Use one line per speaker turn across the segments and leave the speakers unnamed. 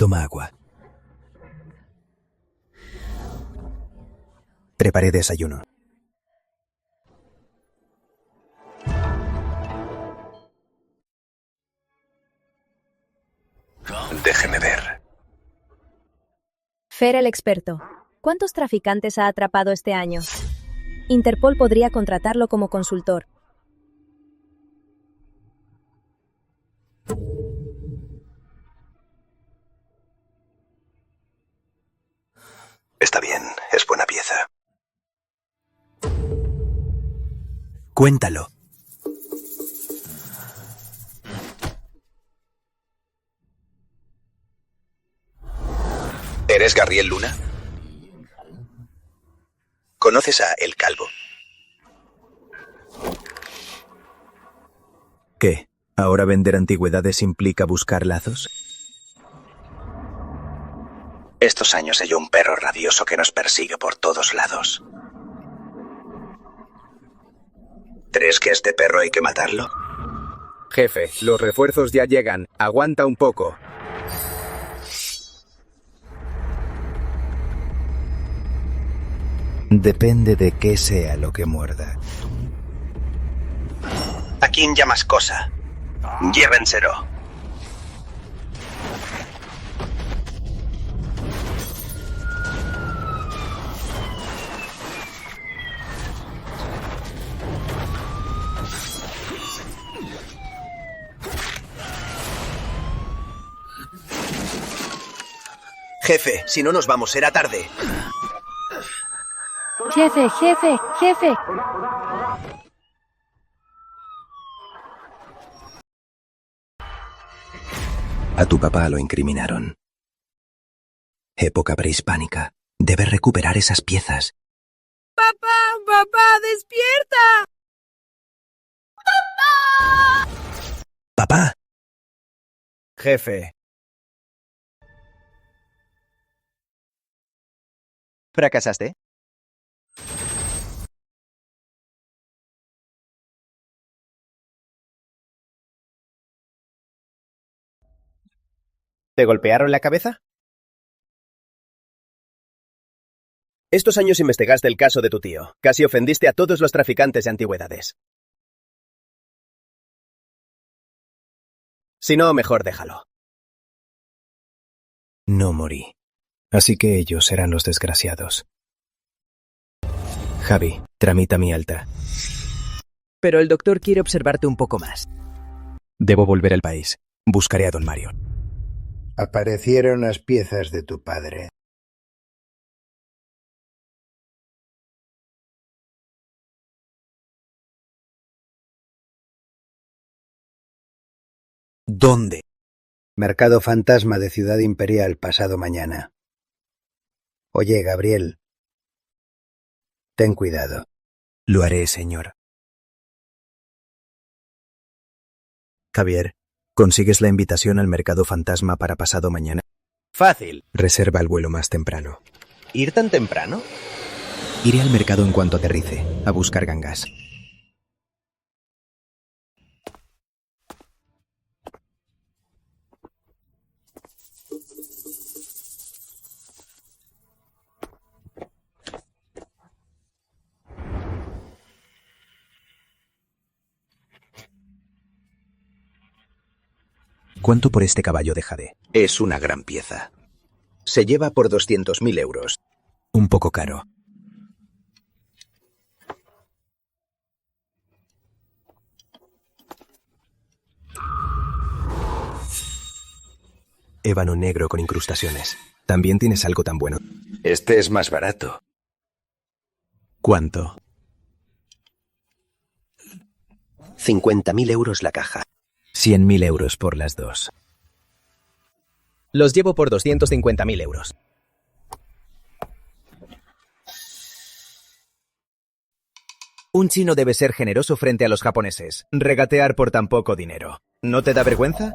Toma agua. Preparé desayuno.
Déjeme ver.
Fer el experto. ¿Cuántos traficantes ha atrapado este año? Interpol podría contratarlo como consultor.
Está bien, es buena pieza.
Cuéntalo.
¿Eres Gabriel Luna? ¿Conoces a El Calvo?
¿Qué? ¿Ahora vender antigüedades implica buscar lazos?
Estos años hay un perro rabioso que nos persigue por todos lados. ¿Crees que a este perro hay que matarlo?
Jefe, los refuerzos ya llegan. Aguanta un poco.
Depende de qué sea lo que muerda.
¿A quién llamas cosa? Llévenselo. Jefe, si no nos vamos, será tarde.
Jefe, jefe, jefe.
A tu papá lo incriminaron. Época prehispánica. Debes recuperar esas piezas.
¡Papá, papá, despierta!
¡Papá!
Jefe.
¿Fracasaste? ¿Te golpearon la cabeza? Estos años investigaste el caso de tu tío. Casi ofendiste a todos los traficantes de antigüedades. Si no, mejor déjalo.
No morí. Así que ellos serán los desgraciados. Javi, tramita mi alta.
Pero el doctor quiere observarte un poco más.
Debo volver al país. Buscaré a don Mario.
Aparecieron las piezas de tu padre.
¿Dónde?
Mercado Fantasma de Ciudad Imperial pasado mañana. Oye, Gabriel. Ten cuidado.
Lo haré, señor. Javier, ¿consigues la invitación al Mercado Fantasma para pasado mañana?
Fácil.
Reserva el vuelo más temprano.
¿Ir tan temprano?
Iré al mercado en cuanto aterrice, a buscar gangas. ¿Cuánto por este caballo de jade?
Es una gran pieza. Se lleva por 200.000 euros.
Un poco caro. Ébano negro con incrustaciones. ¿También tienes algo tan bueno?
Este es más barato.
¿Cuánto?
50.000 euros la caja.
100.000 euros por las dos.
Los llevo por 250.000 euros. Un chino debe ser generoso frente a los japoneses. Regatear por tan poco dinero. ¿No te da vergüenza?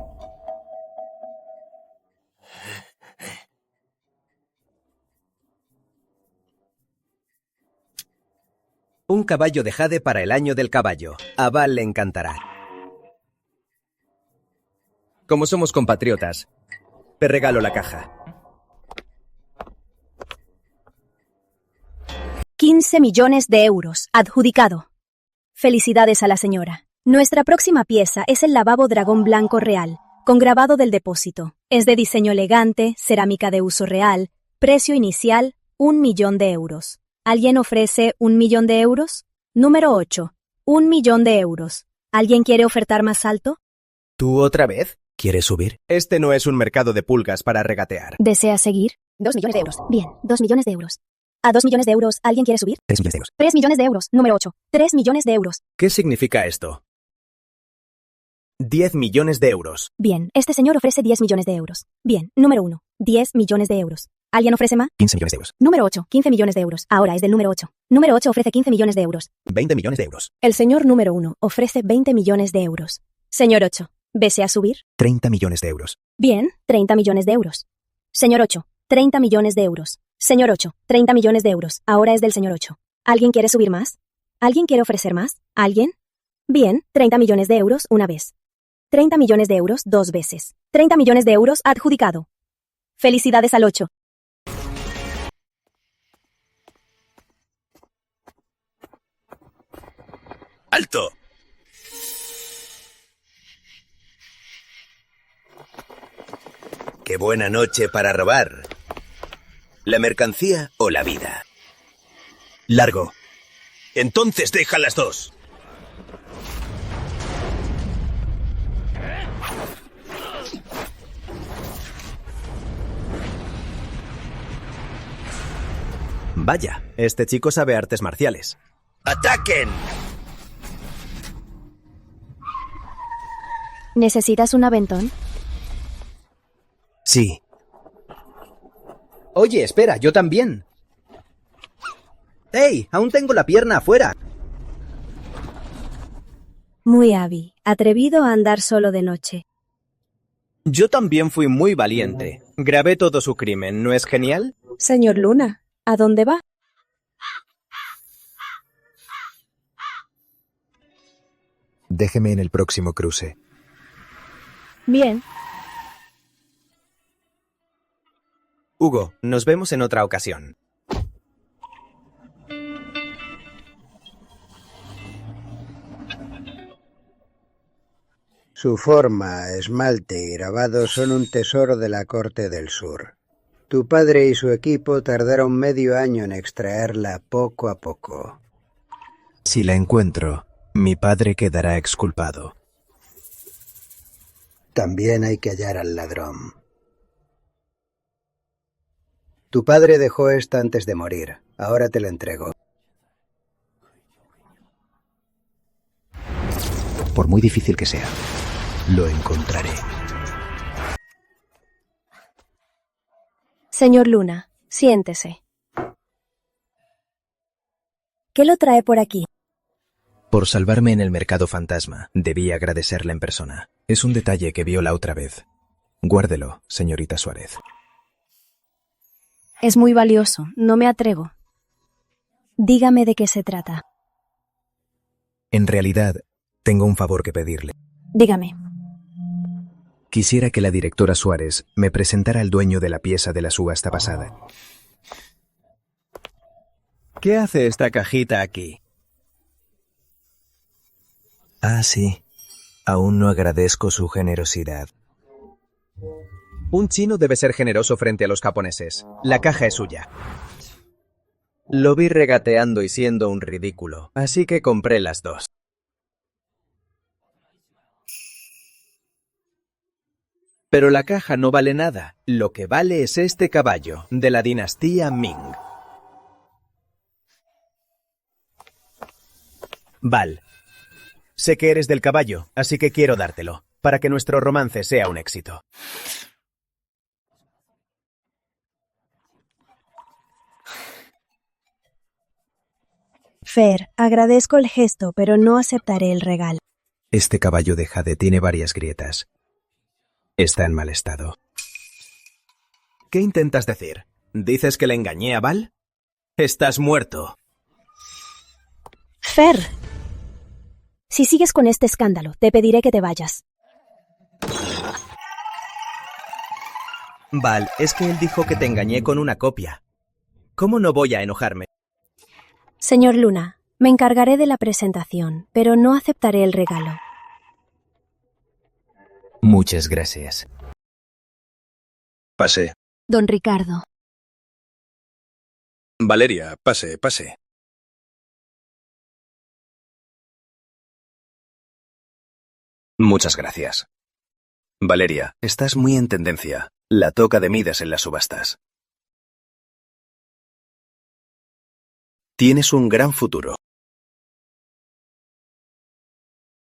Un caballo de jade para el año del caballo. A Val le encantará. Como somos compatriotas, Te regalo la caja.
15 millones de euros. Adjudicado. Felicidades a la señora. Nuestra próxima pieza es el lavabo dragón blanco real, con grabado del depósito. Es de diseño elegante, cerámica de uso real, precio inicial, 1 millón de euros. ¿Alguien ofrece 1 millón de euros? Número 8. 1 millón de euros. ¿Alguien quiere ofertar más alto?
¿Tú otra vez?
¿Quieres subir?
Este no es un mercado de pulgas para regatear.
¿Desea seguir? 2 millones de euros. Bien, 2 millones de euros. ¿A 2 millones de euros alguien quiere subir?
3 millones de euros.
3 millones de euros. Número 8. 3 millones de euros.
¿Qué significa esto? 10 millones de euros.
Bien, este señor ofrece 10 millones de euros. Bien, número 1. 10 millones de euros. ¿Alguien ofrece más?
15 millones de euros.
Número 8. 15 millones de euros. Ahora es del número 8. Número 8 ofrece 15 millones de euros.
20 millones de euros.
El señor número 1 ofrece 20 millones de euros. Señor 8, ¿desea subir?
30 millones de euros.
Bien, 30 millones de euros. Señor 8, 30 millones de euros. Señor 8, 30 millones de euros. Ahora es del señor 8. ¿Alguien quiere subir más? ¿Alguien quiere ofrecer más? ¿Alguien? Bien, 30 millones de euros una vez. 30 millones de euros 2 veces. 30 millones de euros adjudicado. Felicidades al 8.
¡Alto! ¡Qué buena noche para robar! ¿La mercancía o la vida? Largo. Entonces deja las dos.
Vaya, este chico sabe artes marciales.
¡Ataquen!
¿Necesitas un aventón?
Sí.
Oye, espera, yo también. ¡Ey! Aún tengo la pierna afuera.
Muy hábil, atrevido a andar solo de noche.
Yo también fui muy valiente. Grabé todo su crimen, ¿no es genial?
Señor Luna, ¿a dónde va?
Déjeme en el próximo cruce.
Bien.
Hugo, nos vemos en otra ocasión.
Su forma, esmalte y grabado son un tesoro de la corte del sur. Tu padre y su equipo tardaron medio año en extraerla poco a poco.
Si la encuentro, mi padre quedará exculpado.
También hay que hallar al ladrón. Tu padre dejó esta antes de morir. Ahora te la entrego.
Por muy difícil que sea, lo encontraré.
Señor Luna, siéntese. ¿Qué lo trae por aquí?
Por salvarme en el mercado fantasma, debí agradecerle en persona. Es un detalle que vio la otra vez. Guárdelo, señorita Suárez.
Es muy valioso, no me atrevo. Dígame de qué se trata.
En realidad, tengo un favor que pedirle.
Dígame.
Quisiera que la directora Suárez me presentara al dueño de la pieza de la subasta pasada.
¿Qué hace esta cajita aquí?
Ah, sí. Aún no agradezco su generosidad.
Un chino debe ser generoso frente a los japoneses. La caja es suya. Lo vi regateando y siendo un ridículo, así que compré las dos. Pero la caja no vale nada. Lo que vale es este caballo, de la dinastía Ming. Val, sé que eres del caballo, así que quiero dártelo, para que nuestro romance sea un éxito.
Fer, agradezco el gesto, pero no aceptaré el regalo.
Este caballo de jade tiene varias grietas. Está en mal estado.
¿Qué intentas decir? ¿Dices que le engañé a Val? Estás muerto.
Fer, si sigues con este escándalo, te pediré que te vayas.
Val, es que él dijo que te engañé con una copia. ¿Cómo no voy a enojarme?
Señor Luna, me encargaré de la presentación, pero no aceptaré el regalo.
Muchas gracias.
Pase.
Don Ricardo.
Valeria, pase, pase. Muchas gracias. Valeria, estás muy en tendencia. La toca de Midas en las subastas. Tienes un gran futuro.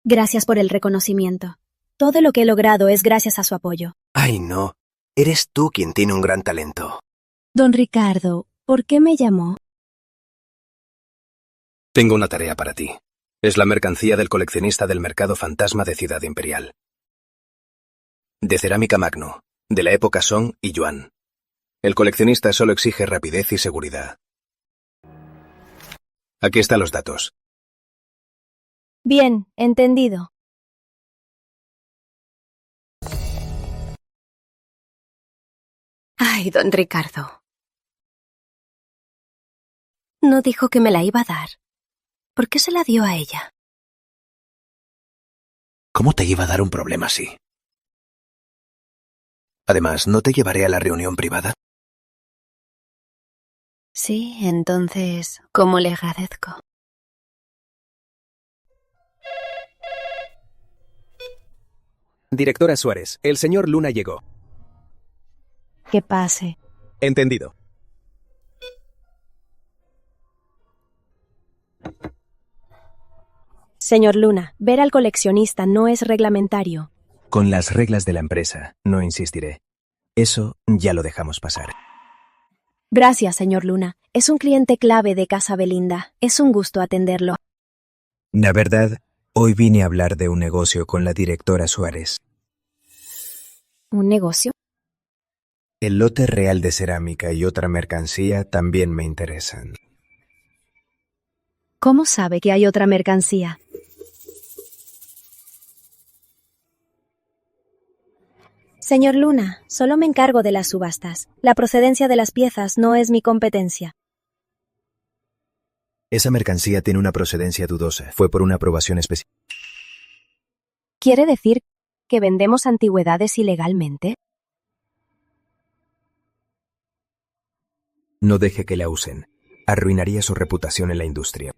Gracias por el reconocimiento. Todo lo que he logrado es gracias a su apoyo.
Ay, no. Eres tú quien tiene un gran talento.
Don Ricardo, ¿por qué me llamó?
Tengo una tarea para ti. Es la mercancía del coleccionista del mercado fantasma de Ciudad Imperial. De cerámica magno, de la época Song y Yuan. El coleccionista solo exige rapidez y seguridad. Aquí están los datos.
Bien, entendido. Ay, don Ricardo. No dijo que me la iba a dar. ¿Por qué se la dio a ella?
¿Cómo te iba a dar un problema así? Además, ¿no te llevaré a la reunión privada?
Sí, entonces, ¿cómo le agradezco?
Directora Suárez, el señor Luna llegó.
Que pase.
Entendido.
Señor Luna, ver al coleccionista no es reglamentario.
Con las reglas de la empresa, no insistiré. Eso ya lo dejamos pasar.
Gracias, señor Luna. Es un cliente clave de Casa Belinda. Es un gusto atenderlo.
La verdad, hoy vine a hablar de un negocio con la directora Suárez.
¿Un negocio?
El lote real de cerámica y otra mercancía también me interesan.
¿Cómo sabe que hay otra mercancía? Señor Luna, solo me encargo de las subastas. La procedencia de las piezas no es mi competencia.
Esa mercancía tiene una procedencia dudosa. Fue por una aprobación especial.
¿Quiere decir que vendemos antigüedades ilegalmente?
No deje que la usen. Arruinaría su reputación en la industria.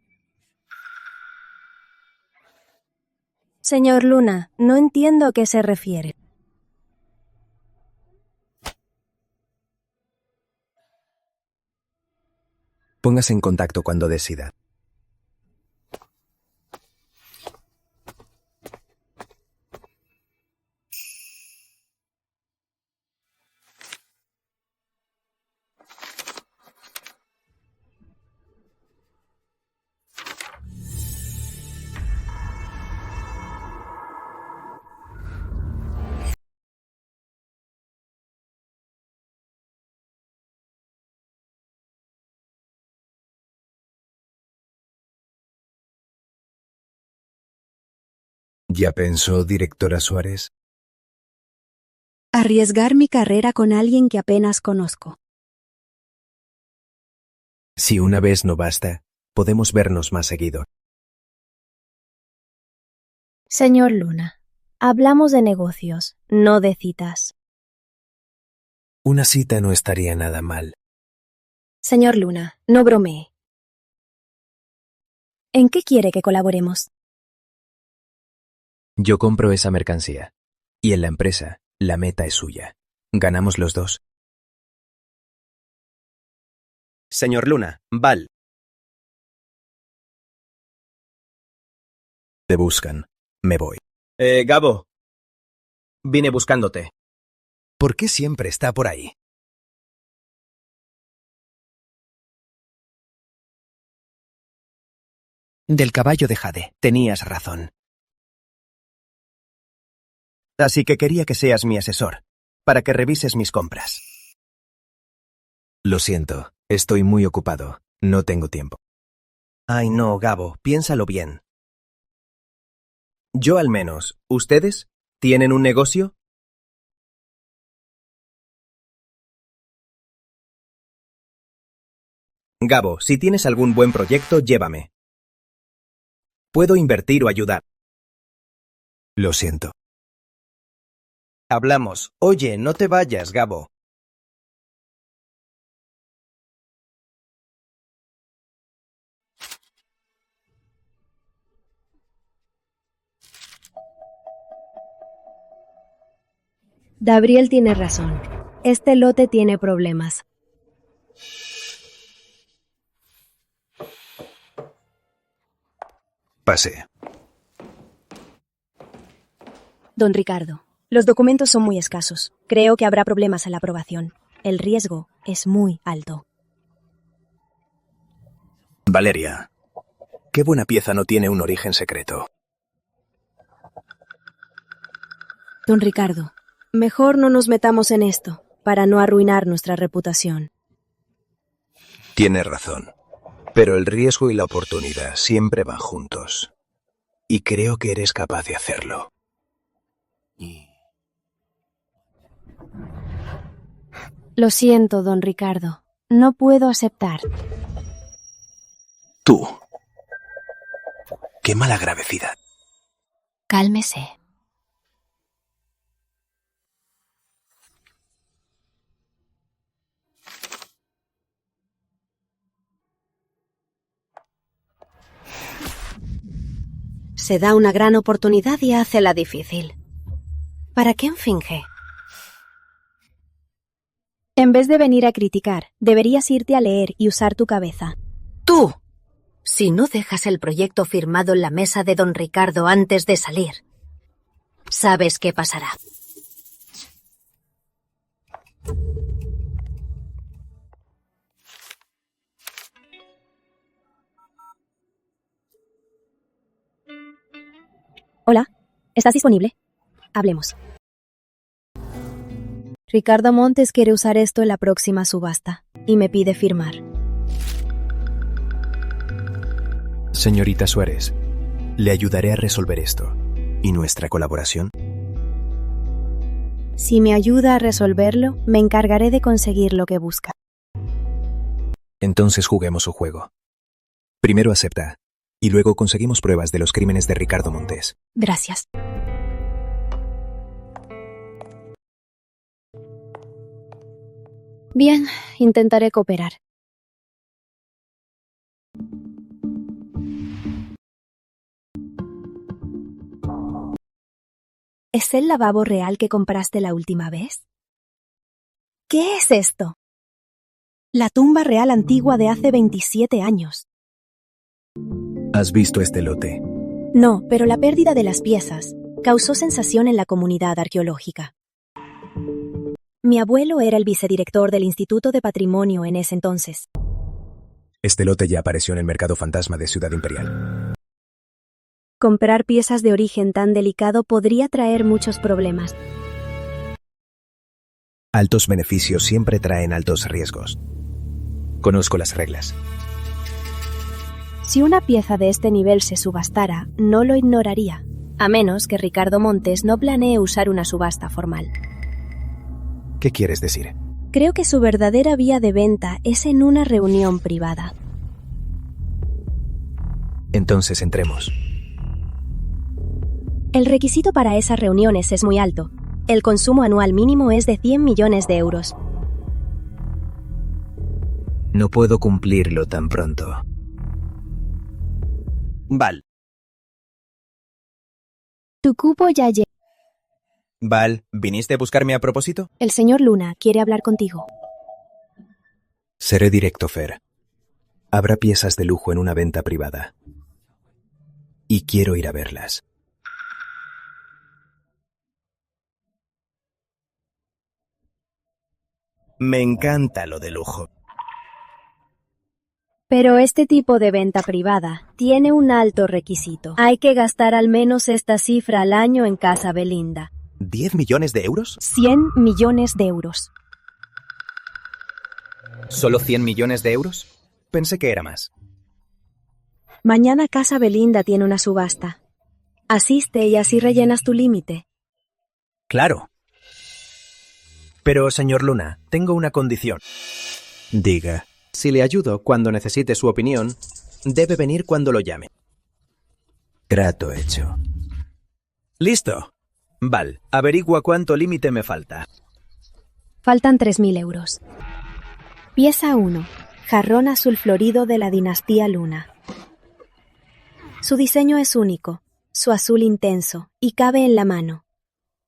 Señor Luna, no entiendo a qué se refiere.
Póngase en contacto cuando decida. ¿Ya pensó, directora Suárez?
Arriesgar mi carrera con alguien que apenas conozco.
Si una vez no basta, podemos vernos más seguido.
Señor Luna, hablamos de negocios, no de citas.
Una cita no estaría nada mal.
Señor Luna, no bromee. ¿En qué quiere que colaboremos?
Yo compro esa mercancía. Y en la empresa, la meta es suya. ¿Ganamos los dos?
Señor Luna, Val.
Te buscan. Me voy.
Gabo. Vine buscándote.
¿Por qué siempre está por ahí?
Del caballo de Jade. Tenías razón. Así que quería que seas mi asesor, para que revises mis compras.
Lo siento, estoy muy ocupado. No tengo tiempo.
Ay, no, Gabo, piénsalo bien. Yo al menos. ¿Ustedes? ¿Tienen un negocio?
Gabo, si tienes algún buen proyecto, llévame. Puedo invertir o ayudar.
Lo siento.
Hablamos. Oye, no te vayas, Gabo.
Gabriel tiene razón. Este lote tiene problemas.
Pase.
Don Ricardo, los documentos son muy escasos. Creo que habrá problemas en la aprobación. El riesgo es muy alto.
Valeria, qué buena pieza no tiene un origen secreto.
Don Ricardo, mejor no nos metamos en esto, para no arruinar nuestra reputación.
Tienes razón. Pero el riesgo y la oportunidad siempre van juntos. Y creo que eres capaz de hacerlo.
Lo siento, don Ricardo. No puedo aceptar.
Tú. Qué malagradecida.
Cálmese. Se da una gran oportunidad y hace la difícil. ¿Para qué finge? En vez de venir a criticar, deberías irte a leer y usar tu cabeza.
¡Tú! Si no dejas el proyecto firmado en la mesa de don Ricardo antes de salir, sabes qué pasará.
Hola, ¿estás disponible? Hablemos. Ricardo Montes quiere usar esto en la próxima subasta y me pide firmar.
Señorita Suárez, le ayudaré a resolver esto. ¿Y nuestra colaboración?
Si me ayuda a resolverlo, me encargaré de conseguir lo que busca.
Entonces juguemos su juego. Primero acepta, y luego conseguimos pruebas de los crímenes de Ricardo Montes.
Gracias. Bien, intentaré cooperar. ¿Es el lavabo real que compraste la última vez? ¿Qué es esto? La tumba real antigua de hace 27 años.
¿Has visto este lote?
No, pero la pérdida de las piezas causó sensación en la comunidad arqueológica. Mi abuelo era el vicedirector del Instituto de Patrimonio en ese entonces.
Este lote ya apareció en el mercado fantasma de Ciudad Imperial.
Comprar piezas de origen tan delicado podría traer muchos problemas.
Altos beneficios siempre traen altos riesgos. Conozco las reglas.
Si una pieza de este nivel se subastara, no lo ignoraría, a menos que Ricardo Montes no planee usar una subasta formal.
¿Qué quieres decir?
Creo que su verdadera vía de venta es en una reunión privada.
Entonces entremos.
El requisito para esas reuniones es muy alto. El consumo anual mínimo es de 100 millones de euros.
No puedo cumplirlo tan pronto.
Val.
Tu cupo ya llegó.
Val, ¿viniste a buscarme a propósito?
El señor Luna quiere hablar contigo.
Seré directo, Fer. Habrá piezas de lujo en una venta privada. Y quiero ir a verlas.
Me encanta lo de lujo.
Pero este tipo de venta privada tiene un alto requisito. Hay que gastar al menos esta cifra al año en Casa Belinda.
¿10 millones de euros?
100 millones de euros.
¿Solo 100 millones de euros? Pensé que era más.
Mañana Casa Belinda tiene una subasta. Asiste y así rellenas tu límite.
Claro. Pero, señor Luna, tengo una condición.
Diga.
Si le ayudo cuando necesite su opinión, debe venir cuando lo llame.
Trato hecho.
Listo. Val, averigua cuánto límite me falta.
Faltan 3.000 euros. Pieza 1. Jarrón azul florido de la dinastía Luna. Su diseño es único, su azul intenso y cabe en la mano.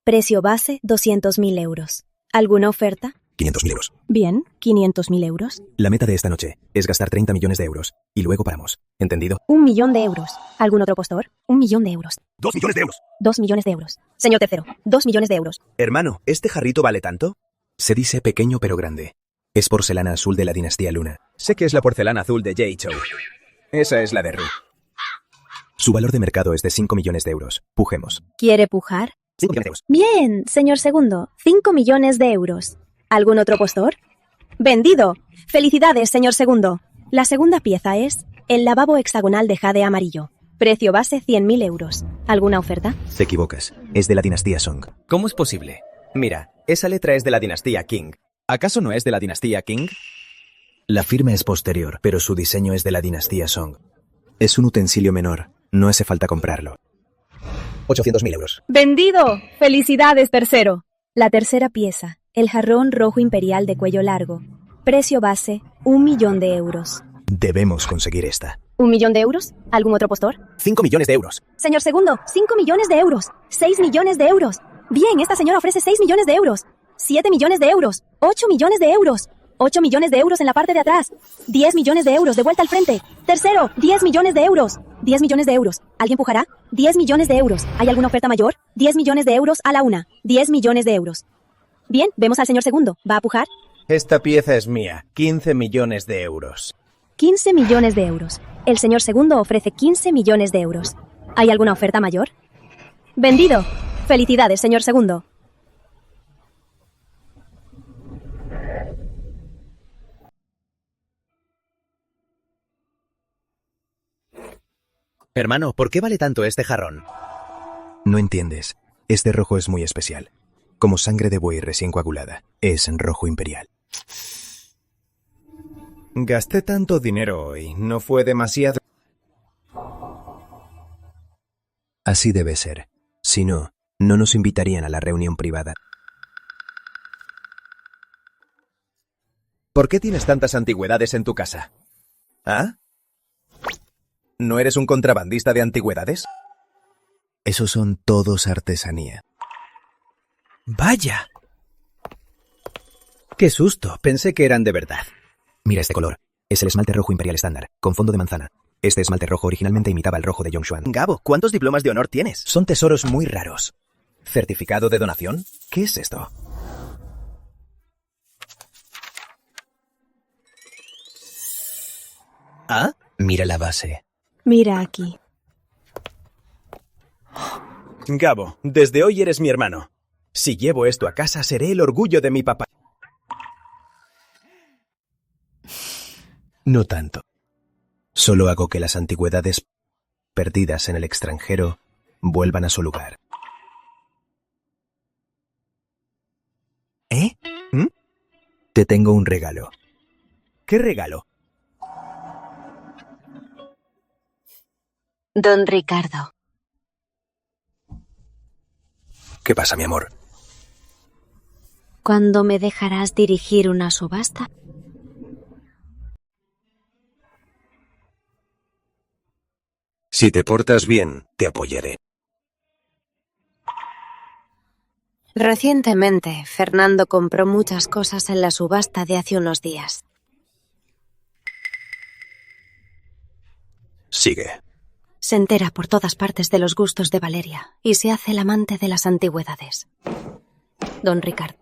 Precio base 200.000 euros. ¿Alguna oferta?
500.000 euros.
Bien, 500.000 euros.
La meta de esta noche es gastar 30 millones de euros y luego paramos. ¿Entendido?
1 millón de euros. ¿Algún otro postor? 1 millón de euros.
2 millones de euros.
2 millones de euros. Señor tercero, 2 millones de euros.
Hermano, ¿este jarrito vale tanto?
Se dice pequeño pero grande. Es porcelana azul de la dinastía Luna.
Sé que es la porcelana azul de J-Chow. Esa es la de Ru.
Su valor de mercado es de 5 millones de euros. Pujemos.
¿Quiere pujar?
5 millones de euros.
Bien, señor segundo, 5 millones de euros. ¿Algún otro postor? ¡Vendido! ¡Felicidades, señor segundo! La segunda pieza es el lavabo hexagonal de jade amarillo. Precio base 100.000 euros. ¿Alguna oferta?
Te equivocas. Es de la dinastía Song.
¿Cómo es posible? Mira, esa letra es de la dinastía Qing. ¿Acaso no es de la dinastía Qing?
La firma es posterior, pero su diseño es de la dinastía Song. Es un utensilio menor. No hace falta comprarlo. 800.000 euros.
¡Vendido! ¡Felicidades, tercero! La tercera pieza, el jarrón rojo imperial de cuello largo. Precio base, 1 millón de euros.
Debemos conseguir esta.
¿1 millón de euros? ¿Algún otro postor?
5 millones de euros.
Señor segundo, 5 millones de euros. 6 millones de euros. Bien, esta señora ofrece 6 millones de euros. 7 millones de euros. 8 millones de euros. 8 millones de euros en la parte de atrás. 10 millones de euros de vuelta al frente. Tercero, 10 millones de euros. 10 millones de euros. ¿Alguien pujará? 10 millones de euros. ¿Hay alguna oferta mayor? 10 millones de euros a la una. 10 millones de euros. Bien, vemos al señor segundo. ¿Va a pujar?
Esta pieza es mía. 15 millones de euros.
15 millones de euros. El señor segundo ofrece 15 millones de euros. ¿Hay alguna oferta mayor? Vendido. Felicidades, señor segundo.
Hermano, ¿por qué vale tanto este jarrón?
No entiendes. Este rojo es muy especial. Como sangre de buey recién coagulada. Es rojo imperial.
Gasté tanto dinero hoy. ¿No fue demasiado?
Así debe ser. Si no, no nos invitarían a la reunión privada.
¿Por qué tienes tantas antigüedades en tu casa? ¿Ah? ¿No eres un contrabandista de antigüedades?
Esos son todos artesanía.
¡Vaya! ¡Qué susto! Pensé que eran de verdad.
Mira este color. Es el esmalte rojo imperial estándar, con fondo de manzana. Este esmalte rojo originalmente imitaba el rojo de Yongshuan.
Gabo, ¿cuántos diplomas de honor tienes? Son tesoros muy raros. ¿Certificado de donación? ¿Qué es esto? ¿Ah?
Mira la base.
Mira aquí.
Gabo, desde hoy eres mi hermano. Si llevo esto a casa, seré el orgullo de mi papá.
No tanto. Solo hago que las antigüedades perdidas en el extranjero vuelvan a su lugar.
¿Eh? ¿Mm?
Te tengo un regalo.
¿Qué regalo?
Don Ricardo.
¿Qué pasa, mi amor?
¿Cuándo me dejarás dirigir una subasta?
Si te portas bien, te apoyaré.
Recientemente, Fernando compró muchas cosas en la subasta de hace unos días.
Sigue.
Se entera por todas partes de los gustos de Valeria y se hace el amante de las antigüedades. Don Ricardo.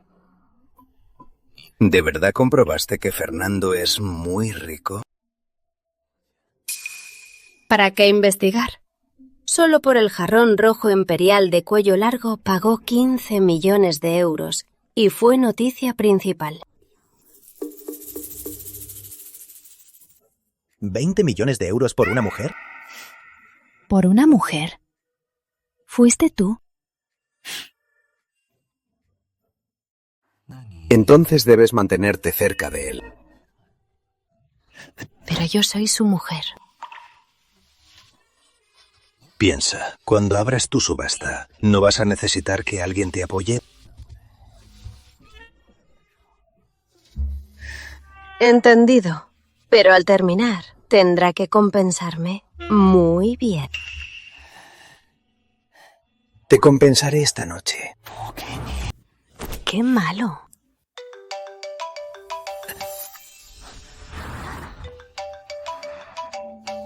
¿De verdad comprobaste que Fernando es muy rico?
¿Para qué investigar? Solo por el jarrón rojo imperial de cuello largo pagó 15 millones de euros y fue noticia principal.
¿20 millones de euros por una mujer?
¿Por una mujer? ¿Fuiste tú?
Entonces debes mantenerte cerca de él.
pero yo soy su mujer.
Piensa, cuando abras tu subasta, ¿no vas a necesitar que alguien te apoye?
Entendido. Pero al terminar, tendrá que compensarme muy bien.
Te compensaré esta noche.
¡Qué malo!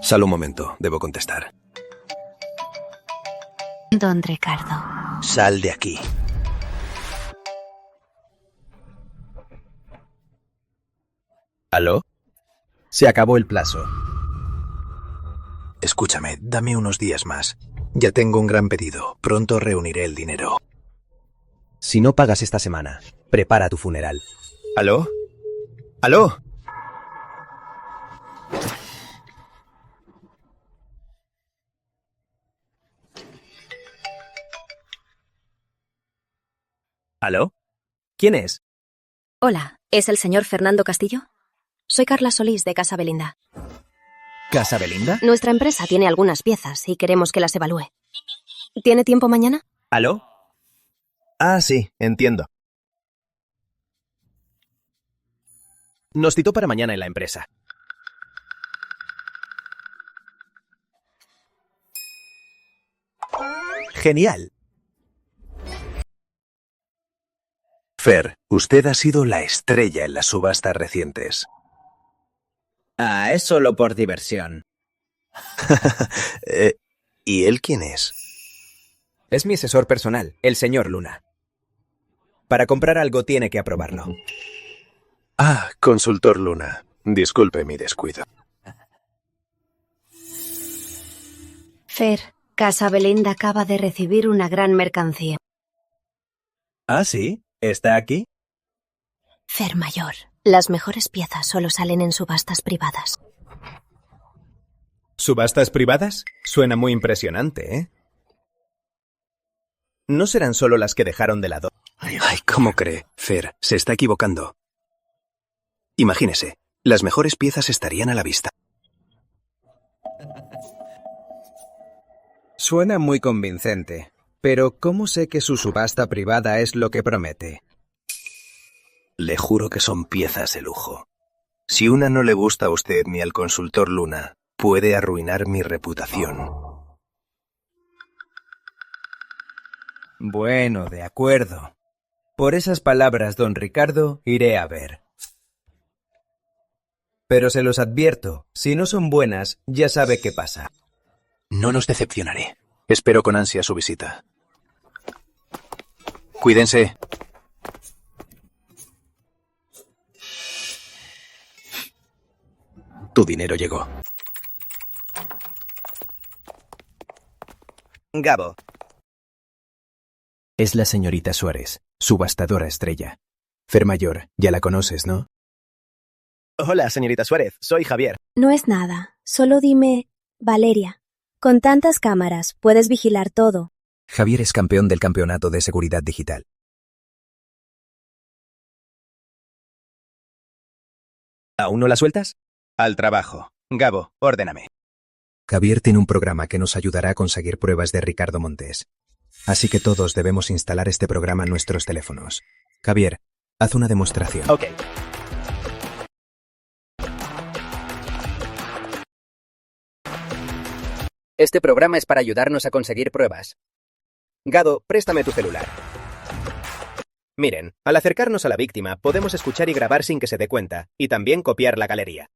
Sal un momento, debo contestar.
Don Ricardo.
Sal de aquí.
¿Aló? Se acabó el plazo.
Escúchame, dame unos días más. Ya tengo un gran pedido. Pronto reuniré el dinero.
Si no pagas esta semana, prepara tu funeral.
¿Aló? ¿Aló?
¿Aló? ¿Quién es?
Hola, ¿es el señor Fernando Castillo? Soy Carla Solís de Casa Belinda.
¿Casa Belinda?
Nuestra empresa tiene algunas piezas y queremos que las evalúe. ¿Tiene tiempo mañana?
¿Aló? Ah, sí, entiendo. Nos citó para mañana en la empresa. Genial.
Fer, usted ha sido la estrella en las subastas recientes.
Ah, es solo por diversión.
¿Y él quién es?
Es mi asesor personal, el señor Luna. Para comprar algo tiene que aprobarlo.
Ah, consultor Luna. Disculpe mi descuido.
Fer, Casa Belinda acaba de recibir una gran mercancía.
Ah, sí. ¿Está aquí?
Fer mayor. Las mejores piezas solo salen en subastas privadas.
¿Subastas privadas? Suena muy impresionante, ¿eh? No serán solo las que dejaron de lado.
Ay, ¿cómo cree? Fer, se está equivocando. Imagínese, las mejores piezas estarían a la vista.
Suena muy convincente, pero ¿cómo sé que su subasta privada es lo que promete?
Le juro que son piezas de lujo. Si una no le gusta a usted ni al consultor Luna, puede arruinar mi reputación.
Bueno, de acuerdo. Por esas palabras, don Ricardo, iré a ver. Pero se los advierto, si no son buenas, ya sabe qué pasa.
No nos decepcionaré. Espero con ansia su visita. Cuídense. Tu dinero llegó.
Gabo.
Es la señorita Suárez, subastadora estrella. Fer mayor, ya la conoces, ¿no?
Hola, señorita Suárez. Soy Javier.
No es nada. Solo dime, Valeria. Con tantas cámaras, puedes vigilar todo.
Javier es campeón del campeonato de seguridad digital.
¿Aún no la sueltas? Al trabajo. Gabo, ordéname.
Javier tiene un programa que nos ayudará a conseguir pruebas de Ricardo Montes. Así que todos debemos instalar este programa en nuestros teléfonos. Javier, haz una demostración.
Ok. Este programa es para ayudarnos a conseguir pruebas. Gado, préstame tu celular. Miren, al acercarnos a la víctima, podemos escuchar y grabar sin que se dé cuenta, y también copiar la galería.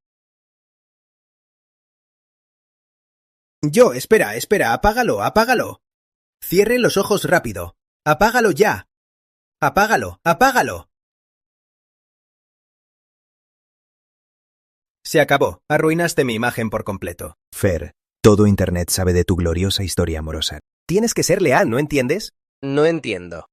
Espera, apágalo. Cierre los ojos rápido. Apágalo ya. Apágalo. Se acabó. Arruinaste mi imagen por completo.
Fer, todo Internet sabe de tu gloriosa historia amorosa.
Tienes que ser leal, ¿no entiendes?
No entiendo.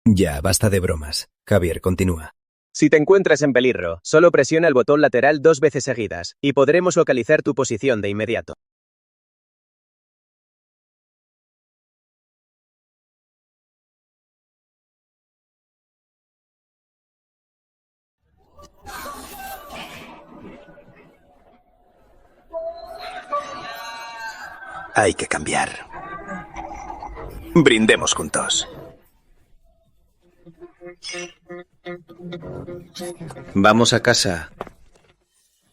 Ya, basta de bromas. Javier, continúa.
Si te encuentras en peligro, solo presiona el botón lateral 2 veces seguidas, y podremos localizar tu posición de inmediato.
Hay que cambiar.
Brindemos juntos.
Vamos a casa.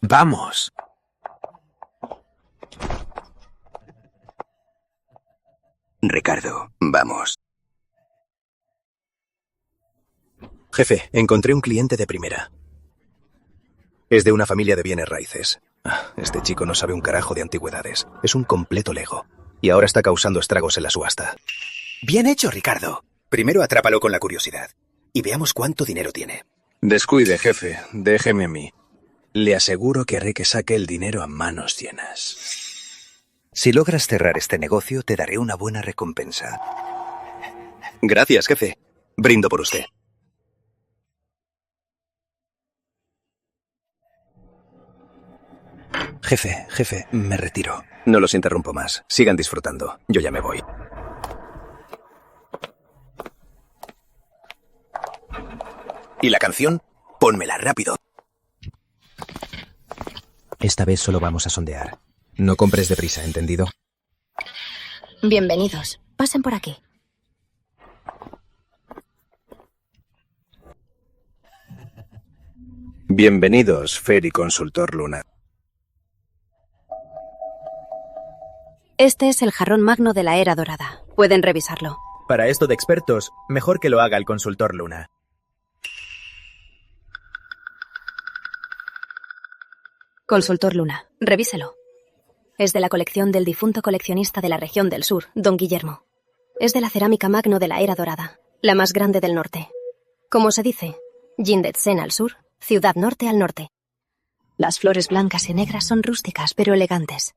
Vamos.
Ricardo, vamos.
Jefe, encontré un cliente de primera. Es de una familia de bienes raíces. Este chico no sabe un carajo de antigüedades. Es un completo lego. Y ahora está causando estragos en la subasta. Bien hecho, Ricardo. Primero atrápalo con la curiosidad. Y veamos cuánto dinero tiene.
Descuide, jefe. Déjeme a mí. Le aseguro que haré que saque el dinero a manos llenas.
Si logras cerrar este negocio, te daré una buena recompensa. Gracias, jefe. Brindo por usted.
Jefe, me retiro.
No los interrumpo más. Sigan disfrutando. Yo ya me voy. ¿Y la canción? Pónmela rápido.
Esta vez solo vamos a sondear. No compres deprisa, ¿entendido?
Bienvenidos. Pasen por aquí.
Bienvenidos, Fer y Consultor Luna.
Este es el jarrón magno de la Era Dorada. Pueden revisarlo.
Para esto de expertos, mejor que lo haga el Consultor Luna.
Consultor Luna, revíselo. Es de la colección del difunto coleccionista de la región del sur, Don Guillermo. Es de la cerámica magno de la Era Dorada, la más grande del norte. Como se dice, Jindetsen al sur, Ciudad Norte al norte. Las flores blancas y negras son rústicas pero elegantes.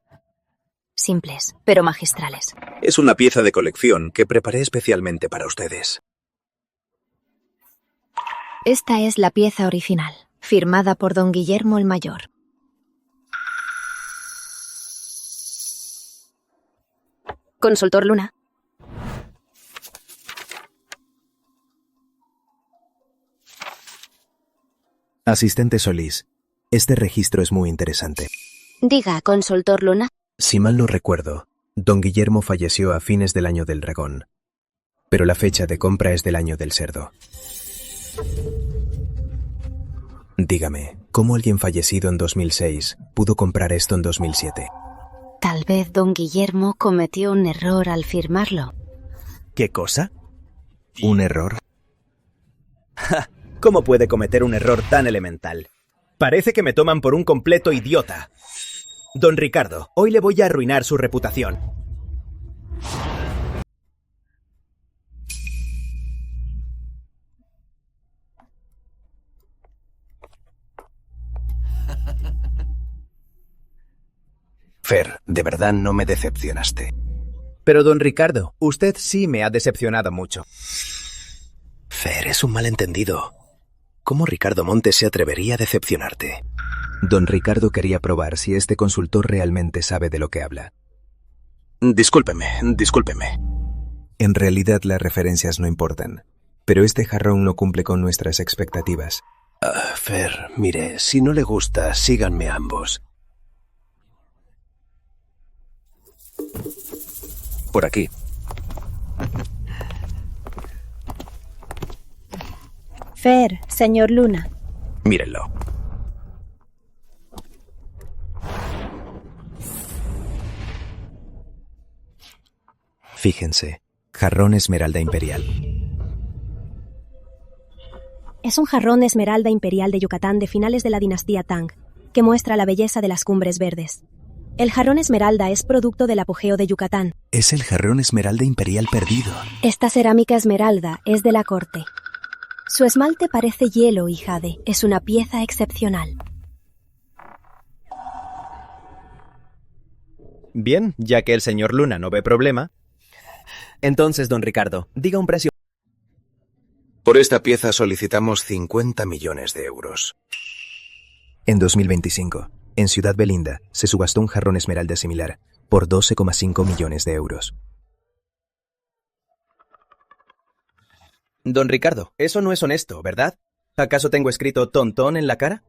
Simples, pero magistrales.
Es una pieza de colección que preparé especialmente para ustedes.
Esta es la pieza original, firmada por Don Guillermo el Mayor. Consultor Luna.
Asistente Solís, este registro es muy interesante.
Diga, Consultor Luna.
Si mal no recuerdo, Don Guillermo falleció a fines del año del dragón, pero la fecha de compra es del año del cerdo. Dígame, ¿cómo alguien fallecido en 2006 pudo comprar esto en 2007?
Tal vez Don Guillermo cometió un error al firmarlo.
¿Qué cosa?
¿Un error?
Ja, ¿cómo puede cometer un error tan elemental? Parece que me toman por un completo idiota. Don Ricardo, hoy le voy a arruinar su reputación.
Fer, de verdad no me decepcionaste.
Pero don Ricardo, usted sí me ha decepcionado mucho.
Fer, es un malentendido. ¿Cómo Ricardo Montes se atrevería a decepcionarte?
Don Ricardo quería probar si este consultor realmente sabe de lo que habla.
Discúlpeme.
En realidad las referencias no importan, pero este jarrón no cumple con nuestras expectativas.
Fer, mire, si no le gusta, síganme ambos.
Por aquí.
Fer, señor Luna.
Mírenlo.
Fíjense, jarrón esmeralda imperial.
Es un jarrón esmeralda imperial de Yucatán de finales de la dinastía Tang, que muestra la belleza de las cumbres verdes. El jarrón esmeralda es producto del apogeo de Yucatán.
Es el jarrón esmeralda imperial perdido.
Esta cerámica esmeralda es de la corte. Su esmalte parece hielo y jade. Es una pieza excepcional.
Bien, ya que el señor Luna no ve problema. Entonces, don Ricardo, diga un precio.
Por esta pieza solicitamos 50 millones de euros.
En 2025, en Ciudad Belinda, se subastó un jarrón esmeralda similar por 12,5 millones de euros.
Don Ricardo, eso no es honesto, ¿verdad? ¿Acaso tengo escrito tontón en la cara?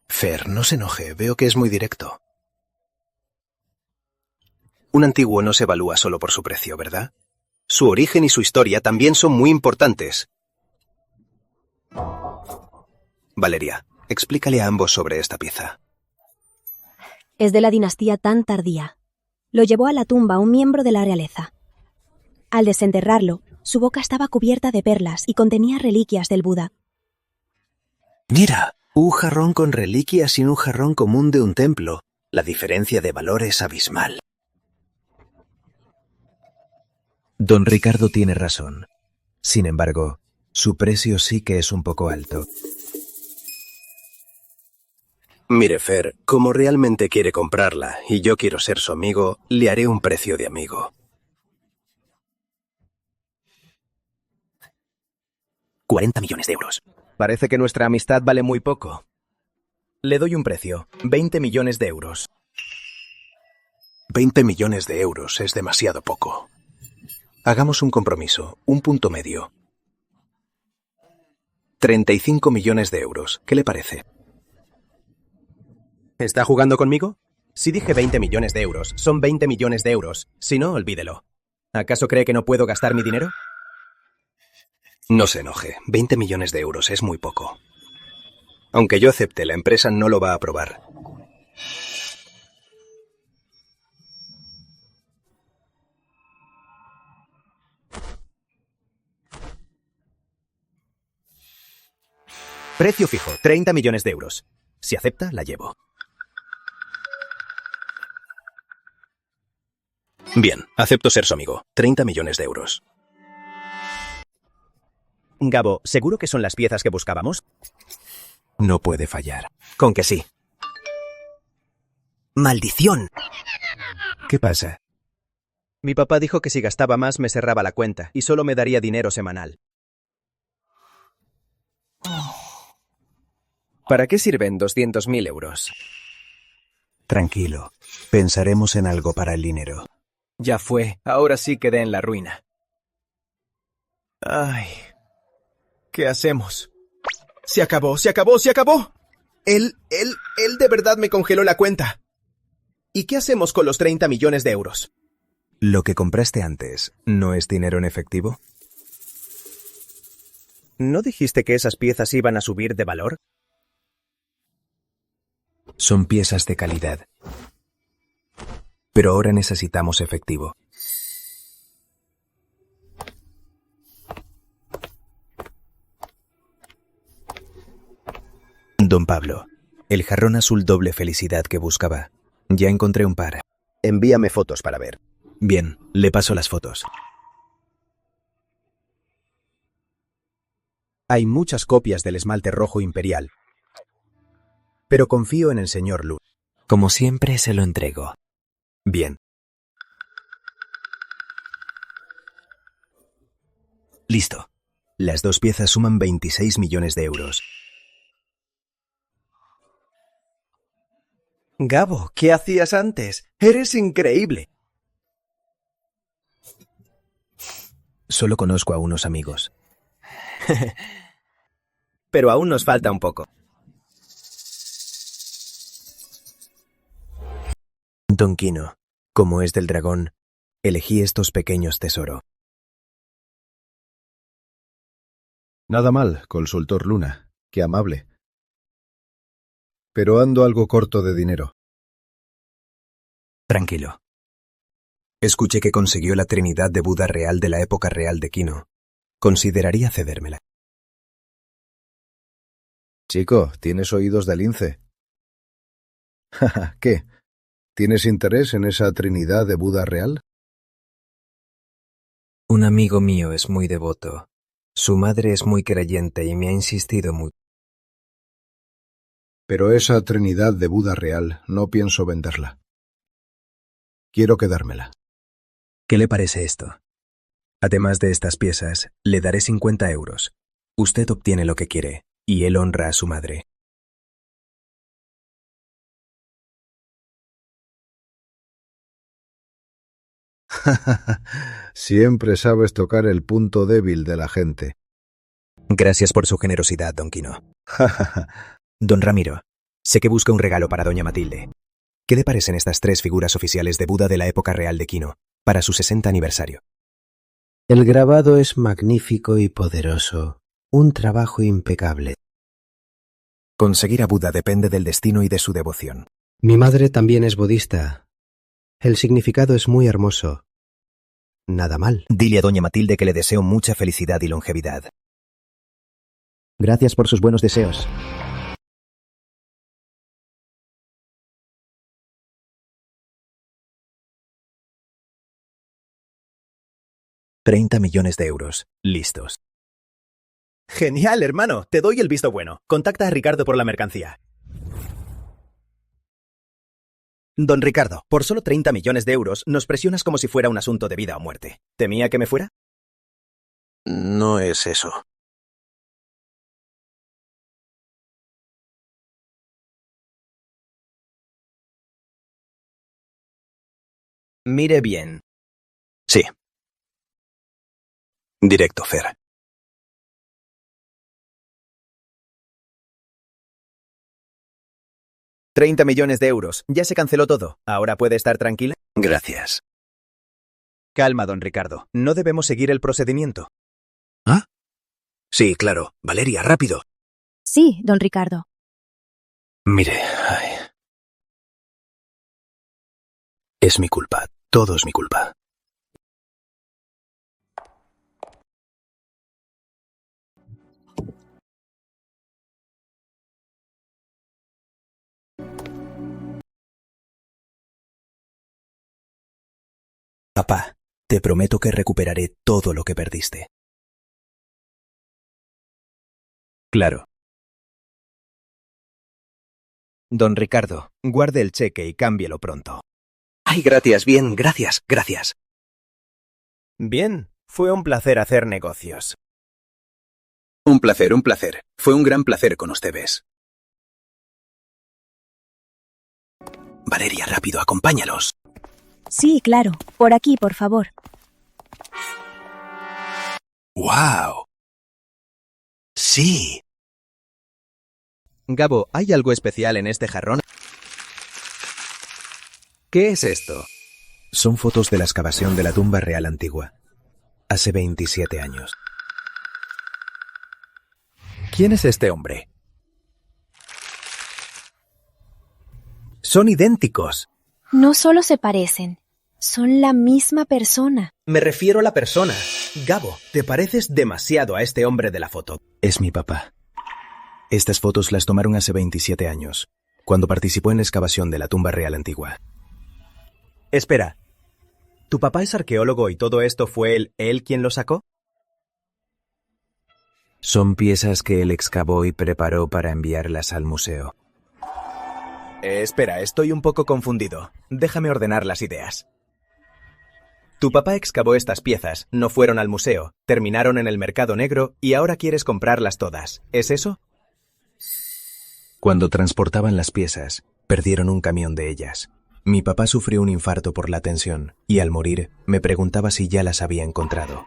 Fer, no se enoje, veo que es muy directo. Un antiguo no se evalúa solo por su precio, ¿verdad? Su origen y su historia también son muy importantes. Valeria, explícale a ambos sobre esta pieza.
Es de la dinastía tan tardía. Lo llevó a la tumba un miembro de la realeza. Al desenterrarlo, su boca estaba cubierta de perlas y contenía reliquias del Buda.
Mira, un jarrón con reliquias y un jarrón común de un templo. La diferencia de valor es abismal.
Don Ricardo tiene razón. Sin embargo, su precio sí que es un poco alto.
Mire, Fer, como realmente quiere comprarla y yo quiero ser su amigo, le haré un precio de amigo.
40 millones de euros. Parece que nuestra amistad vale muy poco. Le doy un precio, 20 millones de euros.
20 millones de euros es demasiado poco. Hagamos un compromiso, un punto medio. 35 millones de euros, ¿qué le parece?
¿Está jugando conmigo? Si dije 20 millones de euros, son 20 millones de euros. Si no, olvídelo. ¿Acaso cree que no puedo gastar mi dinero?
No se enoje, 20 millones de euros es muy poco. Aunque yo acepte, la empresa no lo va a aprobar.
Precio fijo, 30 millones de euros. Si acepta, la llevo.
Bien, acepto ser su amigo. 30 millones de euros.
Gabo, ¿seguro que son las piezas que buscábamos?
No puede fallar.
Con que sí. ¡Maldición!
¿Qué pasa?
Mi papá dijo que si gastaba más me cerraba la cuenta y solo me daría dinero semanal. ¿Para qué sirven 200.000 euros?
Tranquilo. Pensaremos en algo para el dinero.
Ya fue. Ahora sí quedé en la ruina. Ay. ¿Qué hacemos? ¡Se acabó! ¡Se acabó! ¡Se acabó! Él de verdad me congeló la cuenta. ¿Y qué hacemos con los 30 millones de euros?
¿Lo que compraste antes no es dinero en efectivo?
¿No dijiste que esas piezas iban a subir de valor?
Son piezas de calidad. Pero ahora necesitamos efectivo. Don Pablo, el jarrón azul doble felicidad que buscaba. Ya encontré un par.
Envíame fotos para ver.
Bien, le paso las fotos.
Hay muchas copias del esmalte rojo imperial. Pero confío en el señor Lu.
Como siempre, se lo entrego.
Bien.
Listo. Las dos piezas suman 26 millones de euros.
Gabo, ¿qué hacías antes? ¡Eres increíble!
Solo conozco a unos amigos.
Pero aún nos falta un poco.
Don Quino, como es del dragón, elegí estos pequeños tesoros.
Nada mal, consultor Luna. Qué amable. Pero ando algo corto de dinero.
Tranquilo. Escuché que consiguió la Trinidad de Buda real de la época real de Quino. Consideraría cedérmela.
Chico, tienes oídos de lince. ¿Qué? ¿Tienes interés en esa Trinidad de Buda real?
Un amigo mío es muy devoto. Su madre es muy creyente y me ha insistido mucho.
Pero esa Trinidad de Buda real no pienso venderla. Quiero quedármela.
¿Qué le parece esto? Además de estas piezas, le daré 50 euros. Usted obtiene lo que quiere, y él honra a su madre.
Siempre sabes tocar el punto débil de la gente.
Gracias por su generosidad, don Quino. Don Ramiro, sé que busca un regalo para doña Matilde. ¿Qué le parecen estas 3 figuras oficiales de Buda de la época real de Kino para su 60 aniversario?
El grabado es magnífico y poderoso. Un trabajo impecable.
Conseguir a Buda depende del destino y de su devoción.
Mi madre también es budista. El significado es muy hermoso. Nada mal.
Dile a doña Matilde que le deseo mucha felicidad y longevidad.
Gracias por sus buenos deseos.
€30 millones. Listos.
Genial, hermano. Te doy el visto bueno. Contacta a Ricardo por la mercancía. Don Ricardo, por solo 30 millones de euros nos presionas como si fuera un asunto de vida o muerte. ¿Temía que me fuera?
No es eso.
Mire bien.
Sí. Directo, Fer.
$30 millones. Ya se canceló todo. ¿Ahora puede estar tranquila?
Gracias.
Calma, don Ricardo. No debemos seguir el procedimiento.
¿Ah? Sí, claro. Valeria, rápido.
Sí, don Ricardo.
Mire, es mi culpa. Todo es mi culpa.
Papá, te prometo que recuperaré todo lo que perdiste.
Claro. Don Ricardo, guarde el cheque y cámbielo pronto.
Ay, gracias, bien, gracias.
Bien, fue un placer hacer negocios.
Un placer. Fue un gran placer con ustedes. Valeria, rápido, acompáñalos.
Sí, claro. Por aquí, por favor.
¡Wow! Sí.
Gabo, ¿hay algo especial en este jarrón? ¿Qué es esto?
Son fotos de la excavación de la tumba real antigua. Hace 27 años.
¿Quién es este hombre? Son idénticos.
No solo se parecen, son la misma persona.
Me refiero a la persona. Gabo, te pareces demasiado a este hombre de la foto.
Es mi papá. Estas fotos las tomaron hace 27 años, cuando participó en la excavación de la tumba real antigua.
Espera, ¿tu papá es arqueólogo y todo esto fue él quien lo sacó?
Son piezas que él excavó y preparó para enviarlas al museo.
Espera, estoy un poco confundido. Déjame ordenar las ideas. Tu papá excavó estas piezas, no fueron al museo, terminaron en el mercado negro y ahora quieres comprarlas todas. ¿Es eso?
Cuando transportaban las piezas, perdieron un camión de ellas. Mi papá sufrió un infarto por la tensión y al morir me preguntaba si ya las había encontrado.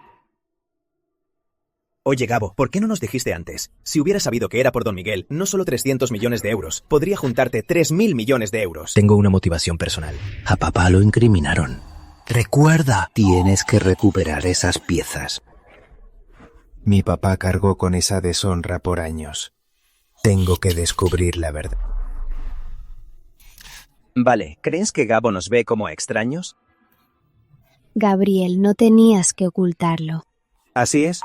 Oye, Gabo, ¿por qué no nos dijiste antes? Si hubiera sabido que era por Don Miguel, no solo 300 millones de euros, podría juntarte 3.000 millones de euros.
Tengo una motivación personal.
A papá lo incriminaron. Recuerda, tienes que recuperar esas piezas.
Mi papá cargó con esa deshonra por años. Tengo que descubrir la verdad.
Vale, ¿crees que Gabo nos ve como extraños?
Gabriel, no tenías que ocultarlo.
¿Así es?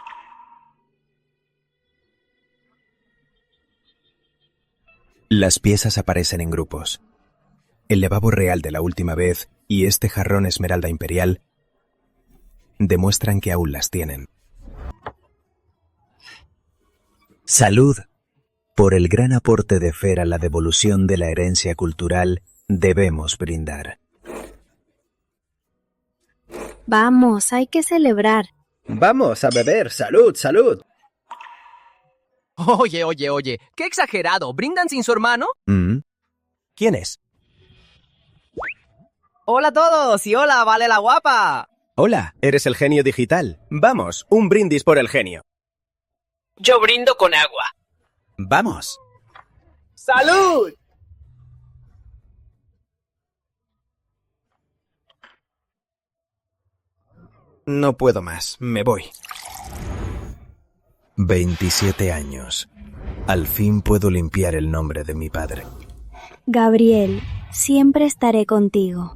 Las piezas aparecen en grupos. El lavabo real de la última vez y este jarrón esmeralda imperial demuestran que aún las tienen. Salud. Por el gran aporte de Fer a la devolución de la herencia cultural, debemos brindar.
Vamos, hay que celebrar.
Vamos a beber. ¡Salud, salud!
Oye, qué exagerado. ¿Brindan sin su hermano?
¿Quién es?
Hola a todos y hola, Vale la guapa.
Hola, eres el genio digital. Vamos, un brindis por el genio.
Yo brindo con agua.
¡Vamos!
¡Salud!
No puedo más. Me voy.
27 años. Al fin puedo limpiar el nombre de mi padre.
Gabriel, siempre estaré contigo.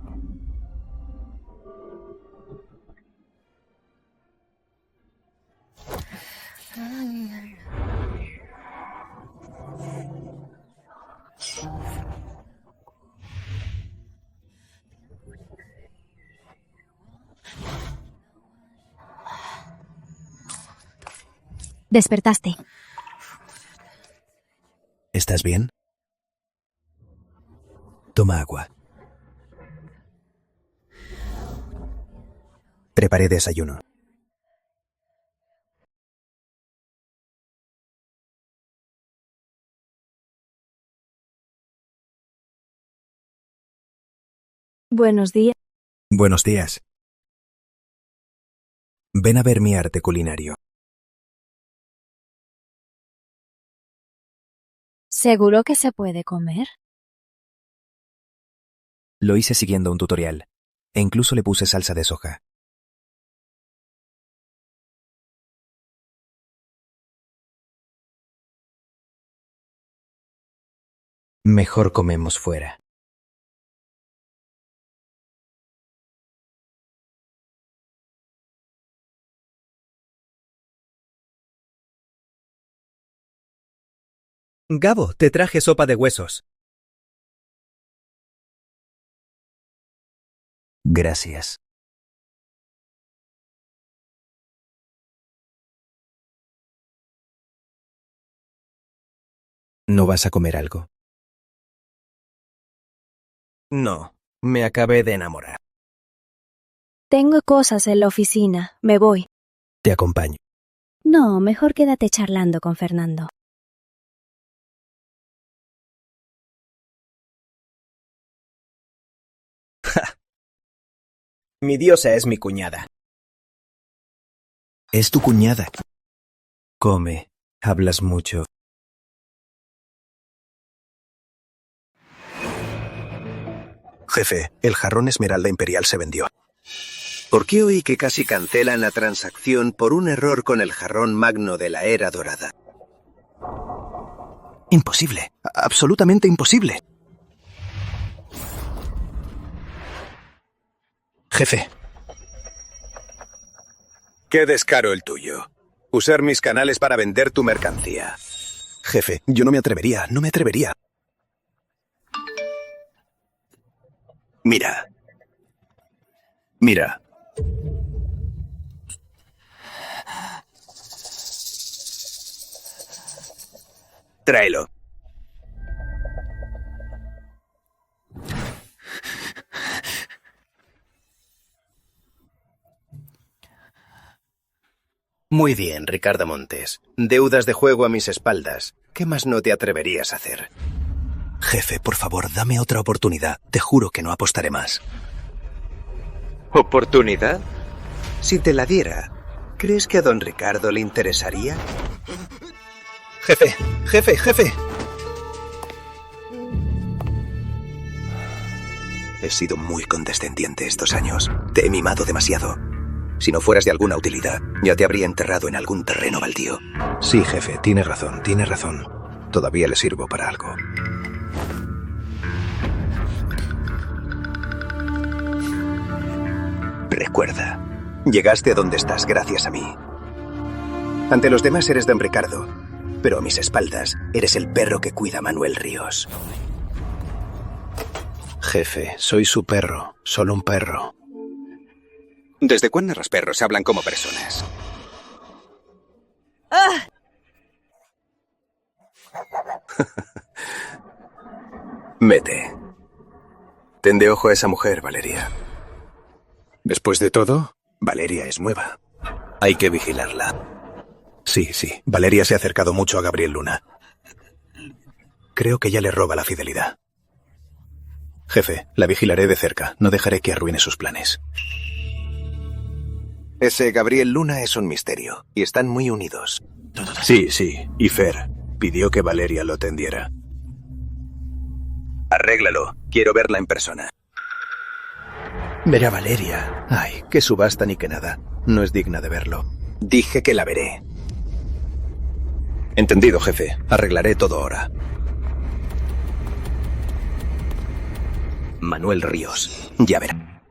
Despertaste.
¿Estás bien? Toma agua. Preparé desayuno.
Buenos días.
Buenos días. Ven a ver mi arte culinario.
¿Seguro que se puede comer?
Lo hice siguiendo un tutorial, e incluso le puse salsa de soja. Mejor comemos fuera.
Gabo, te traje sopa de huesos.
Gracias. ¿No vas a comer algo?
No, me acabé de enamorar.
Tengo cosas en la oficina. Me voy.
Te acompaño.
No, mejor quédate charlando con Fernando.
Mi diosa es mi cuñada.
Es tu cuñada. Come, hablas mucho.
Jefe, el jarrón Esmeralda Imperial se vendió. ¿Por qué oí que casi cancelan la transacción por un error con el jarrón magno de la Era Dorada? Imposible, absolutamente imposible. Jefe. Qué descaro el tuyo. Usar mis canales para vender tu mercancía. Jefe, yo no me atrevería. Mira. Tráelo. Muy bien, Ricardo Montes. Deudas de juego a mis espaldas. ¿Qué más no te atreverías a hacer? Jefe, por favor, dame otra oportunidad. Te juro que no apostaré más. ¿Oportunidad? Si te la diera, ¿crees que a don Ricardo le interesaría? Jefe. He sido muy condescendiente estos años. Te he mimado demasiado. Si no fueras de alguna utilidad, ya te habría enterrado en algún terreno baldío. Sí, jefe, tiene razón. Todavía le sirvo para algo. Recuerda, llegaste a donde estás gracias a mí. Ante los demás eres don Ricardo, pero a mis espaldas eres el perro que cuida a Manuel Ríos. Jefe, soy su perro, solo un perro. ¿Desde cuándo los perros hablan como personas?
¡Ah!
Vete. Ten de ojo a esa mujer, Valeria. Después de todo, Valeria es nueva. Hay que vigilarla. Sí, Valeria se ha acercado mucho a Gabriel Luna. Creo que ya le roba la fidelidad. Jefe, la vigilaré de cerca. No dejaré que arruine sus planes. Ese Gabriel Luna es un misterio, y están muy unidos. Sí, y Fer pidió que Valeria lo tendiera. Arréglalo. Quiero verla en persona.
Ver a Valeria. Ay, qué subasta ni que nada. No es digna de verlo.
Dije que la veré.
Entendido, jefe. Arreglaré todo ahora.
Manuel Ríos. Ya verá.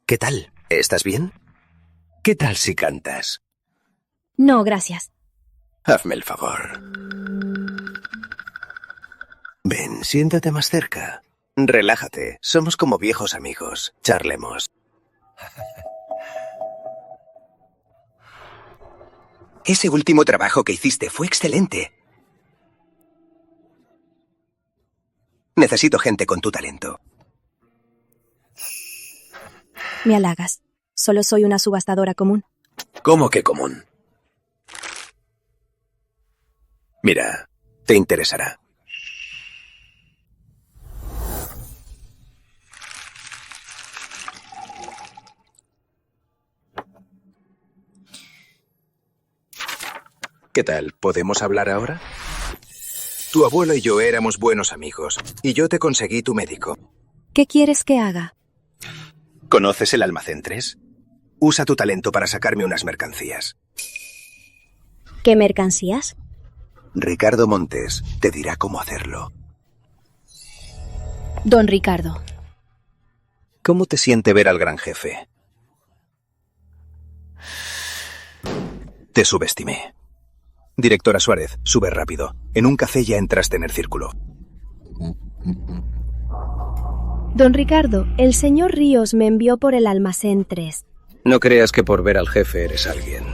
¿Qué tal? ¿Estás bien? ¿Qué tal si cantas?
No, gracias.
Hazme el favor. Ven, siéntate más cerca. Relájate. Somos como viejos amigos. Charlemos. Ese último trabajo que hiciste fue excelente. Necesito gente con tu talento.
Me halagas. Solo soy una subastadora común.
¿Cómo que común? Mira, te interesará. ¿Qué tal? ¿Podemos hablar ahora? Tu abuelo y yo éramos buenos amigos, y yo te conseguí tu médico.
¿Qué quieres que haga?
¿Conoces el almacén 3? Usa tu talento para sacarme unas mercancías.
¿Qué mercancías?
Ricardo Montes te dirá cómo hacerlo.
Don Ricardo.
¿Cómo te siente ver al gran jefe? Te subestimé. Directora Suárez, sube rápido. En un café ya entraste en el círculo.
Don Ricardo, el señor Ríos me envió por el almacén 3.
No creas que por ver al jefe eres alguien.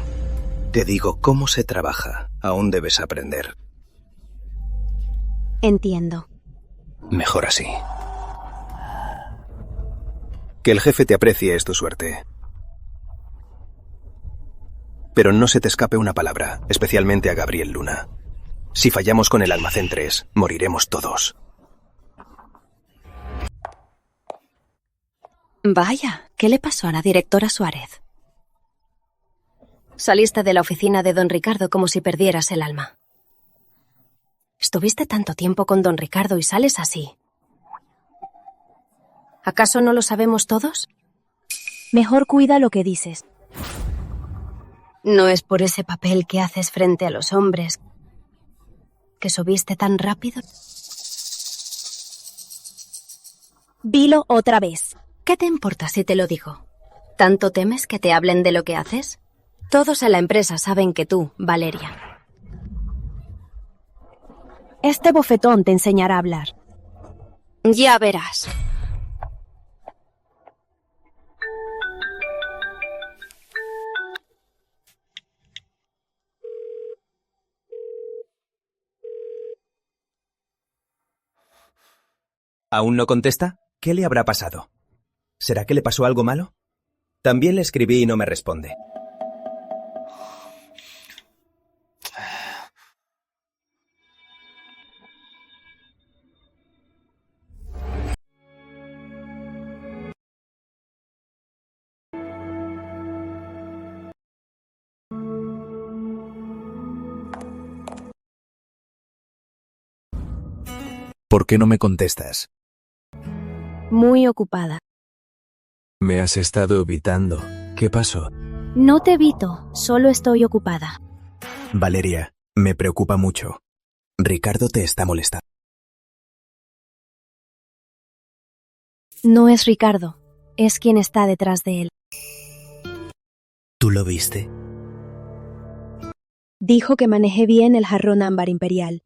Te digo cómo se trabaja. Aún debes aprender.
Entiendo.
Mejor así. Que el jefe te aprecie es tu suerte. Pero no se te escape una palabra, especialmente a Gabriel Luna. Si fallamos con el almacén 3, moriremos todos.
Vaya, ¿qué le pasó a la directora Suárez? Saliste de la oficina de don Ricardo como si perdieras el alma. Estuviste tanto tiempo con don Ricardo y sales así. ¿Acaso no lo sabemos todos?
Mejor cuida lo que dices.
¿No es por ese papel que haces frente a los hombres que subiste tan rápido?
Dilo otra vez.
¿Qué te importa si te lo digo? ¿Tanto temes que te hablen de lo que haces? Todos en la empresa saben que tú, Valeria.
Este bofetón te enseñará a hablar.
Ya verás.
¿Aún no contesta? ¿Qué le habrá pasado? ¿Será que le pasó algo malo? También le escribí y no me responde.
¿Por qué no me contestas?
Muy ocupada.
Me has estado evitando. ¿Qué pasó?
No te evito, solo estoy ocupada.
Valeria, me preocupa mucho. Ricardo te está molestando.
No es Ricardo, es quien está detrás de él.
¿Tú lo viste?
Dijo que manejé bien el jarrón ámbar imperial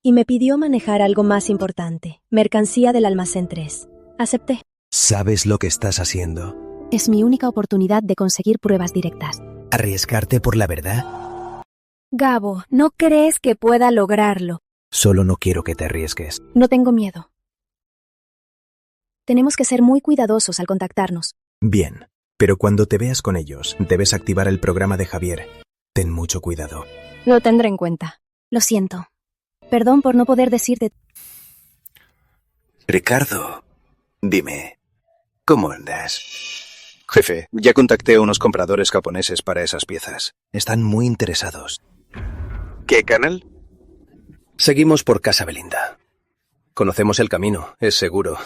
y me pidió manejar algo más importante, mercancía del almacén 3. Acepté.
¿Sabes lo que estás haciendo?
Es mi única oportunidad de conseguir pruebas directas.
¿Arriesgarte por la verdad?
Gabo, ¿no crees que pueda lograrlo?
Solo no quiero que te arriesgues.
No tengo miedo. Tenemos que ser muy cuidadosos al contactarnos.
Bien, pero cuando te veas con ellos, debes activar el programa de Javier. Ten mucho cuidado.
Lo tendré en cuenta. Lo siento. Perdón por no poder decirte.
Ricardo, dime, ¿cómo andas? Jefe, ya contacté a unos compradores japoneses para esas piezas. Están muy interesados. ¿Qué canal? Seguimos por Casa Belinda. Conocemos el camino, es seguro.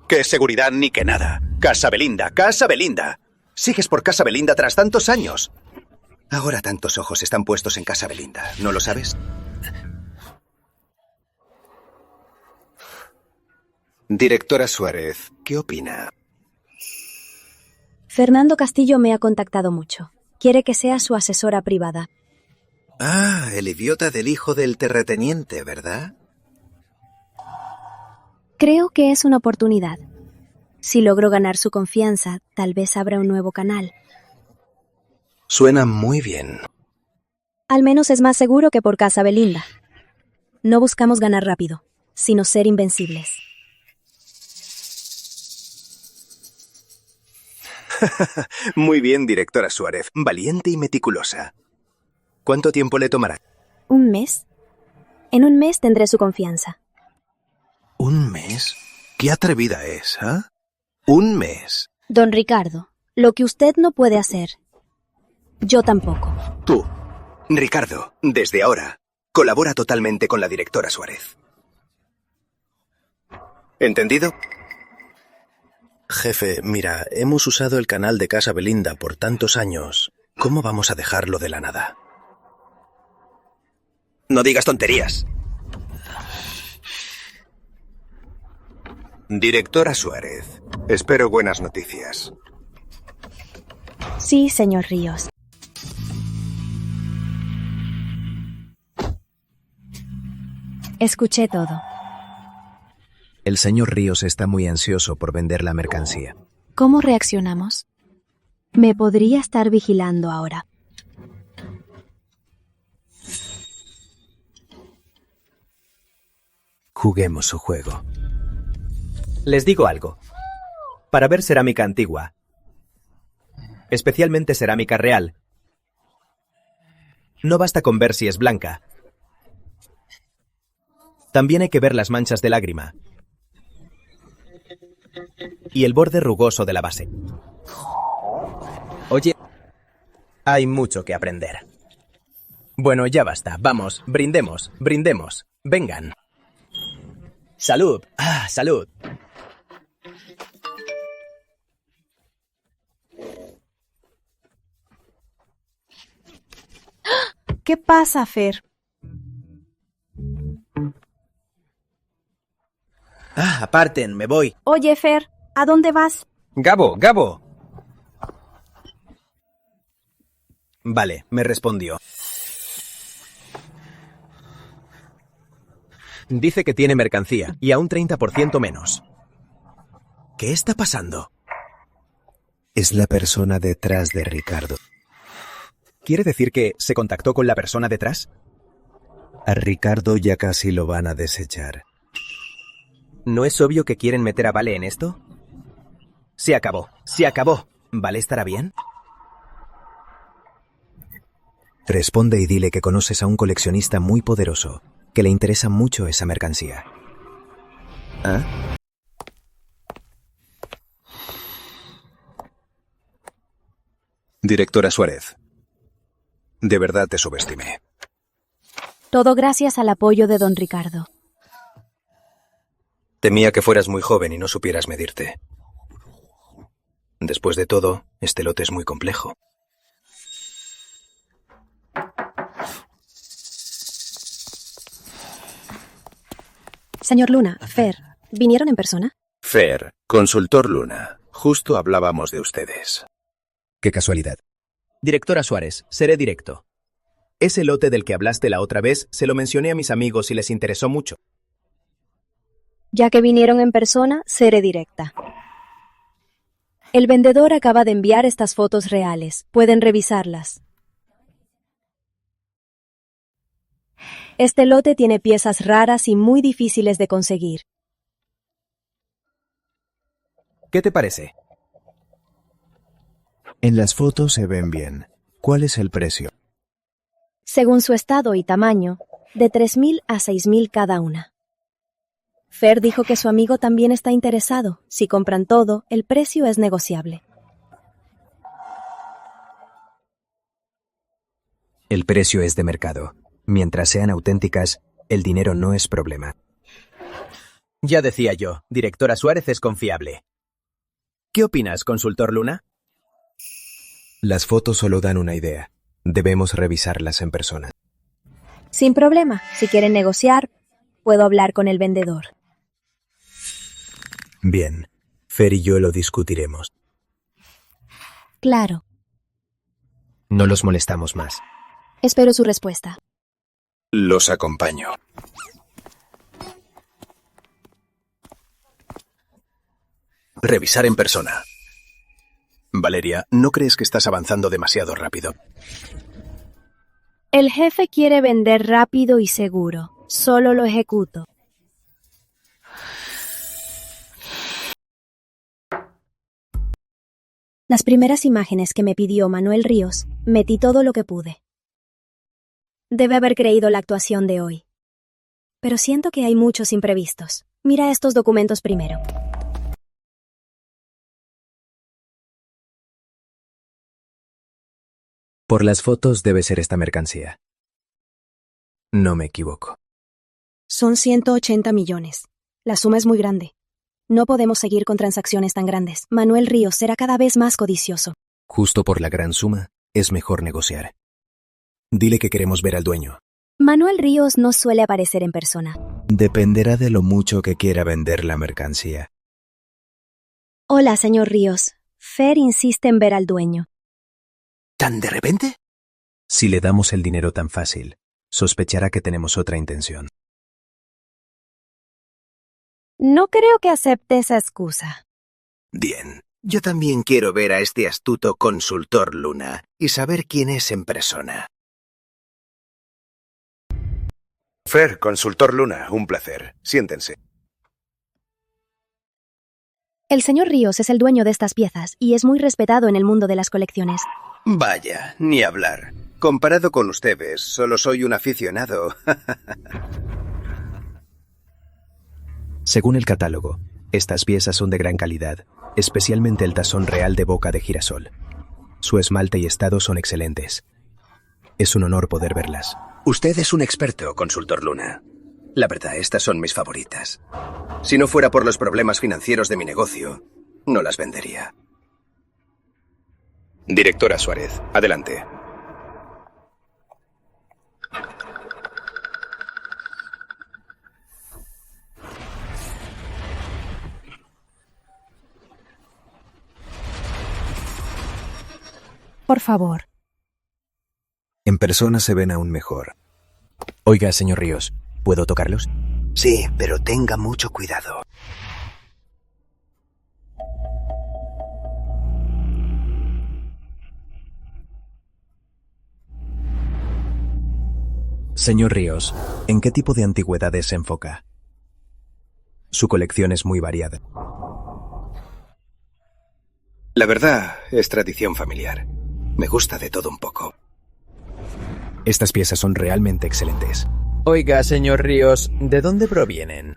¡Qué seguridad ni que nada! ¡Casa Belinda! ¡Casa Belinda! Sigues por Casa Belinda tras tantos años. Ahora tantos ojos están puestos en Casa Belinda, ¿no lo sabes?
Directora Suárez, ¿qué opina?
Fernando Castillo me ha contactado mucho. Quiere que sea su asesora privada.
Ah, el idiota del hijo del terrateniente, ¿verdad?
Creo que es una oportunidad. Si logro ganar su confianza, tal vez abra un nuevo canal.
Suena muy bien.
Al menos es más seguro que por Casa Belinda. No buscamos ganar rápido, sino ser invencibles.
Muy bien, directora Suárez. Valiente y meticulosa. ¿Cuánto tiempo le tomará?
¿Un mes? En un mes tendré su confianza.
¿Un mes? ¡Qué atrevida es, ¿ah? ¡Un mes!
Don Ricardo, lo que usted no puede hacer, yo tampoco.
Tú, Ricardo, desde ahora, colabora totalmente con la directora Suárez. ¿Entendido? Jefe, mira, hemos usado el canal de Casa Belinda por tantos años. ¿Cómo vamos a dejarlo de la nada? No digas tonterías. Directora Suárez, espero buenas noticias.
Sí, señor Ríos. Escuché todo.
El señor Ríos está muy ansioso por vender la mercancía.
¿Cómo reaccionamos?
Me podría estar vigilando ahora.
Juguemos su juego.
Les digo algo. Para ver cerámica antigua, especialmente cerámica real, no basta con ver si es blanca. También hay que ver las manchas de lágrima y el borde rugoso de la base.
Oye, hay mucho que aprender. Bueno, ya basta. Vamos, brindemos, brindemos. Vengan. ¡Salud! ¡Ah, salud!
¿Qué pasa, Fer?
Ah, aparten, me voy.
Oye, Fer, ¿a dónde vas?
Gabo, Gabo. Vale, me respondió. Dice que tiene mercancía y a un 30% menos. ¿Qué está pasando?
Es la persona detrás de Ricardo.
¿Quiere decir que se contactó con la persona detrás?
A Ricardo ya casi lo van a desechar.
¿No es obvio que quieren meter a Vale en esto? Se acabó, se acabó. ¿Vale estará bien?
Responde y dile que conoces a un coleccionista muy poderoso, que le interesa mucho esa mercancía.
¿Ah?
Directora Suárez, de verdad te subestimé.
Todo gracias al apoyo de don Ricardo.
Temía que fueras muy joven y no supieras medirte. Después de todo, este lote es muy complejo.
Señor Luna, Fer, ¿vinieron en persona?
Fer, consultor Luna, justo hablábamos de ustedes.
Qué casualidad.
Directora Suárez, seré directo. Ese lote del que hablaste la otra vez se lo mencioné a mis amigos y les interesó mucho.
Ya que vinieron en persona, seré directa. El vendedor acaba de enviar estas fotos reales. Pueden revisarlas. Este lote tiene piezas raras y muy difíciles de conseguir.
¿Qué te parece?
En las fotos se ven bien. ¿Cuál es el precio?
Según su estado y tamaño, de 3.000 a 6.000 cada una. Fer dijo que su amigo también está interesado. Si compran todo, el precio es negociable.
El precio es de mercado. Mientras sean auténticas, el dinero no es problema.
Ya decía yo, directora Suárez es confiable. ¿Qué opinas, consultor Luna?
Las fotos solo dan una idea. Debemos revisarlas en persona.
Sin problema. Si quieren negociar, puedo hablar con el vendedor.
Bien. Fer y yo lo discutiremos.
Claro.
No los molestamos más.
Espero su respuesta.
Los acompaño. Revisar en persona. Valeria, ¿no crees que estás avanzando demasiado rápido?
El jefe quiere vender rápido y seguro. Solo lo ejecuto. Las primeras imágenes que me pidió Manuel Ríos, metí todo lo que pude. Debe haber creído la actuación de hoy. Pero siento que hay muchos imprevistos. Mira estos documentos primero.
Por las fotos debe ser esta mercancía. No me equivoco.
Son 180 millones. La suma es muy grande. No podemos seguir con transacciones tan grandes. Manuel Ríos será cada vez más codicioso.
Justo por la gran suma, es mejor negociar. Dile que queremos ver al dueño.
Manuel Ríos no suele aparecer en persona.
Dependerá de lo mucho que quiera vender la mercancía.
Hola, señor Ríos. Fer insiste en ver al dueño.
¿Tan de repente?
Si le damos el dinero tan fácil, sospechará que tenemos otra intención.
No creo que acepte esa excusa.
Bien. Yo también quiero ver a este astuto consultor Luna y saber quién es en persona.
Fer, consultor Luna, un placer. Siéntense.
El señor Ríos es el dueño de estas piezas y es muy respetado en el mundo de las colecciones.
Vaya, ni hablar. Comparado con ustedes, solo soy un aficionado.
Según el catálogo, estas piezas son de gran calidad, especialmente el tazón real de boca de girasol. Su esmalte y estado son excelentes. Es un honor poder verlas.
Usted es un experto, consultor Luna. La verdad, estas son mis favoritas. Si no fuera por los problemas financieros de mi negocio, no las vendería.
Directora Suárez, adelante.
Por favor.
En persona se ven aún mejor. Oiga, señor Ríos, ¿puedo tocarlos?
Sí, pero tenga mucho cuidado.
Señor Ríos, ¿en qué tipo de antigüedades se enfoca? Su colección es muy variada.
La verdad, es tradición familiar. Me gusta de todo un poco.
Estas piezas son realmente excelentes.
Oiga, señor Ríos, ¿de dónde provienen?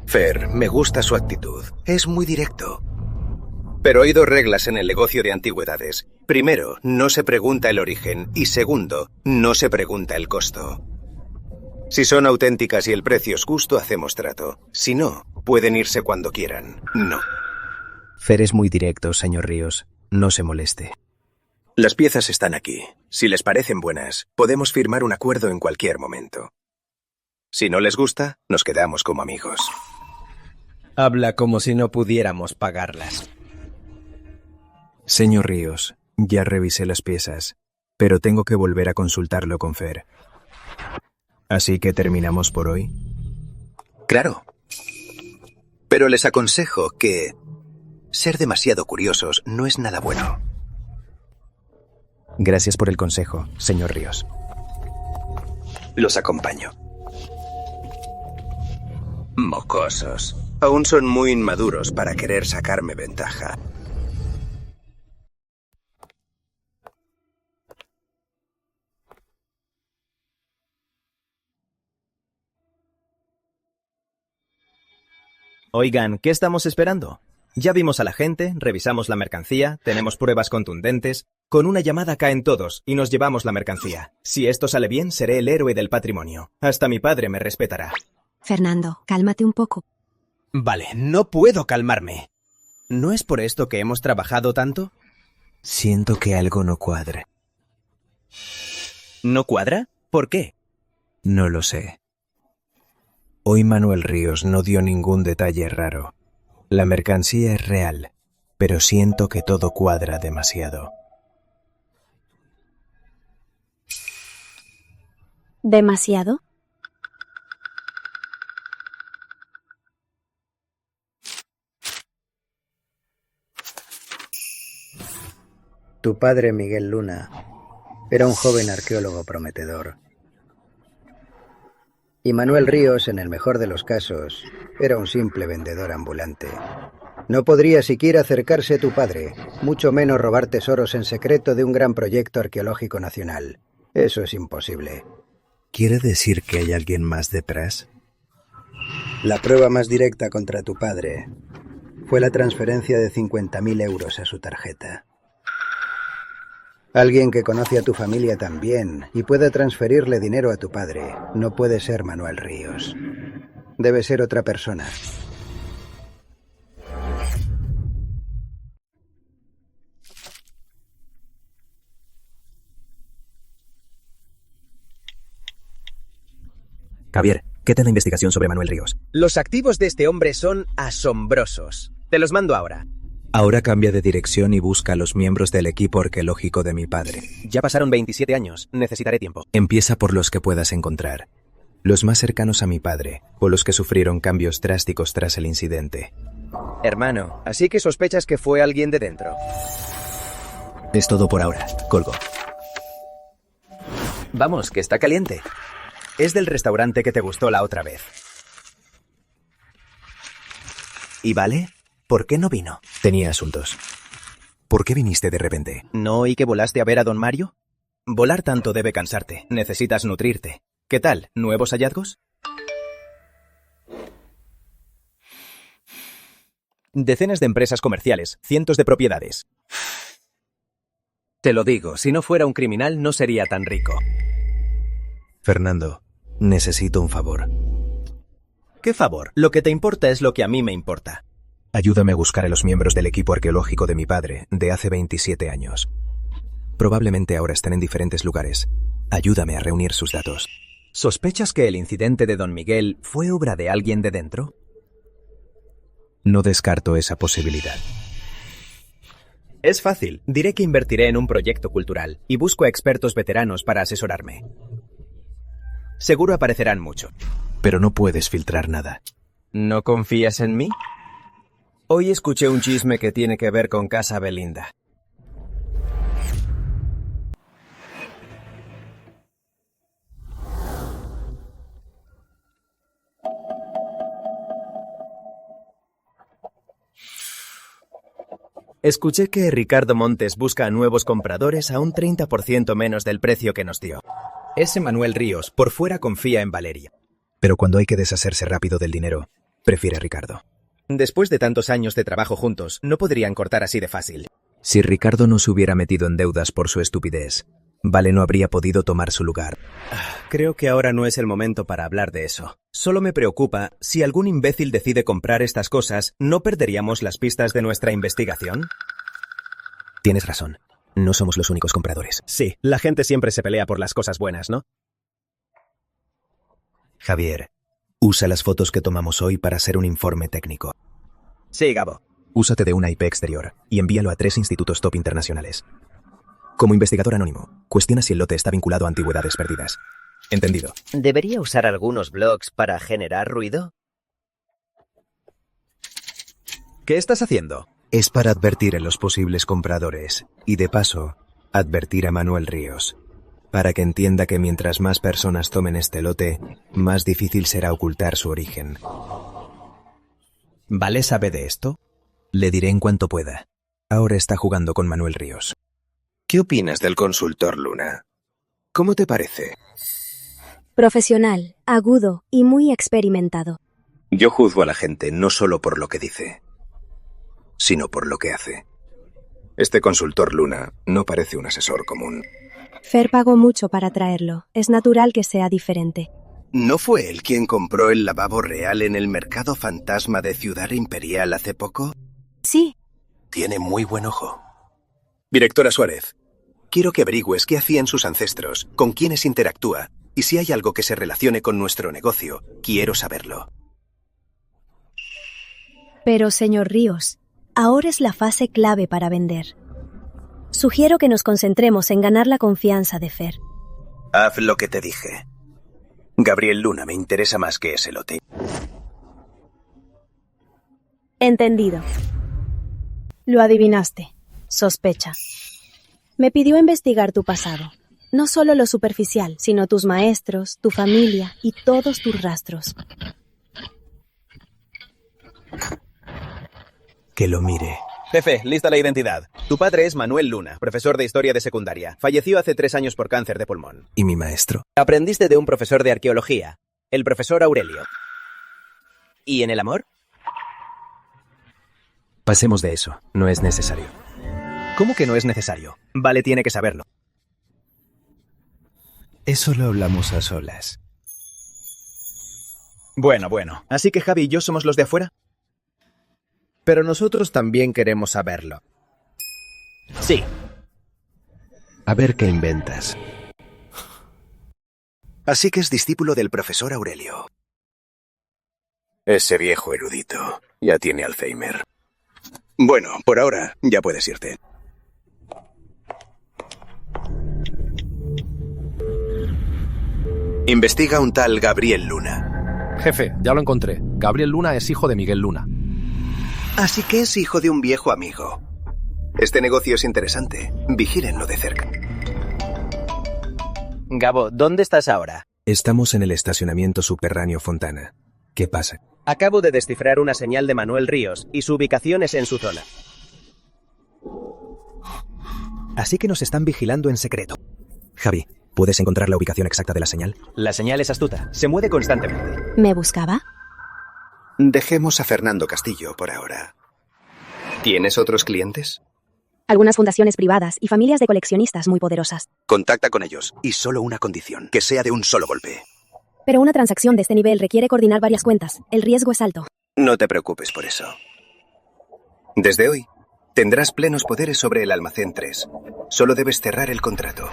Fer, me gusta su actitud. Es muy directo. Pero hay dos reglas en el negocio de antigüedades. Primero, no se pregunta el origen. Y segundo, no se pregunta el costo. Si son auténticas y el precio es justo, hacemos trato. Si no, pueden irse cuando quieran. No.
Fer es muy directo, señor Ríos. No se moleste.
Las piezas están aquí. Si les parecen buenas, podemos firmar un acuerdo en cualquier momento. Si no les gusta, nos quedamos como amigos.
Habla como si no pudiéramos pagarlas.
Señor Ríos, ya revisé las piezas, pero tengo que volver a consultarlo con Fer. ¿Así que terminamos por hoy?
Claro. Pero les aconsejo que ser demasiado curiosos no es nada bueno.
Gracias por el consejo, señor Ríos.
Los acompaño.
Mocosos. Aún son muy inmaduros para querer sacarme ventaja.
Oigan, ¿qué estamos esperando? Ya vimos a la gente, revisamos la mercancía, tenemos pruebas contundentes. Con una llamada caen todos y nos llevamos la mercancía. Si esto sale bien, seré el héroe del patrimonio. Hasta mi padre me respetará.
Fernando, cálmate un poco.
Vale, no puedo calmarme. ¿No es por esto que hemos trabajado tanto?
Siento que algo no cuadra.
¿No cuadra? ¿Por qué?
No lo sé. Hoy Manuel Ríos no dio ningún detalle raro. La mercancía es real, pero siento que todo cuadra demasiado.
¿Demasiado?
Tu padre, Miguel Luna, era un joven arqueólogo prometedor. Y Manuel Ríos, en el mejor de los casos, era un simple vendedor ambulante. No podría siquiera acercarse a tu padre, mucho menos robar tesoros en secreto de un gran proyecto arqueológico nacional. Eso es imposible.
¿Quiere decir que hay alguien más detrás?
La prueba más directa contra tu padre fue la transferencia de 50.000 euros a su tarjeta. Alguien que conoce a tu familia también y pueda transferirle dinero a tu padre no puede ser Manuel Ríos. Debe ser otra persona.
Javier, ¿qué tal la investigación sobre Manuel Ríos?
Los activos de este hombre son asombrosos. Te los mando ahora.
Ahora cambia de dirección y busca a los miembros del equipo arqueológico de mi padre.
Ya pasaron 27 años. Necesitaré tiempo.
Empieza por los que puedas encontrar. Los más cercanos a mi padre, o los que sufrieron cambios drásticos tras el incidente.
Hermano, así que sospechas que fue alguien de dentro.
Es todo por ahora. Colgo.
Vamos, que está caliente.
Es del restaurante que te gustó la otra vez. ¿Y Vale? ¿Por qué no vino?
Tenía asuntos. ¿Por qué viniste de repente?
¿No oí que volaste a ver a don Mario? Volar tanto debe cansarte. Necesitas nutrirte. ¿Qué tal? ¿Nuevos hallazgos? Decenas de empresas comerciales, cientos de propiedades. Te lo digo, si no fuera un criminal no sería tan rico.
Fernando, necesito un favor.
¿Qué favor? Lo que te importa es lo que a mí me importa.
Ayúdame a buscar a los miembros del equipo arqueológico de mi padre, de hace 27 años. Probablemente ahora estén en diferentes lugares. Ayúdame a reunir sus datos.
¿Sospechas que el incidente de don Miguel fue obra de alguien de dentro?
No descarto esa posibilidad.
Es fácil. Diré que invertiré en un proyecto cultural y busco a expertos veteranos para asesorarme. Seguro aparecerán mucho.
Pero no puedes filtrar nada.
¿No confías en mí? Hoy escuché un chisme que tiene que ver con Casa Belinda. Escuché que Ricardo Montes busca a nuevos compradores a un 30% menos del precio que nos dio. Ese Manuel Ríos por fuera confía en Valeria.
Pero cuando hay que deshacerse rápido del dinero, prefiere a Ricardo.
Después de tantos años de trabajo juntos, no podrían cortar así de fácil.
Si Ricardo no se hubiera metido en deudas por su estupidez, Vale no habría podido tomar su lugar.
Creo que ahora no es el momento para hablar de eso. Solo me preocupa, si algún imbécil decide comprar estas cosas, ¿no perderíamos las pistas de nuestra investigación?
Tienes razón. No somos los únicos compradores.
Sí, la gente siempre se pelea por las cosas buenas, ¿no?
Javier, usa las fotos que tomamos hoy para hacer un informe técnico.
Sí, Gabo.
Úsate de una IP exterior y envíalo a 3 institutos top internacionales. Como investigador anónimo, cuestiona si el lote está vinculado a antigüedades perdidas. ¿Entendido?
¿Debería usar algunos blogs para generar ruido?
¿Qué estás haciendo?
Es para advertir a los posibles compradores y, de paso, advertir a Manuel Ríos, para que entienda que mientras más personas tomen este lote, más difícil será ocultar su origen.
¿Vale sabe de esto?
Le diré en cuanto pueda. Ahora está jugando con Manuel Ríos.
¿Qué opinas del consultor Luna? ¿Cómo te parece?
Profesional, agudo y muy experimentado.
Yo juzgo a la gente no solo por lo que dice, sino por lo que hace. Este consultor Luna no parece un asesor común.
Fer pagó mucho para traerlo. Es natural que sea diferente.
¿No fue él quien compró el lavabo real en el mercado fantasma de Ciudad Imperial hace poco?
Sí.
Tiene muy buen ojo. Directora Suárez, quiero que averigües qué hacían sus ancestros, con quiénes interactúa, y si hay algo que se relacione con nuestro negocio, quiero saberlo.
Pero, señor Ríos, ahora es la fase clave para vender. Sugiero que nos concentremos en ganar la confianza de Fer.
Haz lo que te dije. Gabriel Luna me interesa más que ese lote.
Entendido. Lo adivinaste. Sospecha. Me pidió investigar tu pasado. No solo lo superficial, sino tus maestros, tu familia y todos tus rastros.
Que lo mire.
Jefe, lista la identidad. Tu padre es Manuel Luna, profesor de historia de secundaria. Falleció hace 3 años por cáncer de pulmón.
¿Y mi maestro?
Aprendiste de un profesor de arqueología, el profesor Aurelio. ¿Y en el amor?
Pasemos de eso. No es necesario.
¿Cómo que no es necesario? Vale, tiene que saberlo.
Eso lo hablamos a solas.
Bueno. ¿Así que Javi y yo somos los de afuera?
Pero nosotros también queremos saberlo.
Sí.
A ver qué inventas.
Así que es discípulo del profesor Aurelio. Ese viejo erudito ya tiene Alzheimer. Bueno, por ahora ya puedes irte. Investiga un tal Gabriel Luna.
Jefe, ya lo encontré. Gabriel Luna es hijo de Miguel Luna.
Así que es hijo de un viejo amigo. Este negocio es interesante. Vigílenlo de cerca.
Gabo, ¿dónde estás ahora?
Estamos en el estacionamiento subterráneo Fontana. ¿Qué pasa?
Acabo de descifrar una señal de Manuel Ríos y su ubicación es en su zona.
Así que nos están vigilando en secreto.
Javi, ¿puedes encontrar la ubicación exacta de la señal?
La señal es astuta. Se mueve constantemente.
¿Me buscaba?
Dejemos a Fernando Castillo por ahora. ¿Tienes otros clientes?
Algunas fundaciones privadas y familias de coleccionistas muy poderosas.
Contacta con ellos, y solo una condición, que sea de un solo golpe.
Pero una transacción de este nivel requiere coordinar varias cuentas. El riesgo es alto.
No te preocupes por eso. Desde hoy, tendrás plenos poderes sobre el Almacén 3. Solo debes cerrar el contrato.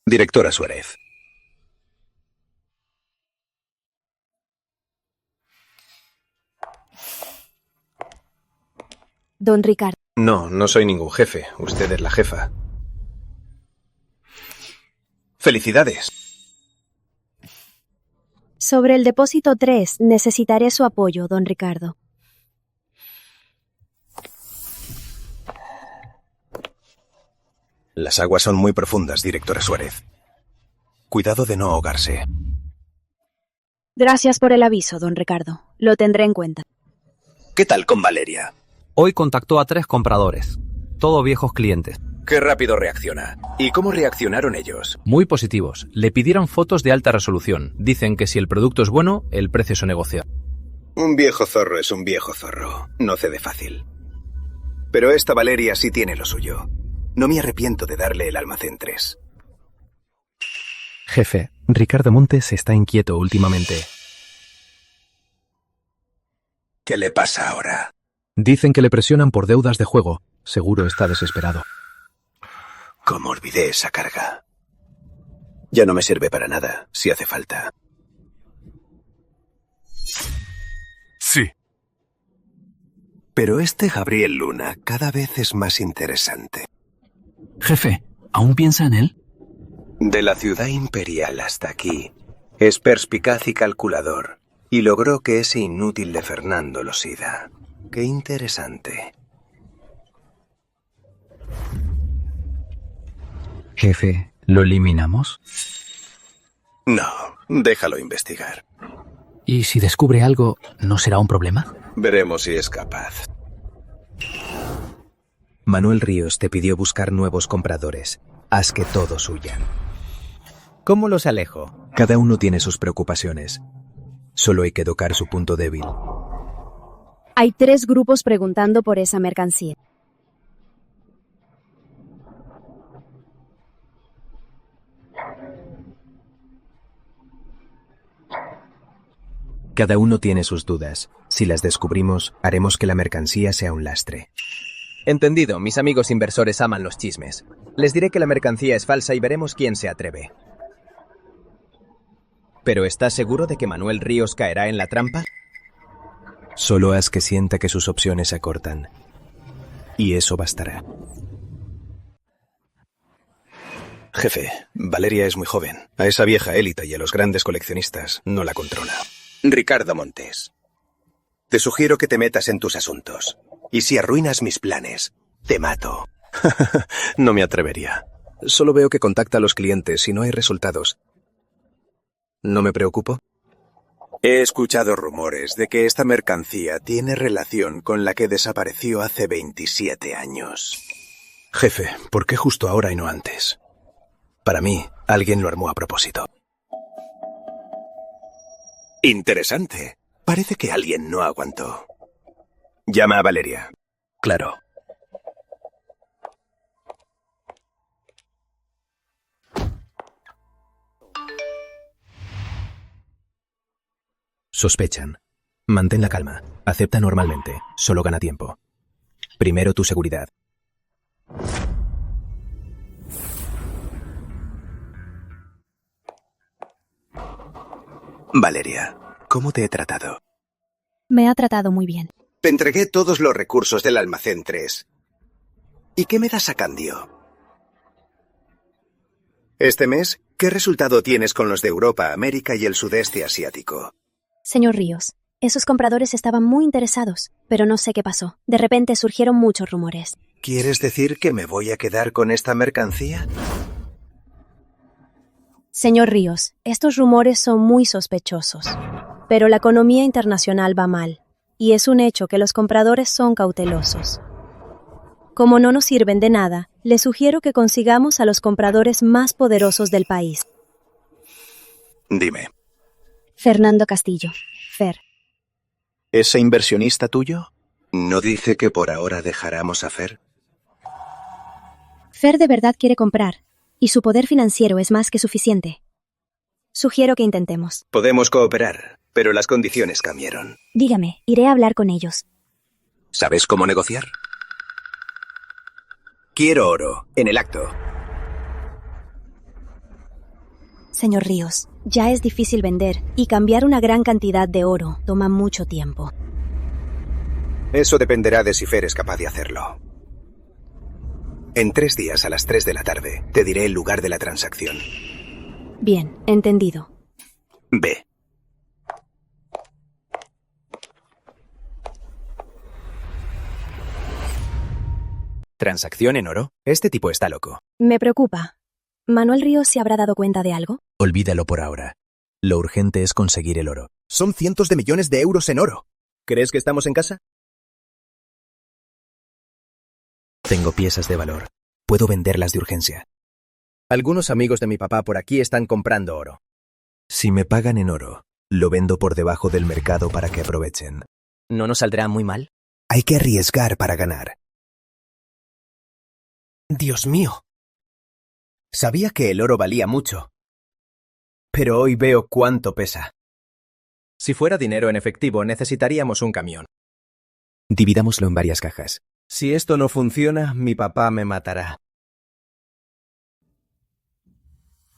Directora Suárez.
Don Ricardo.
No soy ningún jefe. Usted es la jefa. ¡Felicidades!
Sobre el depósito 3, necesitaré su apoyo, don Ricardo.
Las aguas son muy profundas, directora Suárez. Cuidado de no ahogarse.
Gracias por el aviso, don Ricardo. Lo tendré en cuenta.
¿Qué tal con Valeria?
Hoy contactó a 3 compradores. Todos viejos clientes.
Qué rápido reacciona. ¿Y cómo reaccionaron ellos?
Muy positivos. Le pidieron fotos de alta resolución. Dicen que si el producto es bueno, el precio se negocia.
Un viejo zorro es un viejo zorro. No cede fácil. Pero esta Valeria sí tiene lo suyo. No me arrepiento de darle el Almacén 3.
Jefe, Ricardo Montes está inquieto últimamente.
¿Qué le pasa ahora?
Dicen que le presionan por deudas de juego. Seguro está desesperado.
¿Cómo olvidé esa carga? Ya no me sirve para nada, si hace falta.
Sí.
Pero este Gabriel Luna cada vez es más interesante.
Jefe, ¿aún piensa en él?
De la Ciudad Imperial hasta aquí, es perspicaz y calculador, y logró que ese inútil de Fernando lo siga. Qué interesante.
Jefe, ¿lo eliminamos?
No, déjalo investigar.
¿Y si descubre algo, no será un problema?
Veremos si es capaz.
Manuel Ríos te pidió buscar nuevos compradores. Haz que todos huyan.
¿Cómo los alejo?
Cada uno tiene sus preocupaciones. Solo hay que tocar su punto débil.
Hay 3 grupos preguntando por esa mercancía.
Cada uno tiene sus dudas. Si las descubrimos, haremos que la mercancía sea un lastre.
Entendido, mis amigos inversores aman los chismes. Les diré que la mercancía es falsa y veremos quién se atreve. ¿Pero estás seguro de que Manuel Ríos caerá en la trampa?
Solo haz que sienta que sus opciones se acortan. Y eso bastará.
Jefe, Valeria es muy joven. A esa vieja élite y a los grandes coleccionistas no la controla.
Ricardo Montes, te sugiero que te metas en tus asuntos. Y si arruinas mis planes, te mato.
No me atrevería. Solo veo que contacta a los clientes y no hay resultados. ¿No me preocupo?
He escuchado rumores de que esta mercancía tiene relación con la que desapareció hace 27 años.
Jefe, ¿por qué justo ahora y no antes? Para mí, alguien lo armó a propósito.
Interesante. Parece que alguien no aguantó. Llama a Valeria.
Claro.
Sospechan. Mantén la calma. Acepta normalmente. Solo gana tiempo. Primero tu seguridad.
Valeria, ¿cómo te he tratado?
Me ha tratado muy bien.
Te entregué todos los recursos del Almacén 3. ¿Y qué me das a cambio? Este mes, ¿qué resultado tienes con los de Europa, América y el sudeste asiático?
Señor Ríos, esos compradores estaban muy interesados, pero no sé qué pasó. De repente surgieron muchos rumores.
¿Quieres decir que me voy a quedar con esta mercancía?
Señor Ríos, estos rumores son muy sospechosos. Pero la economía internacional va mal, y es un hecho que los compradores son cautelosos. Como no nos sirven de nada, le sugiero que consigamos a los compradores más poderosos del país.
Dime,
Fernando Castillo. Fer.
¿ese inversionista tuyo?
¿No dice que por ahora dejáramos a Fer?
Fer de verdad quiere comprar, y su poder financiero es más que suficiente. Sugiero que intentemos.
Podemos cooperar, pero las condiciones cambiaron.
Dígame, iré a hablar con ellos.
¿Sabes cómo negociar? Quiero oro, en el acto.
Señor Ríos, ya es difícil vender, y cambiar una gran cantidad de oro toma mucho tiempo.
Eso dependerá de si Fer es capaz de hacerlo. En 3 días a las 3 de la tarde te diré el lugar de la transacción.
Bien, entendido.
Ve.
¿Transacción en oro? Este tipo está loco.
Me preocupa. ¿Manuel Ríos se habrá dado cuenta de algo?
Olvídalo por ahora. Lo urgente es conseguir el oro.
Son cientos de millones de euros en oro. ¿Crees que estamos en casa?
Tengo piezas de valor. Puedo venderlas de urgencia.
Algunos amigos de mi papá por aquí están comprando oro.
Si me pagan en oro, lo vendo por debajo del mercado para que aprovechen.
¿No nos saldrá muy mal?
Hay que arriesgar para ganar.
Dios mío. Sabía que el oro valía mucho. Pero hoy veo cuánto pesa.
Si fuera dinero en efectivo, necesitaríamos un camión.
Dividámoslo en varias cajas.
Si esto no funciona, mi papá me matará.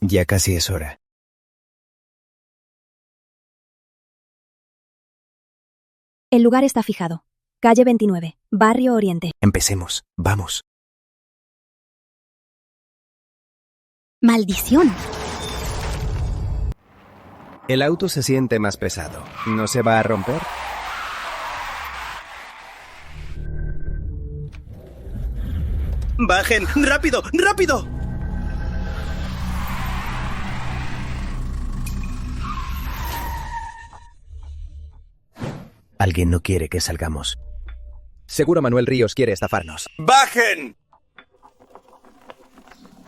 Ya casi es hora.
El lugar está fijado. Calle 29, Barrio Oriente.
Empecemos. Vamos.
¡Maldición!
El auto se siente más pesado. ¿No se va a romper?
¡Bajen! ¡Rápido! ¡Rápido!
Alguien no quiere que salgamos.
Seguro Manuel Ríos quiere estafarnos.
¡Bajen!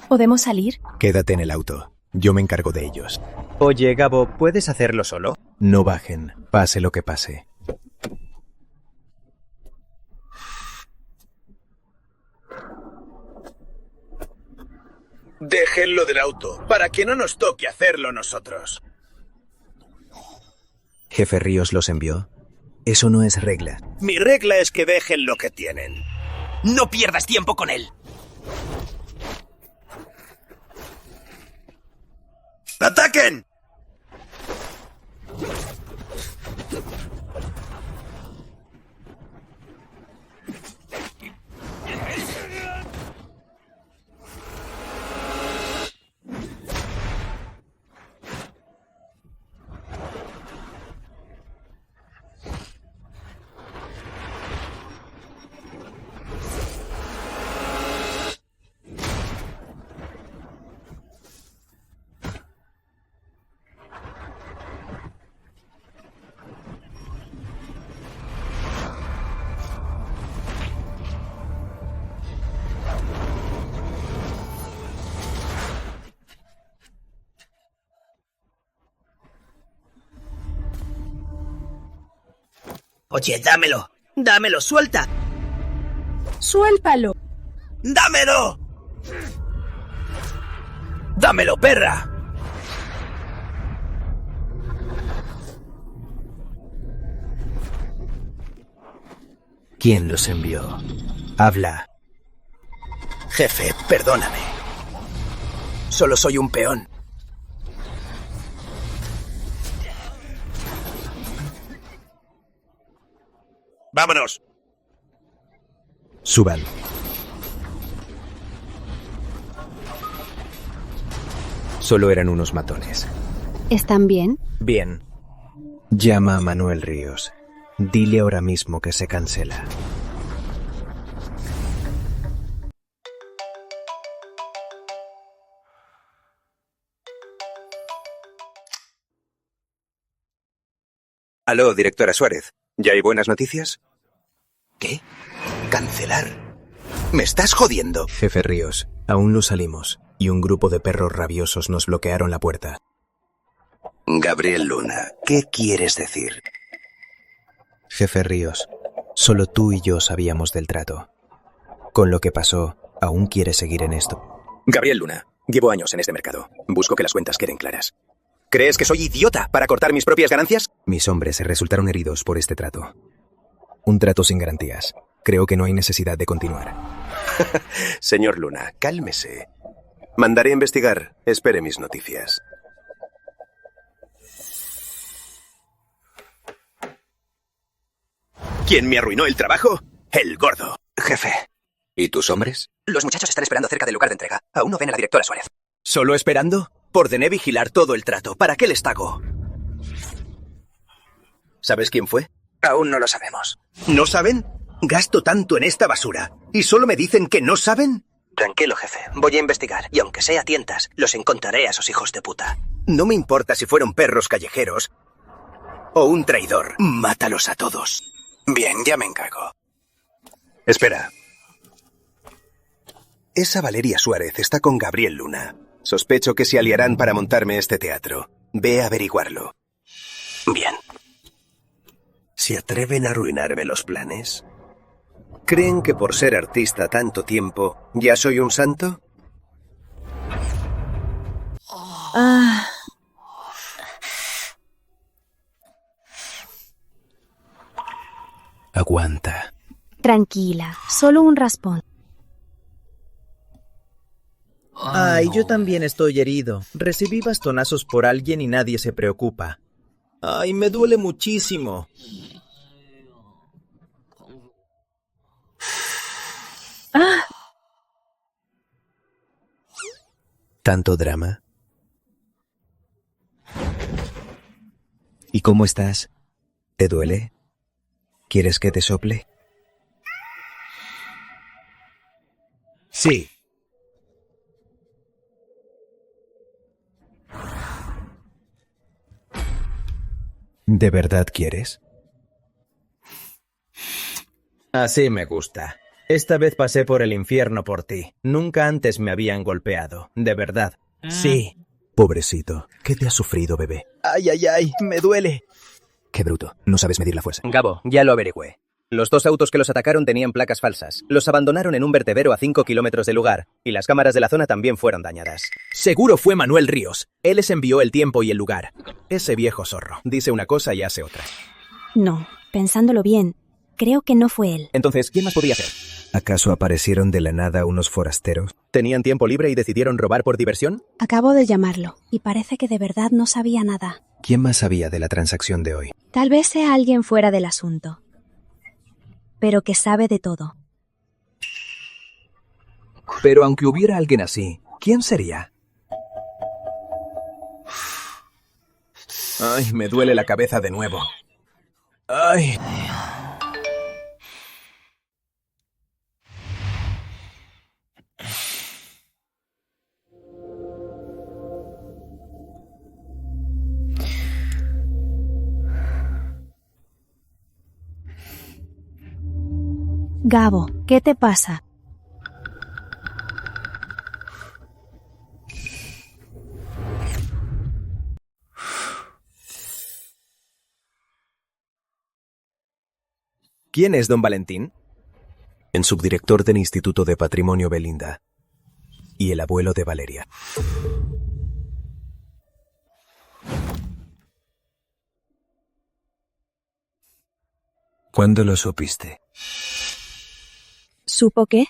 ¿Podemos salir?
Quédate en el auto. Yo me encargo de ellos.
Oye, Gabo, ¿puedes hacerlo solo?
No bajen, pase lo que pase.
Déjenlo del auto, para que no nos toque hacerlo nosotros.
Jefe Ríos los envió. Eso no es regla.
Mi regla es que dejen lo que tienen.
No pierdas tiempo con él.
¡Ataquen!
Oye, dámelo. Dámelo, suelta.
Suéltalo.
¡Dámelo! ¡Dámelo, perra!
¿Quién los envió? Habla.
Jefe, perdóname. Solo soy un peón.
¡Vámonos!
Suban. Solo eran unos matones.
¿Están bien?
Bien. Llama a Manuel Ríos. Dile ahora mismo que se cancela.
Aló, directora Suárez. ¿Ya hay buenas noticias?
¿Qué? ¿Cancelar? ¿Me estás jodiendo?
Jefe Ríos, aún no salimos, y un grupo de perros rabiosos nos bloquearon la puerta.
Gabriel Luna, ¿qué quieres decir?
Jefe Ríos, solo tú y yo sabíamos del trato. Con lo que pasó, ¿aún quieres seguir en esto?
Gabriel Luna, llevo años en este mercado. Busco que las cuentas queden claras. ¿Crees que soy idiota para cortar mis propias ganancias?
Mis hombres resultaron heridos por este trato. Un trato sin garantías. Creo que no hay necesidad de continuar.
Señor Luna, cálmese. Mandaré a investigar. Espere mis noticias.
¿Quién me arruinó el trabajo? El gordo.
Jefe. ¿Y tus hombres?
Los muchachos están esperando cerca del lugar de entrega. Aún no ven a la directora Suárez. ¿Solo esperando? Ordené vigilar todo el trato. ¿Para qué les pago? ¿Sabes quién fue?
Aún no lo sabemos.
¿No saben? Gasto tanto en esta basura. ¿Y solo me dicen que no saben?
Tranquilo, jefe. Voy a investigar. Y aunque sea a tientas, los encontraré a esos hijos de puta.
No me importa si fueron perros callejeros o un traidor. Mátalos a todos.
Bien, ya me encargo. Espera. Esa Valeria Suárez está con Gabriel Luna. Sospecho que se aliarán para montarme este teatro. Ve a averiguarlo. Bien. ¿Se atreven a arruinarme los planes? ¿Creen que por ser artista tanto tiempo ya soy un santo?
Aguanta.
Tranquila, solo un raspón.
Ay, yo también estoy herido. Recibí bastonazos por alguien y nadie se preocupa. Ay, me duele muchísimo.
¿Tanto drama? ¿Y cómo estás? ¿Te duele? ¿Quieres que te sople?
Sí.
¿De verdad quieres?
Así me gusta. Esta vez pasé por el infierno por ti. Nunca antes me habían golpeado. De verdad. Sí.
Pobrecito. ¿Qué te has sufrido, bebé?
Ay, ay, ay. Me duele.
Qué bruto. No sabes medir la fuerza.
Gabo, ya lo averigüé.
Los 2 autos que los atacaron tenían placas falsas. Los abandonaron en un vertedero a 5 kilómetros del lugar, y las cámaras de la zona también fueron dañadas. Seguro fue Manuel Ríos. Él les envió el tiempo y el lugar. Ese viejo zorro. Dice una cosa y hace otra.
No, pensándolo bien, creo que no fue él.
Entonces, ¿quién más podría ser?
¿Acaso aparecieron de la nada unos forasteros?
¿Tenían tiempo libre y decidieron robar por diversión?
Acabo de llamarlo, y parece que de verdad no sabía nada.
¿Quién más sabía de la transacción de hoy?
Tal vez sea alguien fuera del asunto, pero que sabe de todo.
Pero aunque hubiera alguien así, ¿quién sería?
Ay, me duele la cabeza de nuevo. Ay.
Gabo, ¿qué te pasa?
¿Quién es don Valentín?
El subdirector del Instituto de Patrimonio Belinda y el abuelo de Valeria. ¿Cuándo lo supiste?
¿Supo qué?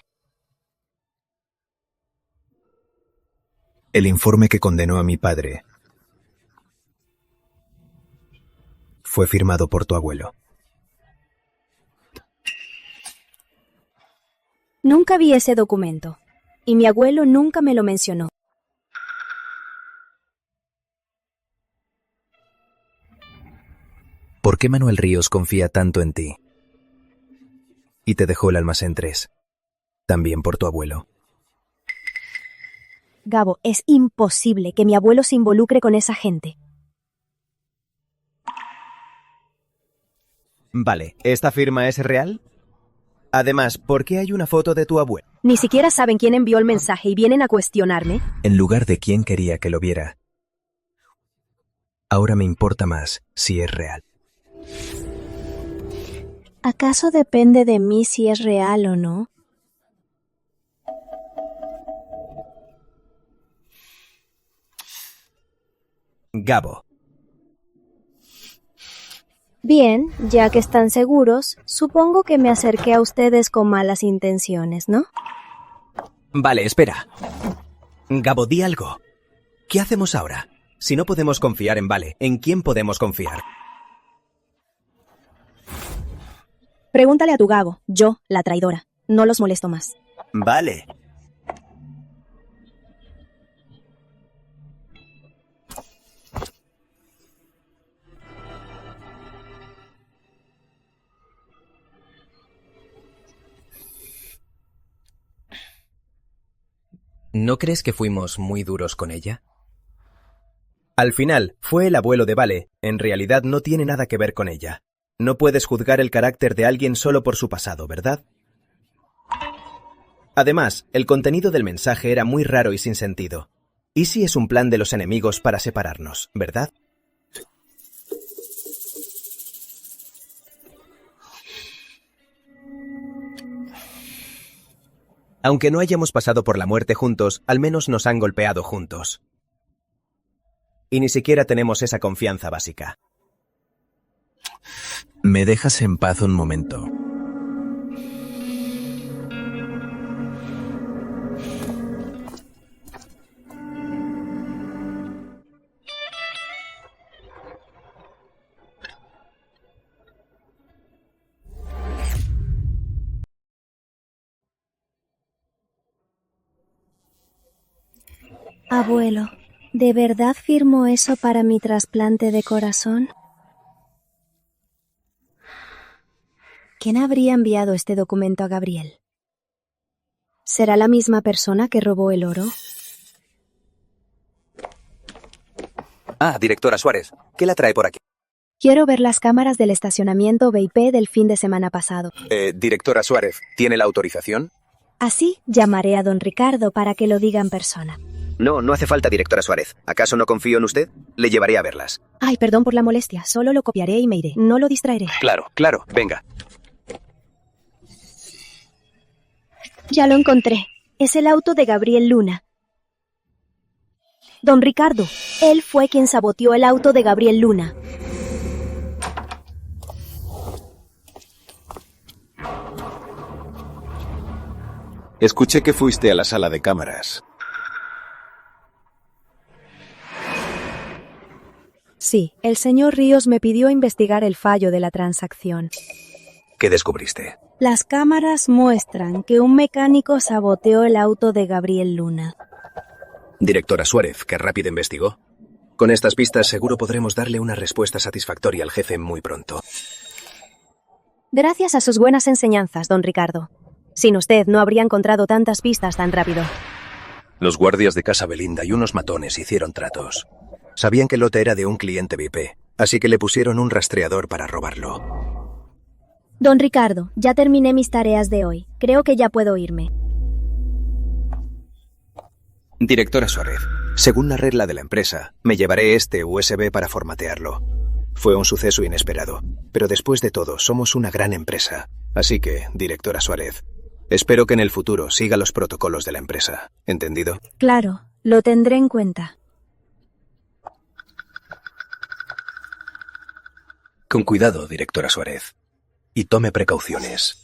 El informe que condenó a mi padre fue firmado por tu abuelo.
Nunca vi ese documento, y mi abuelo nunca me lo mencionó.
¿Por qué Manuel Ríos confía tanto en ti? Y te dejó el almacén 3. También por tu abuelo.
Gabo, es imposible que mi abuelo se involucre con esa gente.
Vale, ¿esta firma es real? Además, ¿por qué hay una foto de tu abuelo?
Ni siquiera saben quién envió el mensaje y vienen a cuestionarme.
En lugar de quién quería que lo viera. Ahora me importa más si es real.
¿Acaso depende de mí si es real o no?
Gabo.
Bien, ya que están seguros, supongo que me acerqué a ustedes con malas intenciones, ¿no?
Vale, espera. Gabo, di algo. ¿Qué hacemos ahora? Si no podemos confiar en Vale, ¿en quién podemos confiar?
Pregúntale a tu Gabo, yo, la traidora. No los molesto más.
Vale.
¿No crees que fuimos muy duros con ella?
Al final, fue el abuelo de Vale. En realidad no tiene nada que ver con ella. No puedes juzgar el carácter de alguien solo por su pasado, ¿verdad? Además, el contenido del mensaje era muy raro y sin sentido. ¿Y si es un plan de los enemigos para separarnos, verdad? Aunque no hayamos pasado por la muerte juntos, al menos nos han golpeado juntos. Y ni siquiera tenemos esa confianza básica.
¿Me dejas en paz un momento?
Abuelo, ¿de verdad firmó eso para mi trasplante de corazón? ¿Quién habría enviado este documento a Gabriel? ¿Será la misma persona que robó el oro?
Ah, directora Suárez, ¿qué la trae por aquí?
Quiero ver las cámaras del estacionamiento VIP del fin de semana pasado.
Directora Suárez, ¿tiene la autorización?
Así llamaré a don Ricardo para que lo diga en persona.
No, no hace falta, directora Suárez. ¿Acaso no confío en usted? Le llevaré a verlas.
Ay, perdón por la molestia. Solo lo copiaré y me iré. No lo distraeré.
Claro, claro. Venga.
Ya lo encontré. Es el auto de Gabriel Luna. Don Ricardo, él fue quien saboteó el auto de Gabriel Luna.
Escuché que fuiste a la sala de cámaras.
Sí, el señor Ríos me pidió investigar el fallo de la transacción.
¿Qué descubriste?
Las cámaras muestran que un mecánico saboteó el auto de Gabriel Luna.
Directora Suárez, que rápido investigó. Con estas pistas seguro podremos darle una respuesta satisfactoria al jefe muy pronto.
Gracias a sus buenas enseñanzas, don Ricardo. Sin usted no habría encontrado tantas pistas tan rápido.
Los guardias de Casa Belinda y unos matones hicieron tratos. Sabían que el lote era de un cliente VIP, así que le pusieron un rastreador para robarlo.
Don Ricardo, ya terminé mis tareas de hoy. Creo que ya puedo irme.
Directora Suárez, según la regla de la empresa, me llevaré este USB para formatearlo. Fue un suceso inesperado, pero después de todo, somos una gran empresa. Así que, directora Suárez, espero que en el futuro siga los protocolos de la empresa. ¿Entendido?
Claro, lo tendré en cuenta.
Con cuidado, directora Suárez. Y tome precauciones.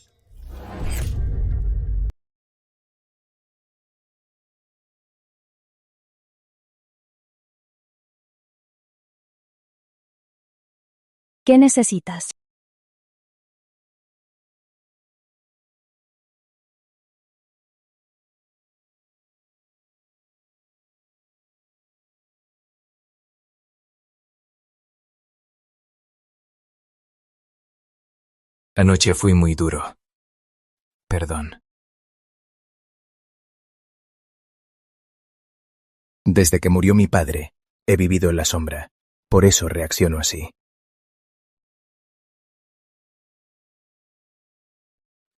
¿Qué necesitas?
Anoche fui muy duro. Perdón. Desde que murió mi padre, he vivido en la sombra. Por eso reacciono así.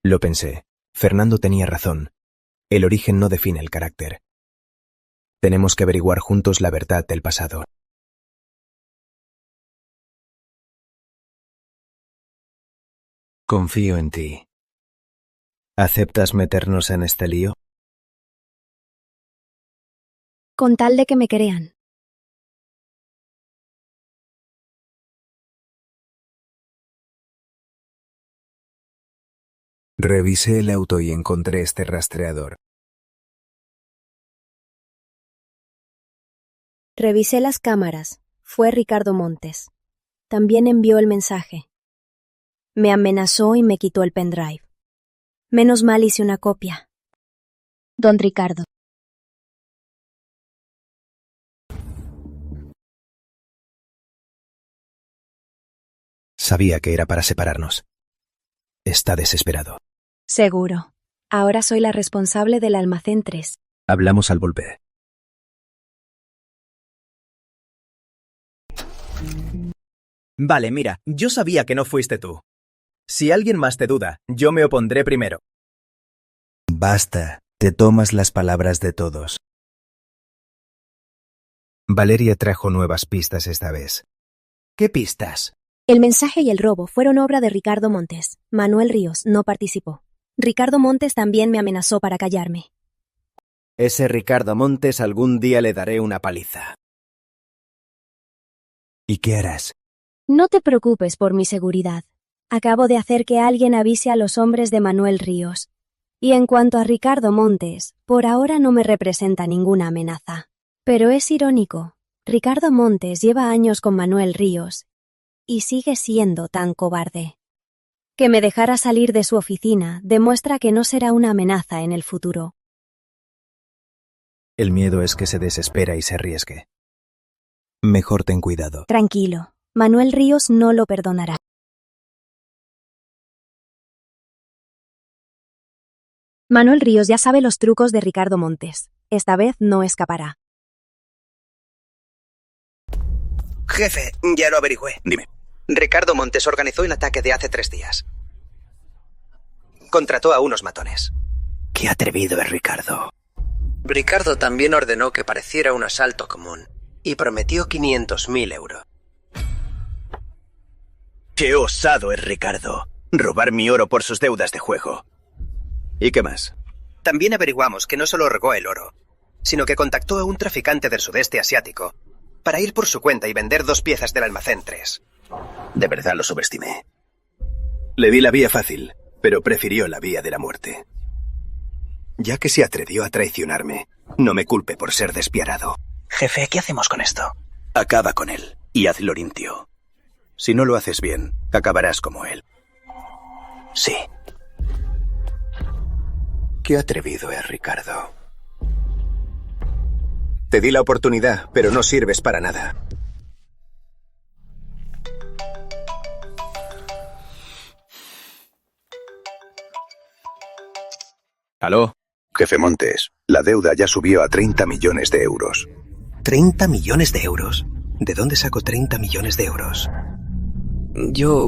Lo pensé. Fernando tenía razón. El origen no define el carácter. Tenemos que averiguar juntos la verdad del pasado. Confío en ti. ¿Aceptas meternos en este lío?
Con tal de que me crean.
Revisé el auto y encontré este rastreador.
Revisé las cámaras. Fue Ricardo Montes. También envió el mensaje. Me amenazó y me quitó el pendrive. Menos mal hice una copia. Don Ricardo.
Sabía que era para separarnos. Está desesperado.
Seguro. Ahora soy la responsable del almacén 3.
Hablamos al volver.
Vale, mira, yo sabía que no fuiste tú. Si alguien más te duda, yo me opondré primero.
Basta, te tomas las palabras de todos. Valeria trajo nuevas pistas esta vez.
¿Qué pistas?
El mensaje y el robo fueron obra de Ricardo Montes. Manuel Ríos no participó. Ricardo Montes también me amenazó para callarme.
Ese Ricardo Montes algún día le daré una paliza.
¿Y qué harás?
No te preocupes por mi seguridad. Acabo de hacer que alguien avise a los hombres de Manuel Ríos. Y en cuanto a Ricardo Montes, por ahora no me representa ninguna amenaza. Pero es irónico. Ricardo Montes lleva años con Manuel Ríos y sigue siendo tan cobarde. Que me dejara salir de su oficina demuestra que no será una amenaza en el futuro.
El miedo es que se desespera y se arriesgue. Mejor ten cuidado.
Tranquilo, Manuel Ríos no lo perdonará. Manuel Ríos ya sabe los trucos de Ricardo Montes. Esta vez no escapará.
Jefe, ya lo averigüé.
Dime.
Ricardo Montes organizó el ataque de hace 3 días. Contrató a unos matones.
Qué atrevido es Ricardo.
Ricardo también ordenó que pareciera un asalto común y prometió 500.000 euros.
Qué osado es Ricardo. Robar mi oro por sus deudas de juego.
¿Y qué más?
También averiguamos que no solo robó el oro, sino que contactó a un traficante del sudeste asiático para ir por su cuenta y vender 2 piezas del almacén 3.
De verdad lo subestimé. Le di la vía fácil, pero prefirió la vía de la muerte. Ya que se atrevió a traicionarme, no me culpe por ser despiadado.
Jefe, ¿qué hacemos con esto?
Acaba con él y hazlo limpio. Si no lo haces bien, acabarás como él.
Sí.
Qué atrevido es Ricardo. Te di la oportunidad, pero no sirves para nada.
¿Aló?
Jefe Montes, la deuda ya subió a 30 millones de euros.
¿30 millones de euros? ¿De dónde saco 30 millones de euros?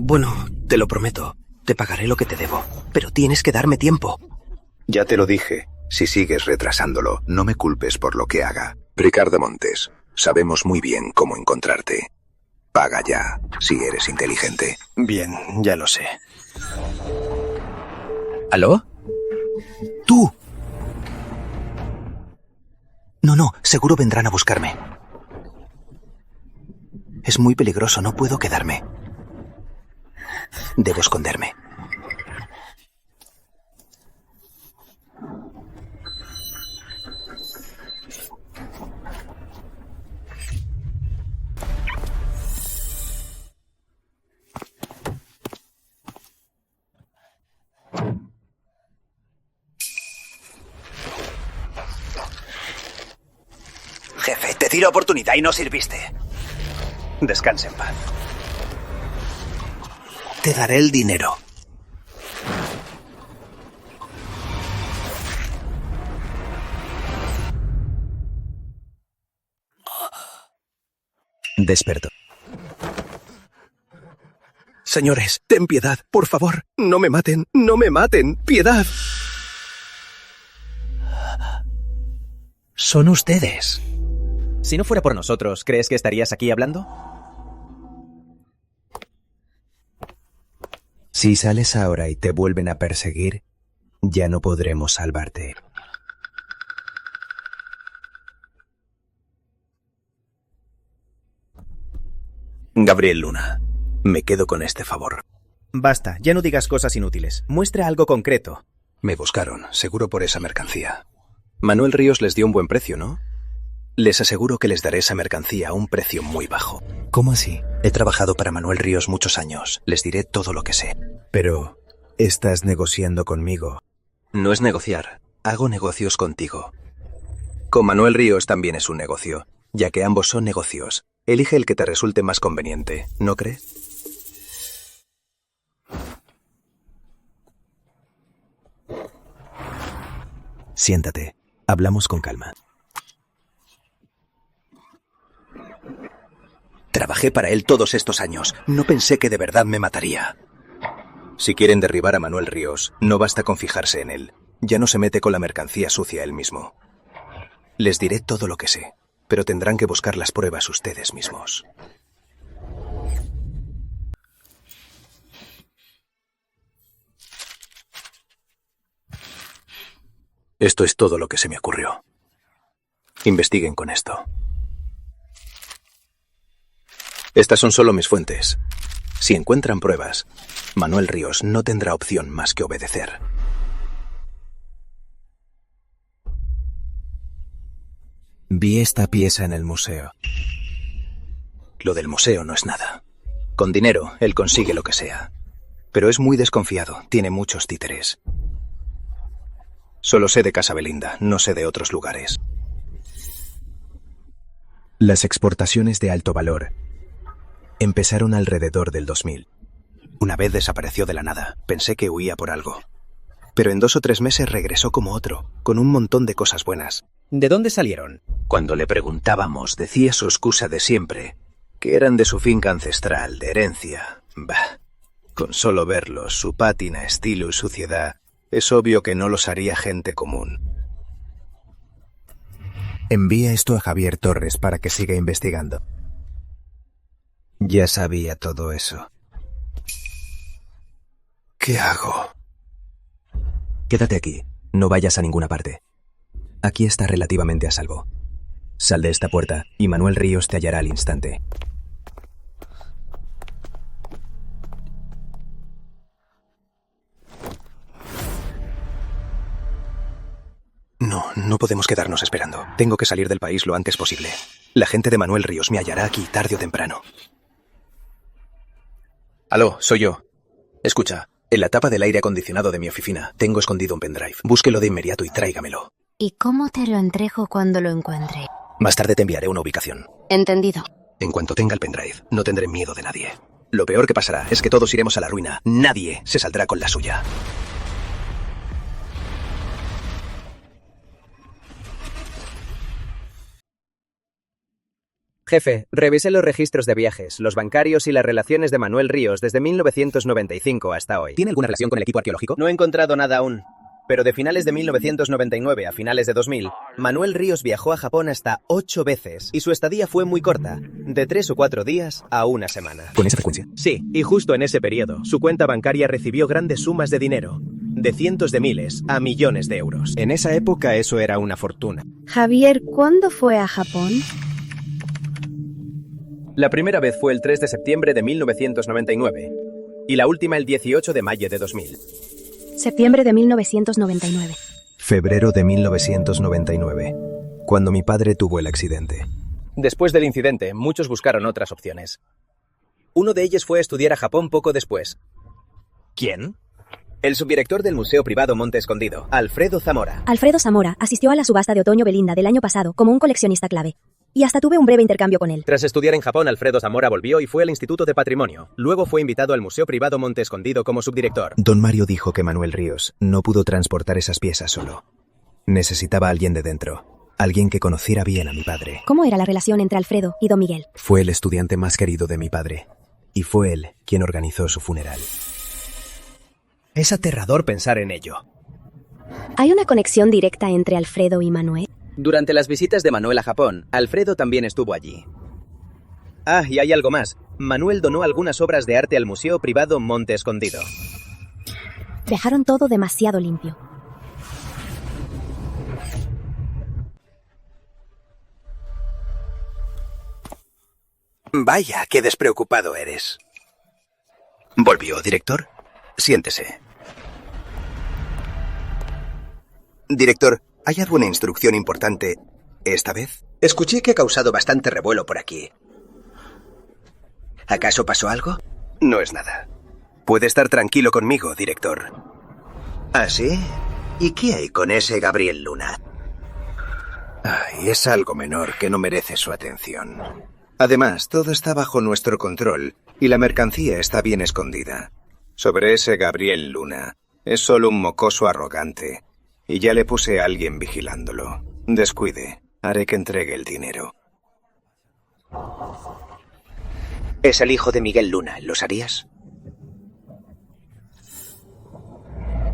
Bueno, te lo prometo. Te pagaré lo que te debo. Pero tienes que darme tiempo.
Ya te lo dije. Si sigues retrasándolo, no me culpes por lo que haga. Ricardo Montes, sabemos muy bien cómo encontrarte. Paga ya, si eres inteligente.
Bien, ya lo sé.
¿Aló? ¡Tú! No, seguro vendrán a buscarme. Es muy peligroso, no puedo quedarme. Debo esconderme. Jefe, te di la oportunidad y no sirviste. Descanse en paz. Te daré el dinero.
Despertó.
Señores, ten piedad, por favor. No me maten, no me maten. ¡Piedad!
Son ustedes. Si no fuera por nosotros, ¿crees que estarías aquí hablando?
Si sales ahora y te vuelven a perseguir, ya no podremos salvarte.
Gabriel Luna, me quedo con este favor.
Basta, ya no digas cosas inútiles. Muestra algo concreto.
Me buscaron, seguro por esa mercancía. Manuel Ríos les dio un buen precio, ¿no? Les aseguro que les daré esa mercancía a un precio muy bajo.
¿Cómo así?
He trabajado para Manuel Ríos muchos años. Les diré todo lo que sé.
Pero estás negociando conmigo.
No es negociar. Hago negocios contigo. Con Manuel Ríos también es un negocio, ya que ambos son negocios. Elige el que te resulte más conveniente, ¿no crees?
Siéntate. Hablamos con calma.
Trabajé para él todos estos años. No pensé que de verdad me mataría.
Si quieren derribar a Manuel Ríos, no basta con fijarse en él. Ya no se mete con la mercancía sucia él mismo. Les diré todo lo que sé, pero tendrán que buscar las pruebas ustedes mismos. Esto es todo lo que se me ocurrió. Investiguen con esto. Estas son solo mis fuentes. Si encuentran pruebas, Manuel Ríos no tendrá opción más que obedecer.
Vi esta pieza en el museo.
Lo del museo no es nada. Con dinero, él consigue lo que sea. Pero es muy desconfiado, tiene muchos títeres. Solo sé de Casa Belinda, no sé de otros lugares.
Las exportaciones de alto valor empezaron alrededor del 2000.
Una vez desapareció de la nada, pensé que huía por algo. Pero en 2 o 3 meses regresó como otro, con un montón de cosas buenas.
¿De dónde salieron?
Cuando le preguntábamos, decía su excusa de siempre, que eran de su finca ancestral, de herencia. Bah, con solo verlos, su pátina, estilo y suciedad, es obvio que no los haría gente común.
Envía esto a Javier Torres para que siga investigando. Ya sabía todo eso.
¿Qué hago?
Quédate aquí. No vayas a ninguna parte. Aquí está relativamente a salvo. Sal de esta puerta y Manuel Ríos te hallará al instante.
No podemos quedarnos esperando. Tengo que salir del país lo antes posible. La gente de Manuel Ríos me hallará aquí tarde o temprano. Aló, soy yo. Escucha, en la tapa del aire acondicionado de mi oficina tengo escondido un pendrive. Búsquelo de inmediato y tráigamelo.
¿Y cómo te lo entrego cuando lo encuentre?
Más tarde te enviaré una ubicación.
Entendido.
En cuanto tenga el pendrive, no tendré miedo de nadie. Lo peor que pasará es que todos iremos a la ruina. Nadie se saldrá con la suya.
Jefe, revisé los registros de viajes, los bancarios y las relaciones de Manuel Ríos desde 1995 hasta hoy.
¿Tiene alguna relación con el equipo arqueológico?
No he encontrado nada aún. Pero de finales de 1999 a finales de 2000, Manuel Ríos viajó a Japón hasta 8 veces y su estadía fue muy corta, de 3 o 4 días a una semana.
¿Con esa frecuencia?
Sí, y justo en ese periodo, su cuenta bancaria recibió grandes sumas de dinero, de cientos de miles a millones de euros. En esa época eso era una fortuna.
Javier, ¿cuándo fue a Japón?
La primera vez fue el 3 de septiembre de 1999 y la última el 18 de mayo de 2000.
Septiembre de 1999.
Febrero de 1999, cuando mi padre tuvo el accidente.
Después del incidente, muchos buscaron otras opciones. Uno de ellos fue estudiar a Japón poco después.
¿Quién?
El subdirector del Museo Privado Monte Escondido, Alfredo Zamora.
Alfredo Zamora asistió a la subasta de otoño Belinda del año pasado como un coleccionista clave. Y hasta tuve un breve intercambio con él.
Tras estudiar en Japón, Alfredo Zamora volvió y fue al Instituto de Patrimonio. Luego fue invitado al Museo Privado Monte Escondido como subdirector.
Don Mario dijo que Manuel Ríos no pudo transportar esas piezas solo. Necesitaba a alguien de dentro. Alguien que conociera bien a mi padre.
¿Cómo era la relación entre Alfredo y don Miguel?
Fue el estudiante más querido de mi padre. Y fue él quien organizó su funeral.
Es aterrador pensar en ello.
¿Hay una conexión directa entre Alfredo y Manuel?
Durante las visitas de Manuel a Japón, Alfredo también estuvo allí. Ah, y hay algo más. Manuel donó algunas obras de arte al Museo Privado Monte Escondido.
Dejaron todo demasiado limpio.
Vaya, qué despreocupado eres. ¿Volvió, director? Siéntese. Director, ¿hay alguna instrucción importante esta vez? Escuché que ha causado bastante revuelo por aquí. ¿Acaso pasó algo? No es nada. Puede estar tranquilo conmigo, director. ¿Ah, sí? ¿Y qué hay con ese Gabriel Luna? Ay, es algo menor que no merece su atención. Además, todo está bajo nuestro control y la mercancía está bien escondida. Sobre ese Gabriel Luna, es solo un mocoso arrogante. Y ya le puse a alguien vigilándolo. Descuide, haré que entregue el dinero. Es el hijo de Miguel Luna, ¿lo sabías?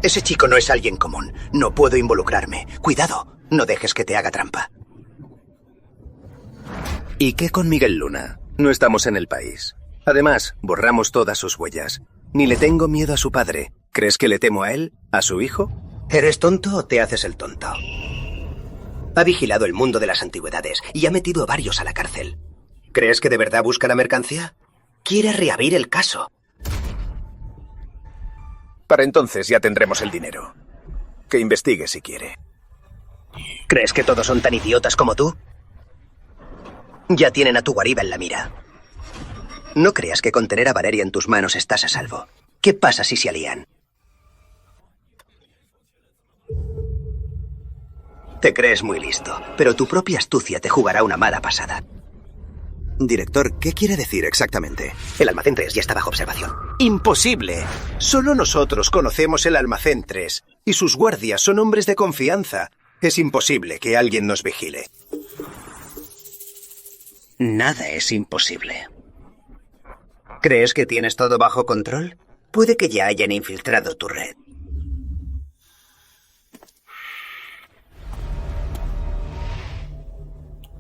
Ese chico no es alguien común. No puedo involucrarme. Cuidado, no dejes que te haga trampa. ¿Y qué con Miguel Luna? No estamos en el país. Además, borramos todas sus huellas. Ni le tengo miedo a su padre. ¿Crees que le temo a él? ¿A su hijo? ¿Eres tonto o te haces el tonto? Ha vigilado el mundo de las antigüedades y ha metido a varios a la cárcel. ¿Crees que de verdad busca la mercancía? Quiere reabrir el caso. Para entonces ya tendremos el dinero. Que investigue si quiere. ¿Crees que todos son tan idiotas como tú? Ya tienen a tu guariba en la mira. No creas que con tener a Valeria en tus manos estás a salvo. ¿Qué pasa si se alían? Te crees muy listo, pero tu propia astucia te jugará una mala pasada. Director, ¿qué quiere decir exactamente? El almacén 3 ya está bajo observación. ¡Imposible! Solo nosotros conocemos el almacén 3 y sus guardias son hombres de confianza. Es imposible que alguien nos vigile. Nada es imposible. ¿Crees que tienes todo bajo control? Puede que ya hayan infiltrado tu red.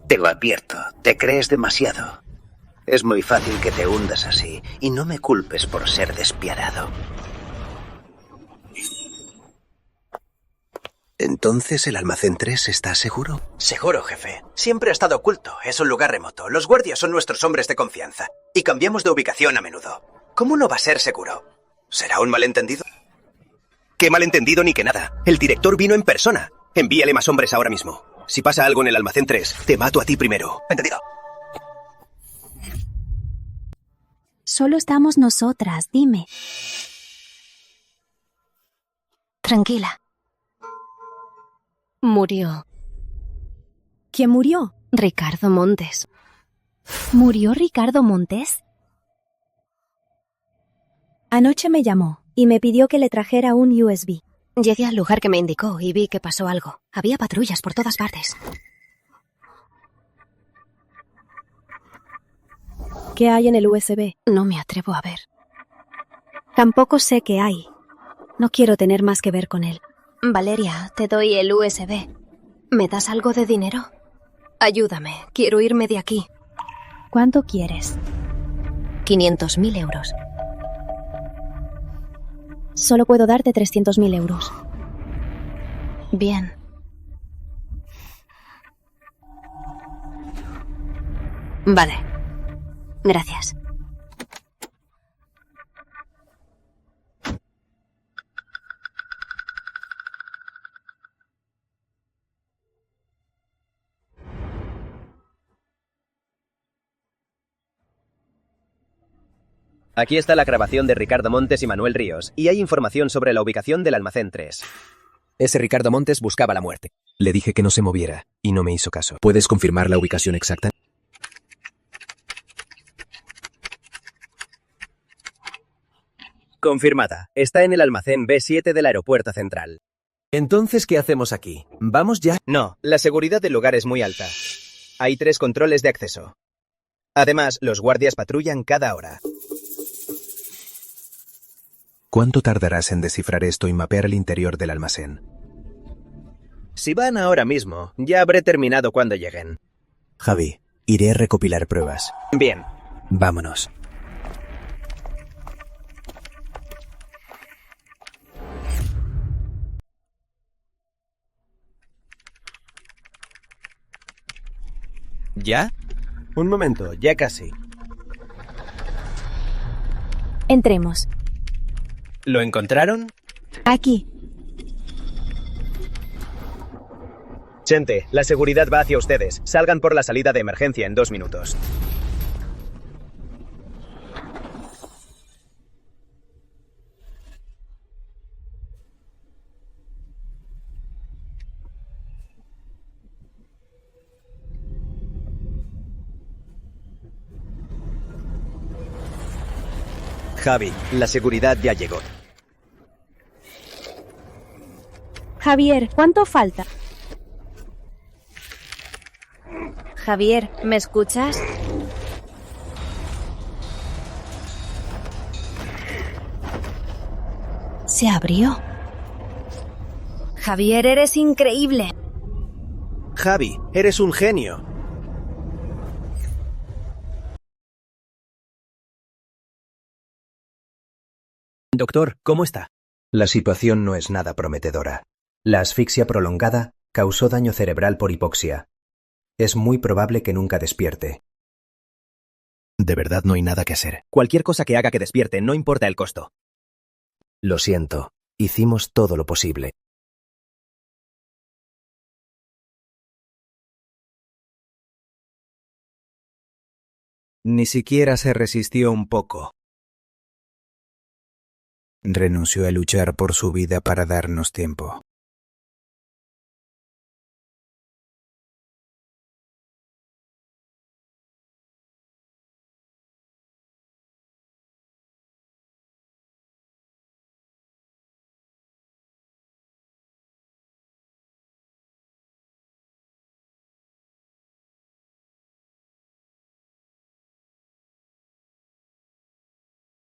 Te lo advierto, te crees demasiado. Es muy fácil que te hundas así, y no me culpes por ser despiadado. Entonces, ¿el almacén 3 está seguro?
Seguro, jefe. Siempre ha estado oculto. Es un lugar remoto. Los guardias son nuestros hombres de confianza. Y cambiamos de ubicación a menudo. ¿Cómo no va a ser seguro? ¿Será un malentendido?
¿Qué malentendido ni que nada? El director vino en persona. Envíale más hombres ahora mismo. Si pasa algo en el almacén 3, te mato a ti primero.
Entendido.
Solo estamos nosotras, dime.
Tranquila. Murió.
¿Quién murió?
Ricardo Montes.
¿Murió Ricardo Montes?
Anoche me llamó y me pidió que le trajera un USB.
Llegué al lugar que me indicó y vi que pasó algo. Había patrullas por todas partes.
¿Qué hay en el USB?
No me atrevo a ver.
Tampoco sé qué hay. No quiero tener más que ver con él.
Valeria, te doy el USB. ¿Me das algo de dinero? Ayúdame, quiero irme de aquí.
¿Cuánto quieres?
500.000 euros.
Solo puedo darte 300.000 euros.
Bien. Vale. Gracias.
Aquí está la grabación de Ricardo Montes y Manuel Ríos, y hay información sobre la ubicación del almacén 3.
Ese Ricardo Montes buscaba la muerte.
Le dije que no se moviera, y no me hizo caso.
¿Puedes confirmar la ubicación exacta?
Confirmada. Está en el almacén B7 del aeropuerto central.
Entonces, ¿qué hacemos aquí? ¿Vamos ya?
No, la seguridad del lugar es muy alta. Hay 3 controles de acceso. Además, los guardias patrullan cada hora.
¿Cuánto tardarás en descifrar esto y mapear el interior del almacén?
Si van ahora mismo, ya habré terminado cuando lleguen.
Javi, iré a recopilar pruebas.
Bien.
Vámonos.
¿Ya? Un momento, ya casi.
Entremos.
¿Lo encontraron?
Aquí.
Gente, la seguridad va hacia ustedes. Salgan por la salida de emergencia en 2 minutos. Javi, la seguridad ya llegó.
Javier, ¿cuánto falta?
Javier, ¿me escuchas? Se abrió. Javier, eres increíble.
Javi, eres un genio. Doctor, ¿cómo está?
La situación no es nada prometedora. La asfixia prolongada causó daño cerebral por hipoxia. Es muy probable que nunca despierte. De verdad no hay nada que hacer.
Cualquier cosa que haga que despierte, no importa el costo.
Lo siento, hicimos todo lo posible.
Ni siquiera se resistió un poco. Renunció a luchar por su vida para darnos tiempo.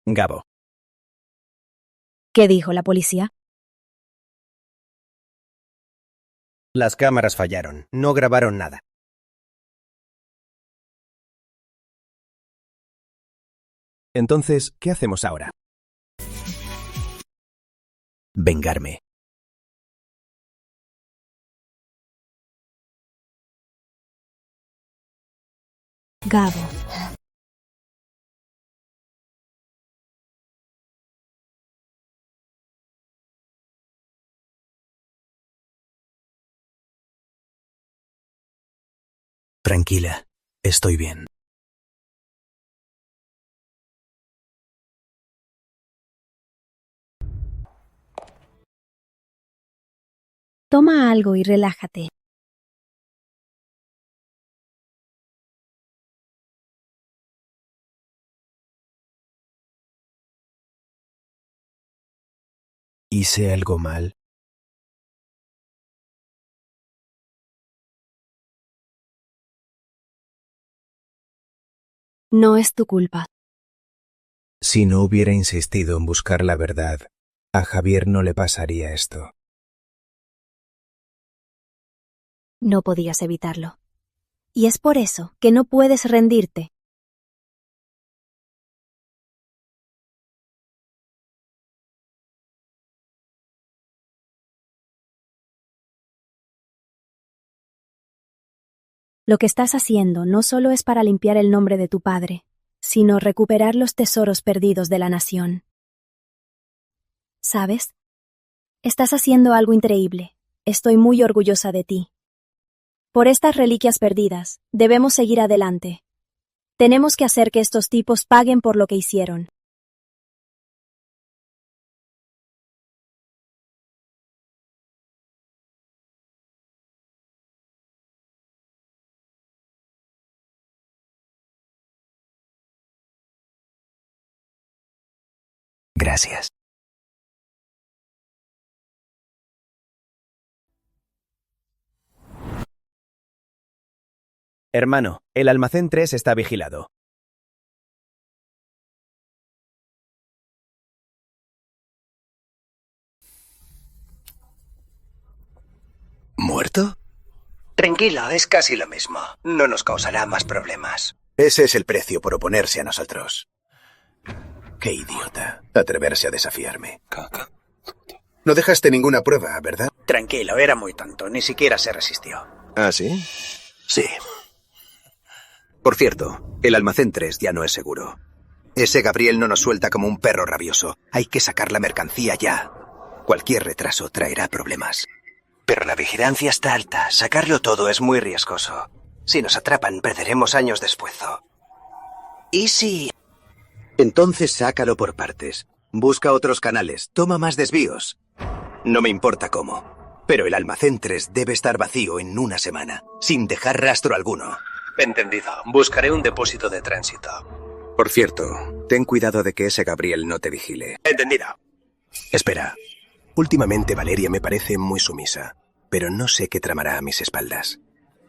Gabo.
¿Qué dijo la policía?
Las cámaras fallaron. No grabaron nada.
Entonces, ¿qué hacemos ahora? Vengarme.
Gabo.
Tranquila, estoy bien.
Toma algo y relájate.
¿Hice algo mal?
No es tu culpa.
Si no hubiera insistido en buscar la verdad, a Javier no le pasaría esto.
No podías evitarlo. Y es por eso que no puedes rendirte. Lo que estás haciendo no solo es para limpiar el nombre de tu padre, sino recuperar los tesoros perdidos de la nación. ¿Sabes? Estás haciendo algo increíble. Estoy muy orgullosa de ti. Por estas reliquias perdidas, debemos seguir adelante. Tenemos que hacer que estos tipos paguen por lo que hicieron.
Gracias.
Hermano, el almacén 3 está vigilado.
¿Muerto? Tranquilo, es casi lo mismo. No nos causará más problemas.
Ese es el precio por oponerse a nosotros. Qué idiota, atreverse a desafiarme. No dejaste ninguna prueba, ¿verdad?
Tranquilo, era muy tonto. Ni siquiera se resistió.
¿Ah, sí?
Sí. Por cierto, el almacén 3 ya no es seguro. Ese Gabriel no nos suelta como un perro rabioso. Hay que sacar la mercancía ya. Cualquier retraso traerá problemas. Pero la vigilancia está alta. Sacarlo todo es muy riesgoso. Si nos atrapan, perderemos años de esfuerzo. ¿Y si...? Entonces sácalo por partes. Busca otros canales. Toma más desvíos. No me importa cómo. Pero el almacén 3 debe estar vacío en una semana, sin dejar rastro alguno.
Entendido. Buscaré un depósito de tránsito.
Por cierto, ten cuidado de que ese Gabriel no te vigile.
Entendido.
Espera. Últimamente Valeria me parece muy sumisa, pero no sé qué tramará a mis espaldas.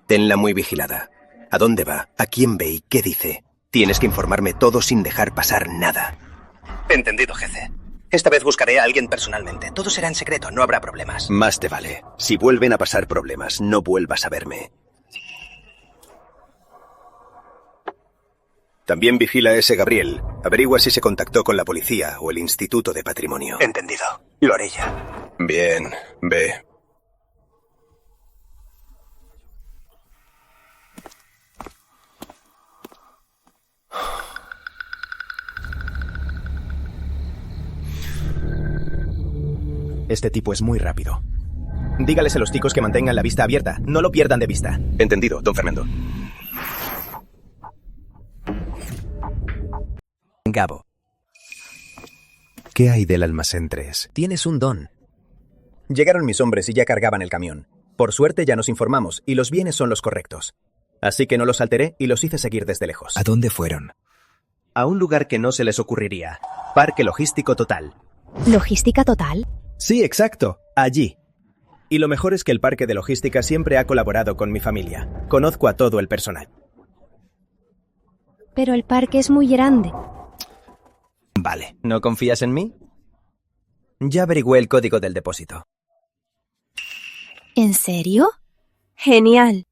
Tenla muy vigilada. ¿A dónde va? ¿A quién ve y qué dice? Tienes que informarme todo sin dejar pasar nada.
Entendido, jefe. Esta vez buscaré a alguien personalmente. Todo será en secreto, no habrá problemas.
Más te vale. Si vuelven a pasar problemas, no vuelvas a verme. También vigila a ese Gabriel. Averigua si se contactó con la policía o el Instituto de Patrimonio.
Entendido. Lo haré ya.
Bien, ve.
Este tipo es muy rápido. Dígales a los chicos que mantengan la vista abierta. No lo pierdan de vista.
Entendido, don Fernando.
Gabo.
¿Qué hay del almacén 3?
Tienes un don.
Llegaron mis hombres y ya cargaban el camión. Por suerte ya nos informamos y los bienes son los correctos. Así que no los alteré y los hice seguir desde lejos.
¿A dónde fueron?
A un lugar que no se les ocurriría. Parque Logístico Total.
¿Logística total?
Sí, exacto. Allí. Y lo mejor es que el parque de logística siempre ha colaborado con mi familia. Conozco a todo el personal.
Pero el parque es muy grande.
Vale. ¿No confías en mí? Ya averigüé el código del depósito.
¿En serio? Genial.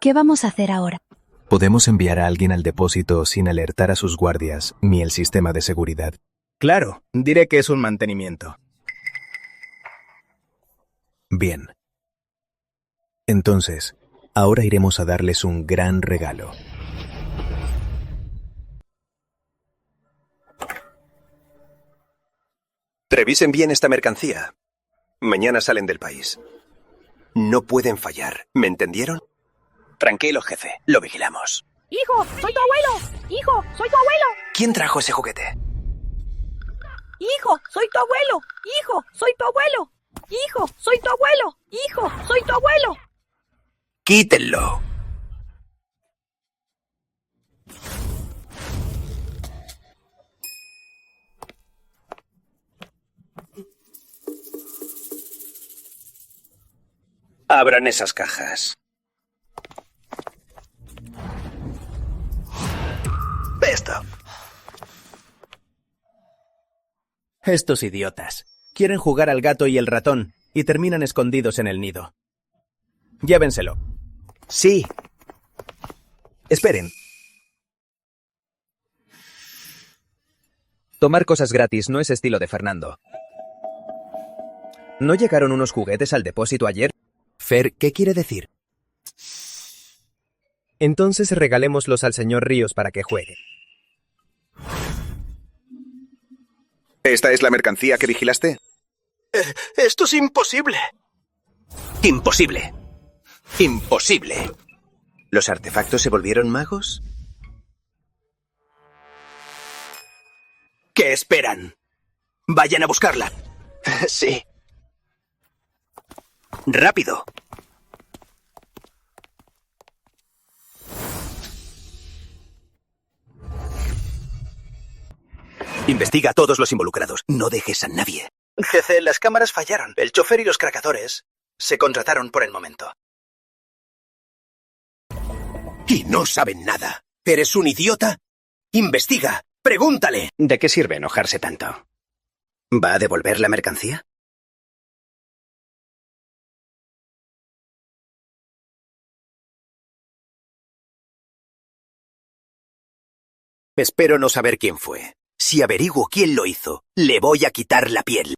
¿Qué vamos a hacer ahora?
¿Podemos enviar a alguien al depósito sin alertar a sus guardias ni el sistema de seguridad?
Claro, diré que es un mantenimiento.
Bien. Entonces, ahora iremos a darles un gran regalo.
Revisen bien esta mercancía. Mañana salen del país. No pueden fallar. ¿Me entendieron?
Tranquilo, jefe. Lo vigilamos.
¡Hijo, soy tu abuelo! ¡Hijo, soy tu abuelo!
¿Quién trajo ese juguete?
¡Hijo, soy tu abuelo! ¡Hijo, soy tu abuelo! ¡Hijo, soy tu abuelo! ¡Hijo, soy tu abuelo!
¡Quítenlo!
Abran esas cajas.
Esto.
Estos idiotas. Quieren jugar al gato y el ratón y terminan escondidos en el nido. Llévenselo.
Sí. Esperen. Tomar cosas gratis no es estilo de Fernando. ¿No llegaron unos juguetes al depósito ayer?
Fer, ¿qué quiere decir?
Entonces regalémoslos al señor Ríos para que juegue.
¿Esta es la mercancía que vigilaste?
Esto es imposible. Imposible. Imposible.
¿Los artefactos se volvieron magos?
¿Qué esperan? Vayan a buscarla.
Sí.
Rápido. Investiga a todos los involucrados. No dejes a nadie. Jefe, las cámaras fallaron. El chofer y los cracadores se contrataron por el momento. Y no saben nada. ¿Eres un idiota? Investiga. Pregúntale.
¿De qué sirve enojarse tanto? ¿Va a devolver la mercancía?
Espero no saber quién fue. Si averiguo quién lo hizo, le voy a quitar la piel.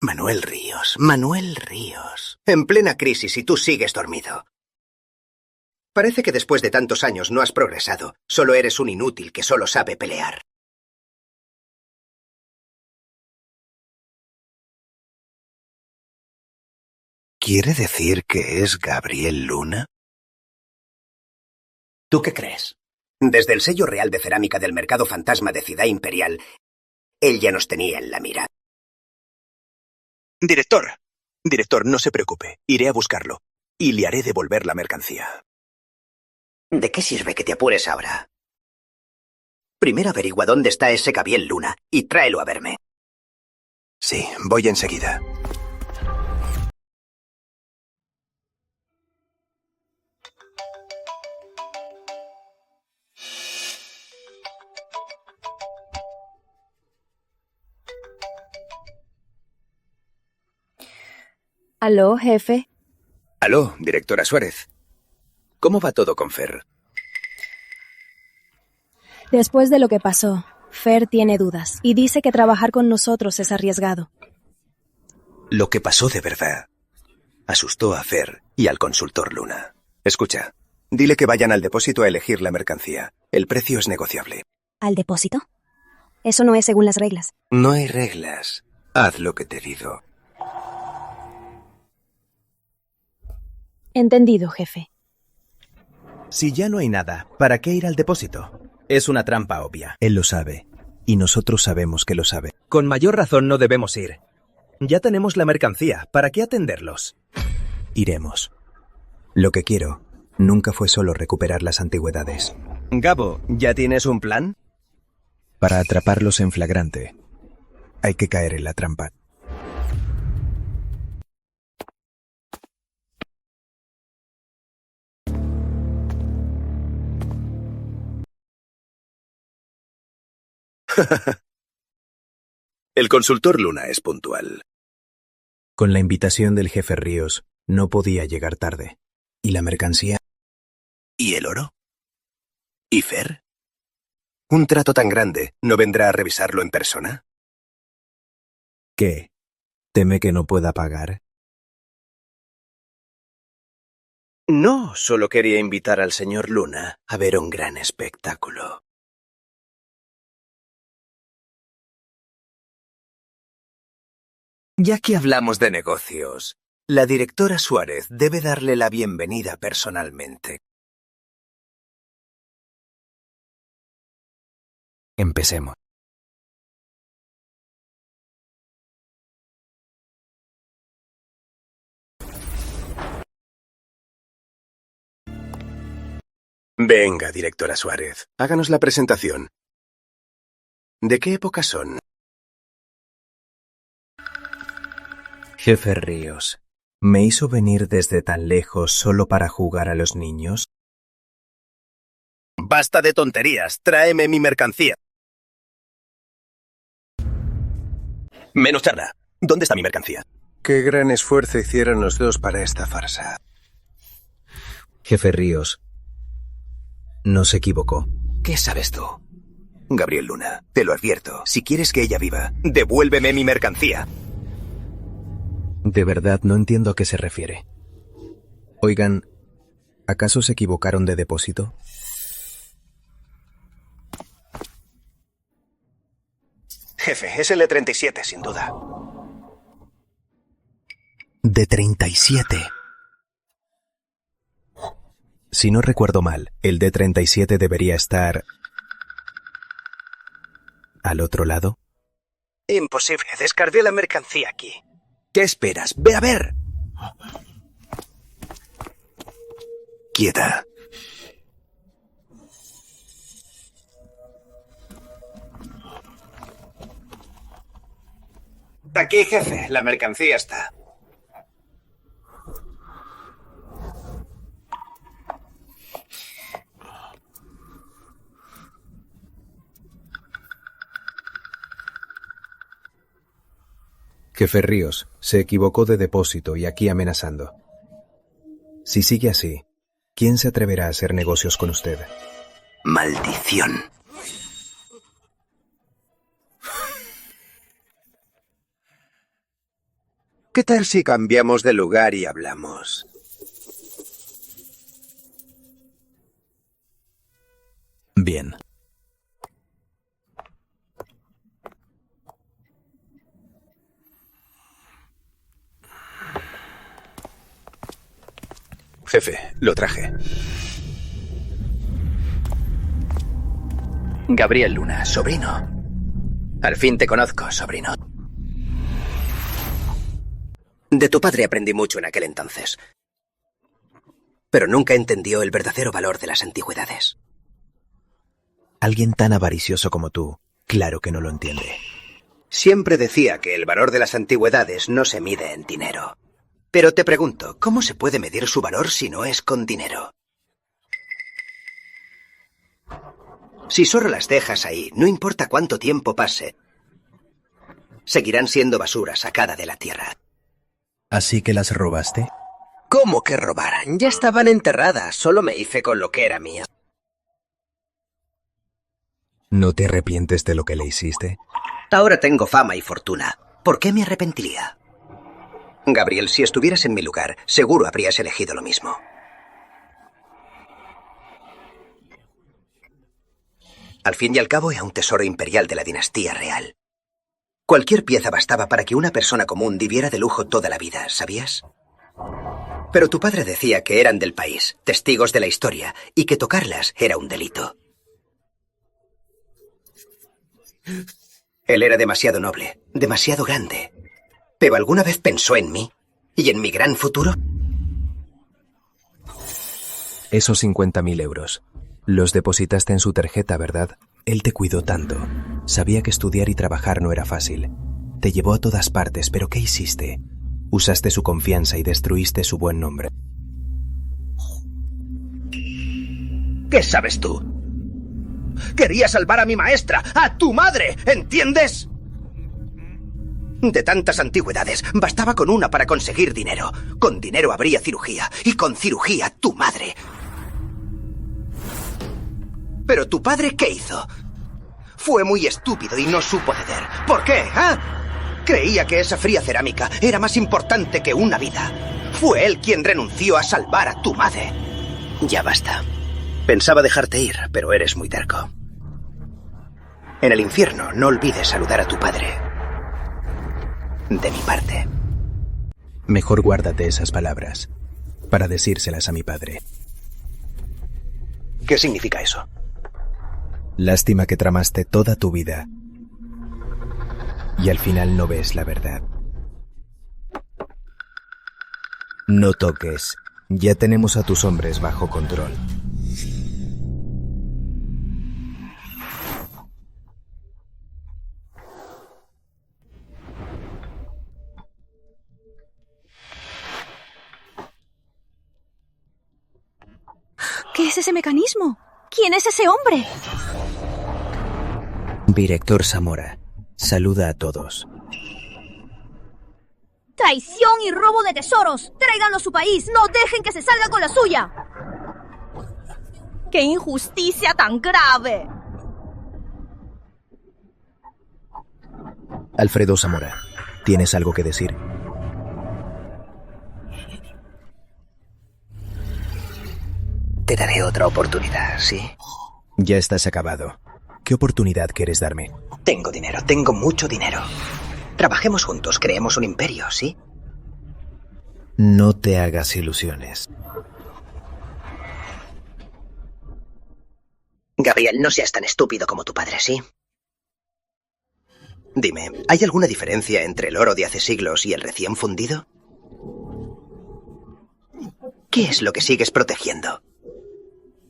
Manuel Ríos, Manuel Ríos. En plena crisis y tú sigues dormido. Parece que después de tantos años no has progresado. Solo eres un inútil que solo sabe pelear.
¿Quiere decir que es Gabriel Luna?
¿Tú qué crees? Desde el sello real de cerámica del mercado fantasma de Ciudad Imperial, él ya nos tenía en la mira.
Director, no se preocupe. Iré a buscarlo y le haré devolver la mercancía.
¿De qué sirve que te apures ahora? Primero averigua dónde está ese Gabriel Luna y tráelo a verme.
Sí, voy enseguida.
¿Aló, jefe?
Aló, directora Suárez. ¿Cómo va todo con Fer?
Después de lo que pasó, Fer tiene dudas y dice que trabajar con nosotros es arriesgado.
Lo que pasó de verdad asustó a Fer y al consultor Luna. Escucha, dile que vayan al depósito a elegir la mercancía. El precio es negociable.
¿Al depósito? Eso no es según las reglas.
No hay reglas. Haz lo que te digo.
Entendido, jefe.
Si ya no hay nada, ¿para qué ir al depósito? Es una trampa obvia.
Él lo sabe, y nosotros sabemos que lo sabe.
Con mayor razón no debemos ir. Ya tenemos la mercancía, ¿para qué atenderlos?
Iremos. Lo que quiero nunca fue solo recuperar las antigüedades.
Gabo, ¿ya tienes un plan?
Para atraparlos en flagrante, hay que caer en la trampa.
El consultor Luna es puntual.
Con la invitación del jefe Ríos, no podía llegar tarde. ¿Y la mercancía?
¿Y el oro? ¿Y Fer? ¿Un trato tan grande no vendrá a revisarlo en persona?
¿Qué? ¿Teme que no pueda pagar?
No, solo quería invitar al señor Luna a ver un gran espectáculo.
Ya que hablamos de negocios, la directora Suárez debe darle la bienvenida personalmente.
Empecemos.
Venga, directora Suárez, háganos la presentación. ¿De qué época son?
Jefe Ríos, ¿me hizo venir desde tan lejos solo para jugar a los niños?
Basta de tonterías, tráeme mi mercancía.
Menos charla. ¿Dónde está mi mercancía?
Qué gran esfuerzo hicieron los dos para esta farsa.
Jefe Ríos, no se equivocó.
¿Qué sabes tú? Gabriel Luna, te lo advierto, si quieres que ella viva, devuélveme mi mercancía.
De verdad no entiendo a qué se refiere. Oigan, ¿acaso se equivocaron de depósito?
Jefe, es el de 37, sin duda.
De 37. Si no recuerdo mal, el D37 debería estar... ¿al otro lado?
Imposible, descargué la mercancía aquí. ¿Qué esperas? ¡Ve a ver! Quieta. Aquí, jefe, la mercancía está.
Jefe Ríos, se equivocó de depósito y aquí amenazando. Si sigue así, ¿quién se atreverá a hacer negocios con usted?
Maldición. ¿Qué tal si cambiamos de lugar y hablamos?
Bien.
Jefe, lo traje.
Gabriel Luna, sobrino. Al fin te conozco, sobrino. De tu padre aprendí mucho en aquel entonces. Pero nunca entendió el verdadero valor de las antigüedades.
Alguien tan avaricioso como tú, claro que no lo entiende.
Siempre decía que el valor de las antigüedades no se mide en dinero. Pero te pregunto, ¿cómo se puede medir su valor si no es con dinero? Si solo las dejas ahí, no importa cuánto tiempo pase, seguirán siendo basura sacada de la tierra.
¿Así que las robaste?
¿Cómo que robaran? Ya estaban enterradas, solo me hice con lo que era mío.
¿No te arrepientes de lo que le hiciste?
Ahora tengo fama y fortuna. ¿Por qué me arrepentiría? Gabriel, si estuvieras en mi lugar, seguro habrías elegido lo mismo. Al fin y al cabo, era un tesoro imperial de la dinastía real. Cualquier pieza bastaba para que una persona común viviera de lujo toda la vida, ¿sabías? Pero tu padre decía que eran del país, testigos de la historia, y que tocarlas era un delito. Él era demasiado noble, demasiado grande. ¿Pero alguna vez pensó en mí? ¿Y en mi gran futuro?
Esos 50.000 euros. Los depositaste en su tarjeta, ¿verdad? Él te cuidó tanto. Sabía que estudiar y trabajar no era fácil. Te llevó a todas partes, pero ¿qué hiciste? Usaste su confianza y destruiste su buen nombre.
¿Qué sabes tú? Quería salvar a mi maestra, a tu madre, ¿entiendes? De tantas antigüedades, bastaba con una para conseguir dinero. Con dinero habría cirugía, y con cirugía tu madre. ¿Pero tu padre qué hizo? Fue muy estúpido y no supo ceder. ¿Por qué? Creía que esa fría cerámica era más importante que una vida. Fue él quien renunció a salvar a tu madre. Ya basta. Pensaba dejarte ir, pero eres muy terco. En el infierno, no olvides saludar a tu padre. de mi parte.
Mejor guárdate esas palabras para decírselas a mi padre.
¿Qué significa eso?
Lástima que tramaste toda tu vida y al final no ves la verdad. No toques. Ya tenemos a tus hombres bajo control.
¿Qué es ese mecanismo? ¿Quién es ese hombre?
Director Zamora, saluda a todos.
¡Traición y robo de tesoros! ¡Tráiganlo a su país! ¡No dejen que se salga con la suya! ¡Qué injusticia tan grave!
Alfredo Zamora, ¿tienes algo que decir?
Te daré otra oportunidad, ¿sí?
Ya estás acabado. ¿Qué oportunidad quieres darme?
Tengo dinero, tengo mucho dinero. Trabajemos juntos, creemos un imperio, ¿sí?
No te hagas ilusiones.
Gabriel, no seas tan estúpido como tu padre, ¿sí? Dime, ¿hay alguna diferencia entre el oro de hace siglos y el recién fundido? ¿Qué es lo que sigues protegiendo?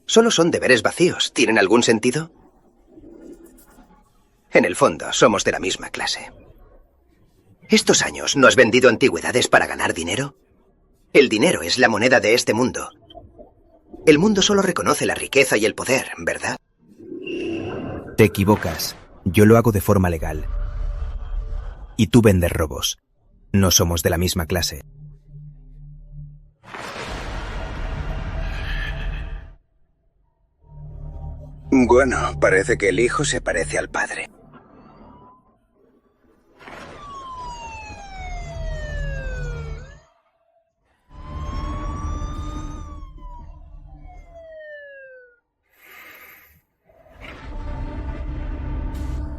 Solo son deberes vacíos. ¿Tienen algún sentido? En el fondo, somos de la misma clase. ¿Estos años no has vendido antigüedades para ganar dinero? El dinero es la moneda de este mundo. El mundo solo reconoce la riqueza y el poder, ¿verdad?
Te equivocas. Yo lo hago de forma legal. Y tú vendes robos. No somos de la misma clase.
Bueno, parece que el hijo se parece al padre.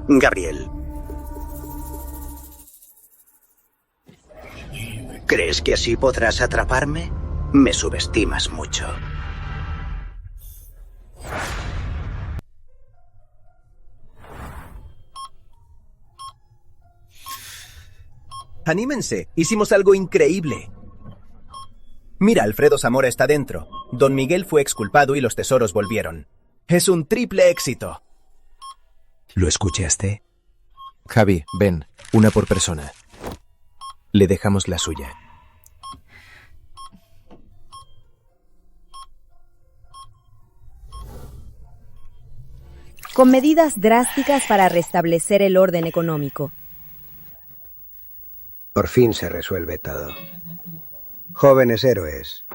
Gabriel. ¿Crees que así podrás atraparme? Me subestimas mucho.
¡Anímense! Hicimos algo increíble. Mira, Alfredo Zamora está dentro. Don Miguel fue exculpado y los tesoros volvieron. Es un triple éxito.
¿Lo escuchaste? Javi, ven, una por persona. Le dejamos la suya.
Con medidas drásticas para restablecer el orden económico.
Por fin se resuelve todo. Jóvenes héroes.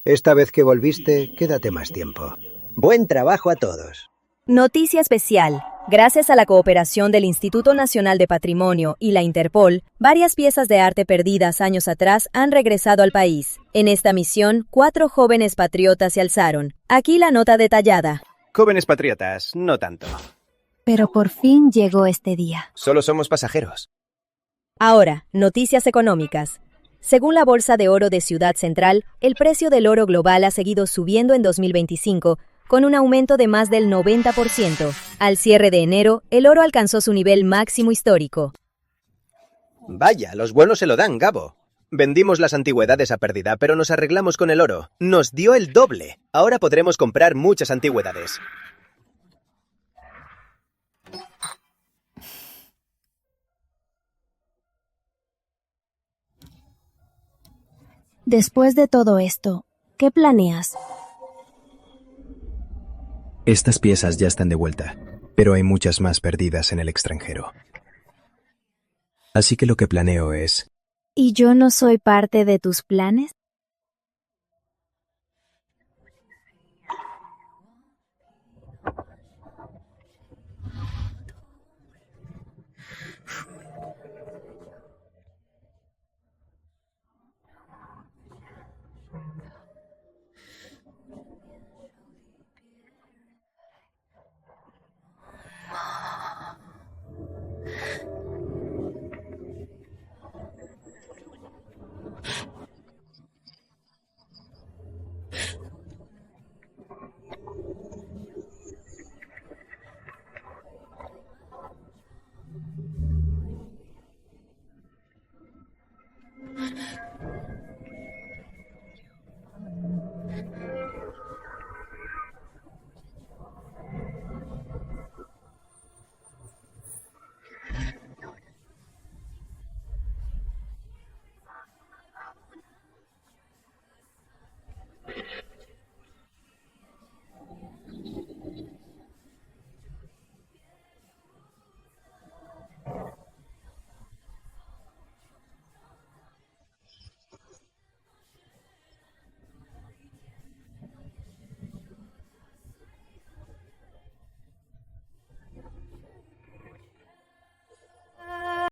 Esta vez que volviste, quédate más tiempo. Buen trabajo a todos.
Noticia especial. Gracias a la cooperación del Instituto Nacional de Patrimonio y la Interpol, varias piezas de arte perdidas años atrás han regresado al país. En esta misión, 4 jóvenes patriotas se alzaron. Aquí la nota detallada.
Jóvenes patriotas, no tanto.
Pero por fin llegó este día.
Solo somos pasajeros.
Ahora, noticias económicas. Según la Bolsa de Oro de Ciudad Central, el precio del oro global ha seguido subiendo en 2025, con un aumento de más del 90%. Al cierre de enero, el oro alcanzó su nivel máximo histórico.
Vaya, los buenos se lo dan, Gabo. Vendimos las antigüedades a pérdida, pero nos arreglamos con el oro. Nos dio el doble. Ahora podremos comprar muchas antigüedades.
Después de todo esto, ¿qué planeas?
Estas piezas ya están de vuelta, pero hay muchas más perdidas en el extranjero. Así que lo que planeo es...
¿Y yo no soy parte de tus planes?